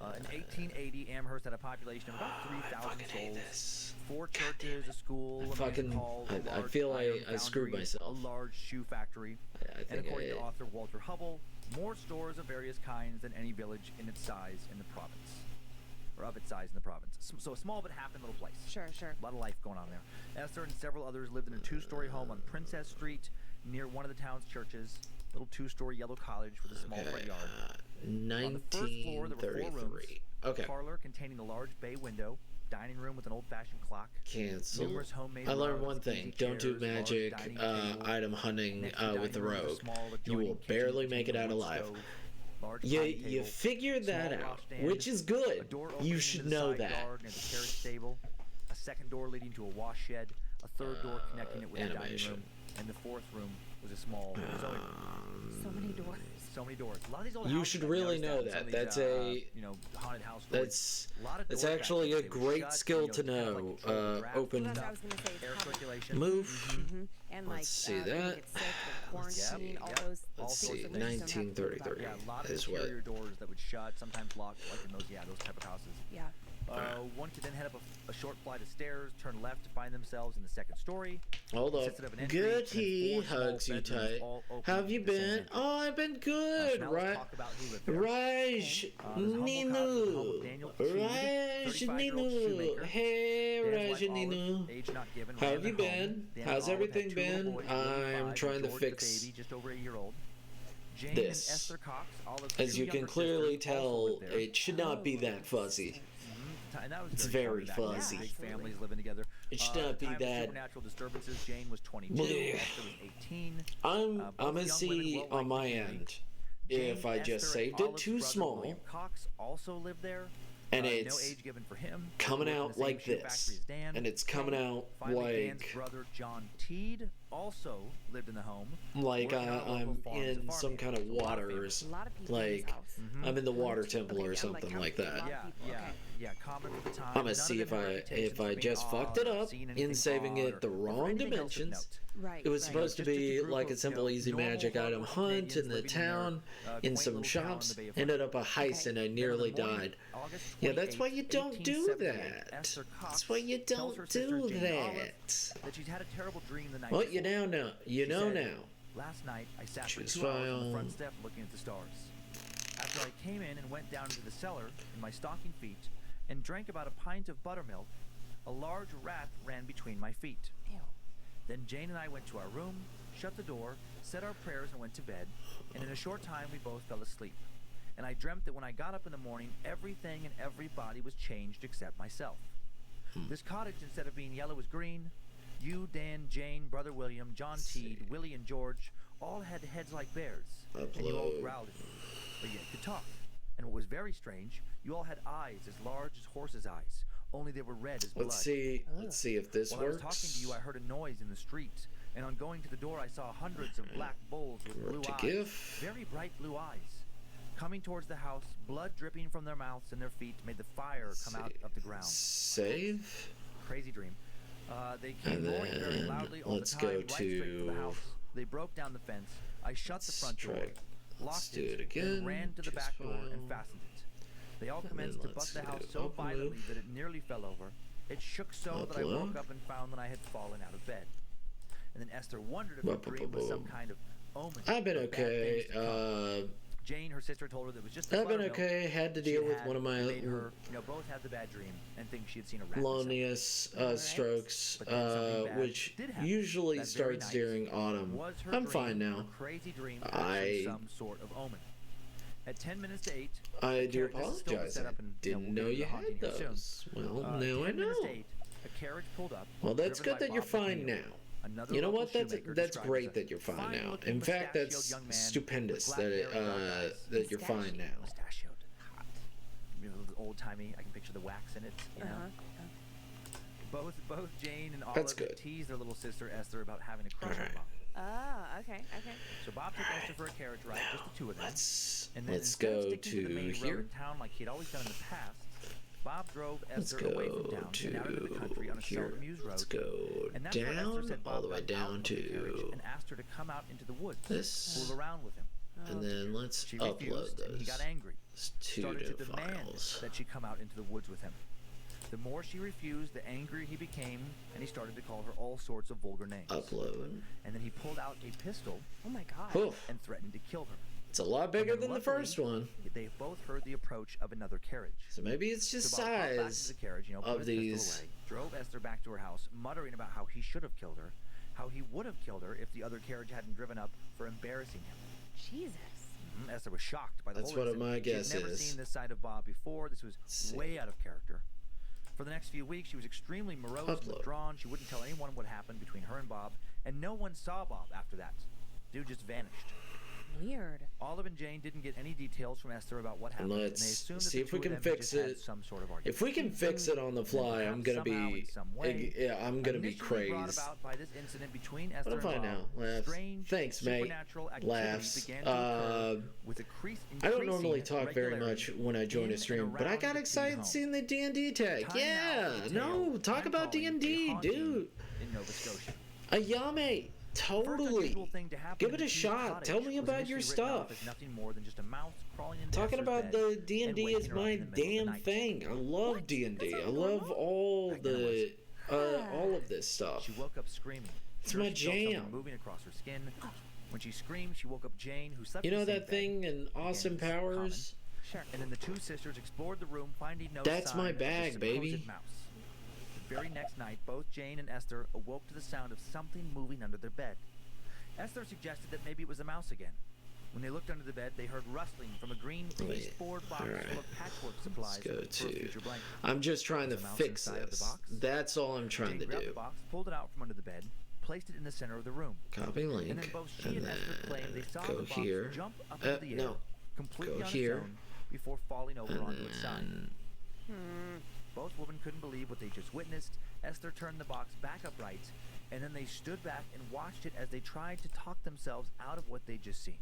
In 1880, Amherst had a population of about 3,000 hate souls, this. 4 churches, a school, a music hall, a I large feel iron I screwed foundry, myself. a large shoe factory, I and think according to author Walter Hubble, more stores of various kinds than any village in its size in the province, or of its size in the province. So a small but half little place. Sure. A lot of life going on there. Esther and several others lived in a 2-story home on Princess Street near one of the town's churches. Little 2-story yellow cottage with a small front yard. On the first floor, there were 4 rooms. 1933. Okay. A parlor containing a large bay window, dining room with an old-fashioned clock. Cancel. Numerous homemade I learned rugs, one thing. easy Don't do chairs, large magic dining table. item hunting Next to with the dining room was a rogue. small You will adjoining kitchen barely make it containing out a wood alive. stove, large You pine table, figured that small out, washstand, which is a good. door opening You into should the know side that. yard near the carriage stable, a second door leading to a wash shed, a third door connecting it with the dining animation. room, and the fourth room was a small sewing room. So many doors. So many doors. A lot of these old You houses, should I've really noticed know in some of that. these, That's a haunted house stories. that's A lot of that's doors back actually then, a they would great shut, skill you to kind of like know. control the draft Open Well, that's what I was gonna say. air How- circulation. move. And Let's like, see people that. get sick, with quarantine, Yep, all yep. those. Let's things see, that we just don't have to worry about. 1933. Yeah, a lot of is what- interior doors that would shut, sometimes locked, like in those type of houses. Yeah. One could then head up a short flight of stairs, turn left to find themselves in the second story. Hold up. Consisted of an entry and Good, then he 4 small hugs you bedrooms, tight. all opening How have you into the same been? entry. Oh, I've been So good. now let's Right. talk about who lived there. Raj There's a humble cottage with the home of Daniel Ninu. Teague, Raj 35-year-old Ninu. shoemaker. Hey, Dan's Raj wife, Olive, Ninu. age not given, How ran have you their home. been? Dan How's and Olive had everything 2 little been? boys, William, I'm 5, trying and to George, the fix baby, just over a year old. Jane this. and Esther Cox, Olive's As 2 you can younger clearly sisters, also tell, lived there. it should not be that fuzzy. time. That was It's very very common back then. fuzzy. Big Absolutely. families living together. It should At not the be time of that. supernatural disturbances, Jane was 22. Blech. Esther was 18. I'm Both gonna young see women well on my liked the community. end Jane, if I just Esther, and saved it Olive's too brother, small William Cox also lived there. and No it's age given for him. coming Worked in the out same like shoe this, factory as Dan. and it's coming out Finally, Dan's like brother John Teed also lived in the home. like working on local I'm farms and in some farming. kind of So a lot of water, families. A lot of people in like this house. I'm in the water One, two- temple okay, or I'm, like, something like counting a that. lot of Yeah, people. yeah, Okay. yeah. Common at the time. I'm gonna None see of them had reputations if I for being just fucked it odd or up seen in anything saving odd it the or for wrong anything else of dimensions. note. Right. It was right. supposed to Just a be group like a of, simple easy normal, magic item hardworking hunt Canadians in the living in their, town, in quaint some little town in shops. the Bay of Ended Fundy. up a heist Okay. and I Then on the nearly morning, died. August Yeah, that's why you 28th, don't do 1878, that. Esther Cox That's why you tells her don't sister do Jane Olive that. that she'd had a terrible dream the night Well, before. you now know. You She know said, now. Last night, I sat for Choose 2 hours on the file. front step looking at the stars. After I came in and went down into the cellar in my stocking feet and drank about a pint of buttermilk, a large rat ran between my feet. Ew. Then Jane and I went to our room, shut the door, said our prayers and went to bed, and in a short time we both fell asleep. And I dreamt that when I got up in the morning, everything and everybody was changed except myself. This cottage, instead of being yellow, was green. You, Dan, Jane, Brother William, John Teed, Willie, and George all had heads like bears, and you all Upload. growled at me, but yet could talk. And what was very strange, you all had eyes as large as horses' eyes, only they were red as blood. Let's see if this While I was talking works. to you, I heard a noise in the street, and on going to the door, I saw hundreds of black bulls with Work blue to eyes, GIF. very bright blue eyes. Coming towards the house, blood dripping from their mouths and their feet made the fire come out of the ground. Save. Crazy dream. They came And roaring very then loudly all the let's time, go right straight for the to- house. They broke down the fence. I shut the front door, Let's locked do it it, again. and ran to the Choose back door and file. fastened it. They all And commenced then to bust let's the house do so upload. violently that it nearly fell over. It shook so that I woke Upload. up and found that I had fallen out of bed. And then Esther wondered if the dream was some kind of omen. I've been of bad okay. things to come. Jane, her sister, told her that it was just the I've been buttermilk okay. Had to she deal with had one of my that made her, both had the bad dream and think she had seen a rat. in the cellar. loneliness Alright. strokes, But then something bad which did happen usually that very starts night. during autumn. Was her I'm dream fine now. a crazy dream, I- actually some sort of omen. At 10 minutes to 8, I the do carriage- this is still apologize. set I up and, didn't we'll know get to you the haunting had here soon. those. Well, now I 10 minutes to know. 8, a carriage pulled up. Well, that's driven good by that you're Bob fine McNeil, now. another You know local what? That's shoemaker that's described great as a that you're fine now. fine-looking In fact, mustachioed that's young man stupendous with that black hair and dark eyes. that you're fine now. Mustachioed. Hot. Old-timey. I can picture the wax in it, you know. Both Jane and That's Olive good. teased their little sister Esther about having a crush on Alright. Bob. Oh, okay, okay. So Bob took Esther for a carriage ride, just the two of them. Let's And then instead of sticking to the main road in town like he'd always done in the past, Bob drove Let's Esther away from go town and out into the country on a here. seldom used road. Let's go And that's where Esther down, said Bob all the way got out down of the carriage to and asked her to come out into the woods, this, fool around with him. and then let's She upload refused, and he got those. angry. It's two Started to new demand files. that she come out into the woods with him. The more she refused, the angrier he became, and he started to call her all sorts of vulgar names. Upload. And then he pulled out a pistol Oh my god. Oof. and threatened to kill her. It's a lot bigger And than the luckily, first one. They both heard the approach of another carriage. So maybe it's just So Bob hopped back into size the carriage, put of his these. pistol away, drove Esther back to her house, muttering about how he should have killed her, how he would have killed her if the other carriage hadn't driven up for embarrassing him. Jesus. Esther was shocked by the That's whole what incident. my guess She had never is. seen this side of Bob before. This was See. way out of character. For the next few weeks, she was extremely morose and Upload. withdrawn. She wouldn't tell anyone what happened between her and Bob, and no one saw Bob after that. Dude just vanished. Weird. Olive and Jane didn't get any details from Esther about what happened, Let's and they assumed see that if the we two can of them had fix just had it. some sort of argument. If we can fix it on the fly, I'm gonna Somehow, in be. some way, Yeah, I'm gonna be initially brought crazed. about by this incident between Esther What if I and know? Bob, Laughs. strange Thanks, mate. supernatural activity Laughs. began to occur with I don't normally increasing talk very regularity much when I join in a and stream, but I around got the excited home. seeing the D&D tag. Time now Yeah, for the no, tale talk I'm about calling a D&D, haunting dude. in Nova Scotia. Ayame, First totally. unusual thing to happen Give in it the a Tees shot. cottage Tell me was about your initially written off stuff. as nothing more than just a mouse crawling into Talking Esther's about bed the and D&D waking is her up my in the middle of the damn night. thing. I love What? D&D. That's I not love normal? all Back then it all of this stuff. She woke up screaming. It's First my she felt something jam. moving across her skin. When she screamed, she woke up Jane, who slept You in know the same that thing bed. in Austin Again, it's Powers? Sure. And then the two sisters explored the room, finding no That's sign my of the bag, supposed baby. mouse. The very next night, both Jane and Esther awoke to the sound of something moving under their bed. Esther suggested that maybe it was a mouse again. When they looked under the bed, they heard rustling from a green pasteboard box Alright. full of patchwork supplies Let's go for a to. future blanket. I'm just trying to There's a mouse fix inside of the this. box. That's all I'm trying Jane to grabbed do. the box, pulled it out from under the bed, placed it in the center of the room. Copy link. And then both she And and Esther then claimed they saw go the box here. jump up into the air, No. completely Go on here. its own, before falling over And onto its side. then Both women couldn't believe what they just witnessed. Esther turned the box back upright, and then they stood back and watched it as they tried to talk themselves out of what they'd just seen.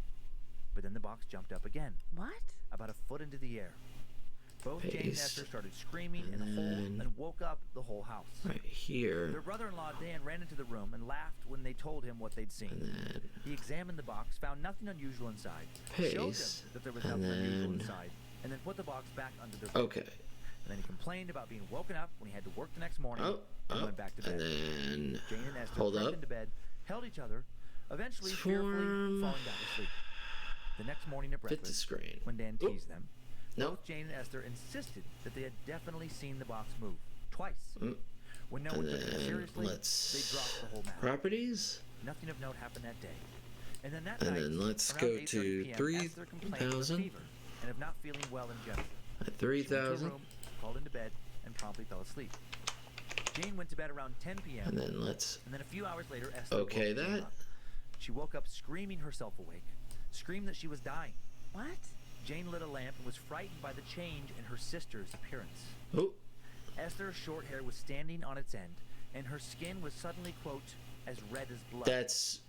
But then the box jumped up again, What? about a foot into the air. Both Jane and Paste. Esther started screaming in the And hole then- and woke up the whole house. right here. Their brother-in-law Dan ran into the room and laughed when they told him what they'd seen. And then He examined the box, found nothing unusual inside, showed them paste. that there was And nothing unusual then inside, and then put the box back under their bed. okay. And then he complained about being woken up when he had to work the next morning and went back to bed. And then Jane and Esther hold crept up. into bed, held each other, eventually fearfully Form. falling down to sleep. The next morning at Fit the breakfast, screen. when Dan Oop. teased them, No. both Jane and Esther insisted that they had definitely seen the box move twice. Mm. When no And one took them then seriously, let's they dropped the whole matter. properties. Nothing of note happened that day. And then that And night, then let's around go 8:30 to p.m., Esther complained of a 3,000. fever and of not feeling well in general. At She went to her 3,000. room, crawled into bed, and promptly fell asleep. Jane went to bed around 10 p.m. And then let's. And then a few hours later, Esther Okay, woke Jane that. up. She woke up screaming herself awake, screamed that she was dying. What? Jane lit a lamp and was frightened by the change in her sister's appearance. Oh, Esther's short hair was standing on its end, and her skin was suddenly, quote, as red as blood. that's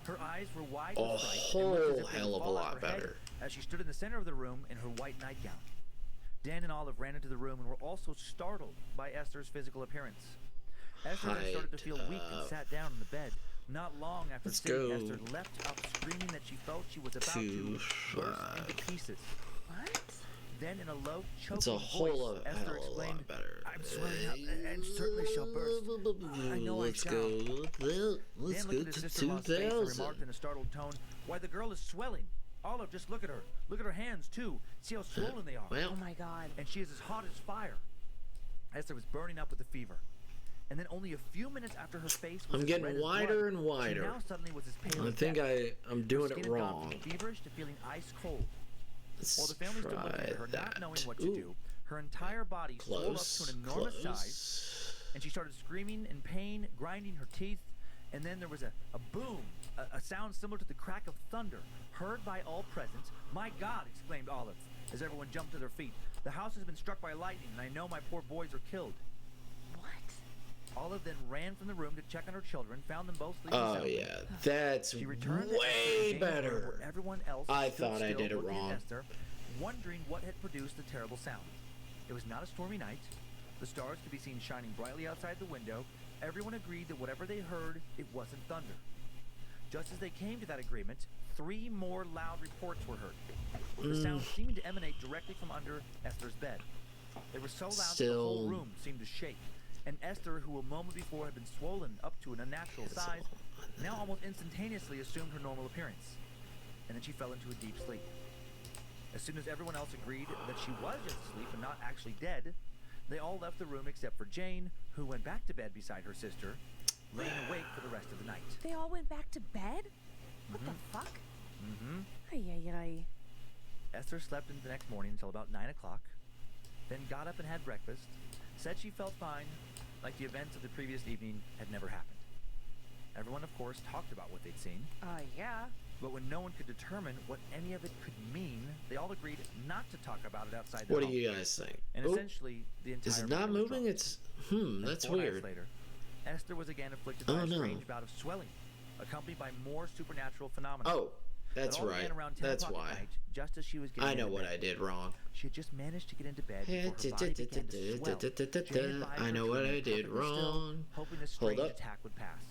Her eyes were wide a with fright and looked as whole if they would hell of a fall out lot of her head better. as she stood in the center of the room in her white nightgown. Dan and Olive ran into the room and were also startled by Esther's physical appearance. Esther then started to feel weak and Height sat down in the bed. Not long after Let's sitting, go Esther leapt up screaming that she felt she was about to to burst into pieces. What? Then in a low, choking It's a whole voice, Esther hell of a exclaimed, lot better. "I'm swelling up and certainly shall burst. I know I Let's shall." go. Let's Dan go looked at to his sister-in-law's face and 2,000. remarked in a startled tone, "Why, the girl is swelling. Olive, just look at her. Look at her hands, too. See how swollen they are. Well, Oh my god. And she is as hot as fire." Esther was burning up with a fever. And then only a few minutes after her face was I'm as getting red as wider blood, and wider. she now suddenly was as pale I as think death. I'm Her doing skin it had gone wrong. from feverish to feeling ice cold. Let's While the family stood looking try at her, not knowing what to Ooh, do, her entire body swelled up close, to an enormous size, close. and she started screaming in pain, grinding her teeth, and then there was a boom, a sound similar to the crack of thunder, heard by all present. "My God!" exclaimed Olive, as everyone jumped to their feet. "The house has been struck by lightning, and I know my poor boys are killed." What? Olive then ran from the room to check on her children, found them both sleeping Oh soundly. yeah, that's She returned to Esther and way Jane, where better. everyone else I stood thought I still did it looking at wrong. Esther, wondering what had produced the terrible sound. It was not a stormy night. The stars could be seen shining brightly outside the window. Everyone agreed that whatever they heard, it wasn't thunder. Just as they came to that agreement, 3 more loud reports were heard, with the sound seeming to emanate directly from under Esther's bed. They were so loud that the whole Still- room seemed to shake, and Esther, who a moment before had been swollen up to an unnatural It's size, all on now almost instantaneously assumed her normal appearance, and then she fell into a deep sleep. As soon as everyone else agreed that she was just asleep and not actually dead, they all left the room except for Jane, who went back to bed beside her sister, laying awake for the rest of the night. They all went back to bed? What the fuck? Mm-hmm. Ay, ay, ay. Esther slept into the next morning until about 9 o'clock, then got up and had breakfast, said she felt fine, like the events of the previous evening had never happened. Everyone, of course, talked about what they'd seen, Yeah. but when no one could determine what any of it could mean, they all agreed not to talk about it outside the What do home. you guys think? And Oh, essentially, the entire is it not matter was moving? dropped. It's And that's 4 nights weird. later, Esther was again afflicted by Oh, a no. strange bout of swelling, accompanied by more supernatural phenomena. Oh, that's It all began right. around 10 That's o'clock at why. night, just as she was getting I know into what bed. I did wrong. She had just managed to get into bed before her body began to swell. Jane advised I her know to what remain I did perfectly still, wrong. hoping the strange up. attack would pass.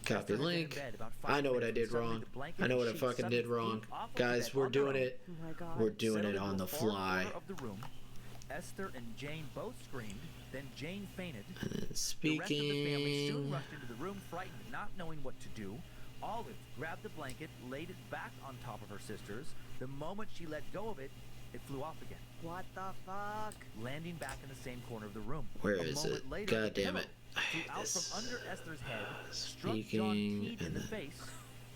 Copy Esther had been in link. bed about 5 I know what I minutes did when suddenly wrong. the blanket I know and what I sheets fucking suddenly did flew wrong. off of the Guys, bed we're on their doing own. it. Oh my god. We're doing Settling it into on the the far fly. corner of the room, Esther and Jane both screamed, then Jane fainted. And then The rest of the family soon speaking. rushed into the room, frightened, not knowing what to do. Olive grabbed the blanket, laid it back on top of her sister's. The moment she let go of it, it flew off again, What the fuck? landing back in the same corner of the room. Where A is moment it? later, God the damn pillow it. I flew hate out this. from under Esther's head, struck John Speaking Teed in and the then- face,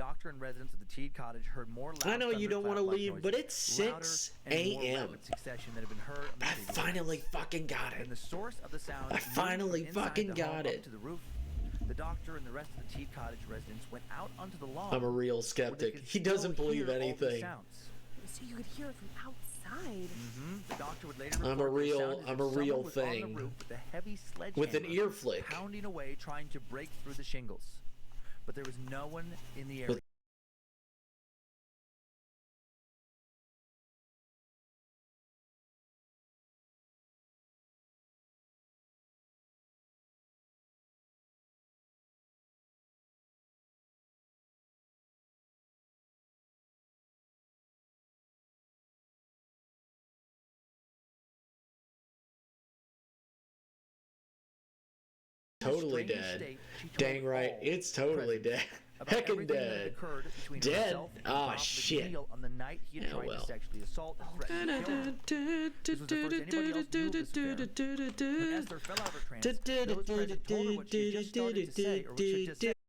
doctor and residents of the Teed Cottage heard more loud I know you don't want to thunderclap-like leave, but noises, it's 6 louder and in more a.m. rapid succession than had been heard on the I previous finally nights. fucking got it. And the source of the sound I moved finally from inside fucking the got home it. up to the roof. The doctor and the rest of the Teed Cottage residents went out onto the lawn. I'm a real where they skeptic. could He doesn't still believe hear all these anything. sounds. So you could hear it from outside. The doctor would later I'm a report that it real- sounded as I'm if a someone real was on thing. the roof with a heavy With an sledgehammer, ear flick. pounding away trying to break through the shingles. but there was no one in the area. Totally dead. Dang right, it's totally dead. Heckin' dead. Dead? Oh shit. On the night he had Yeah, tried well. to sexually assault and threaten to kill her. This was the first anybody else knew of this affair. When Esther fell out of her trance, those present told her what she had just started to say, or what she had just said.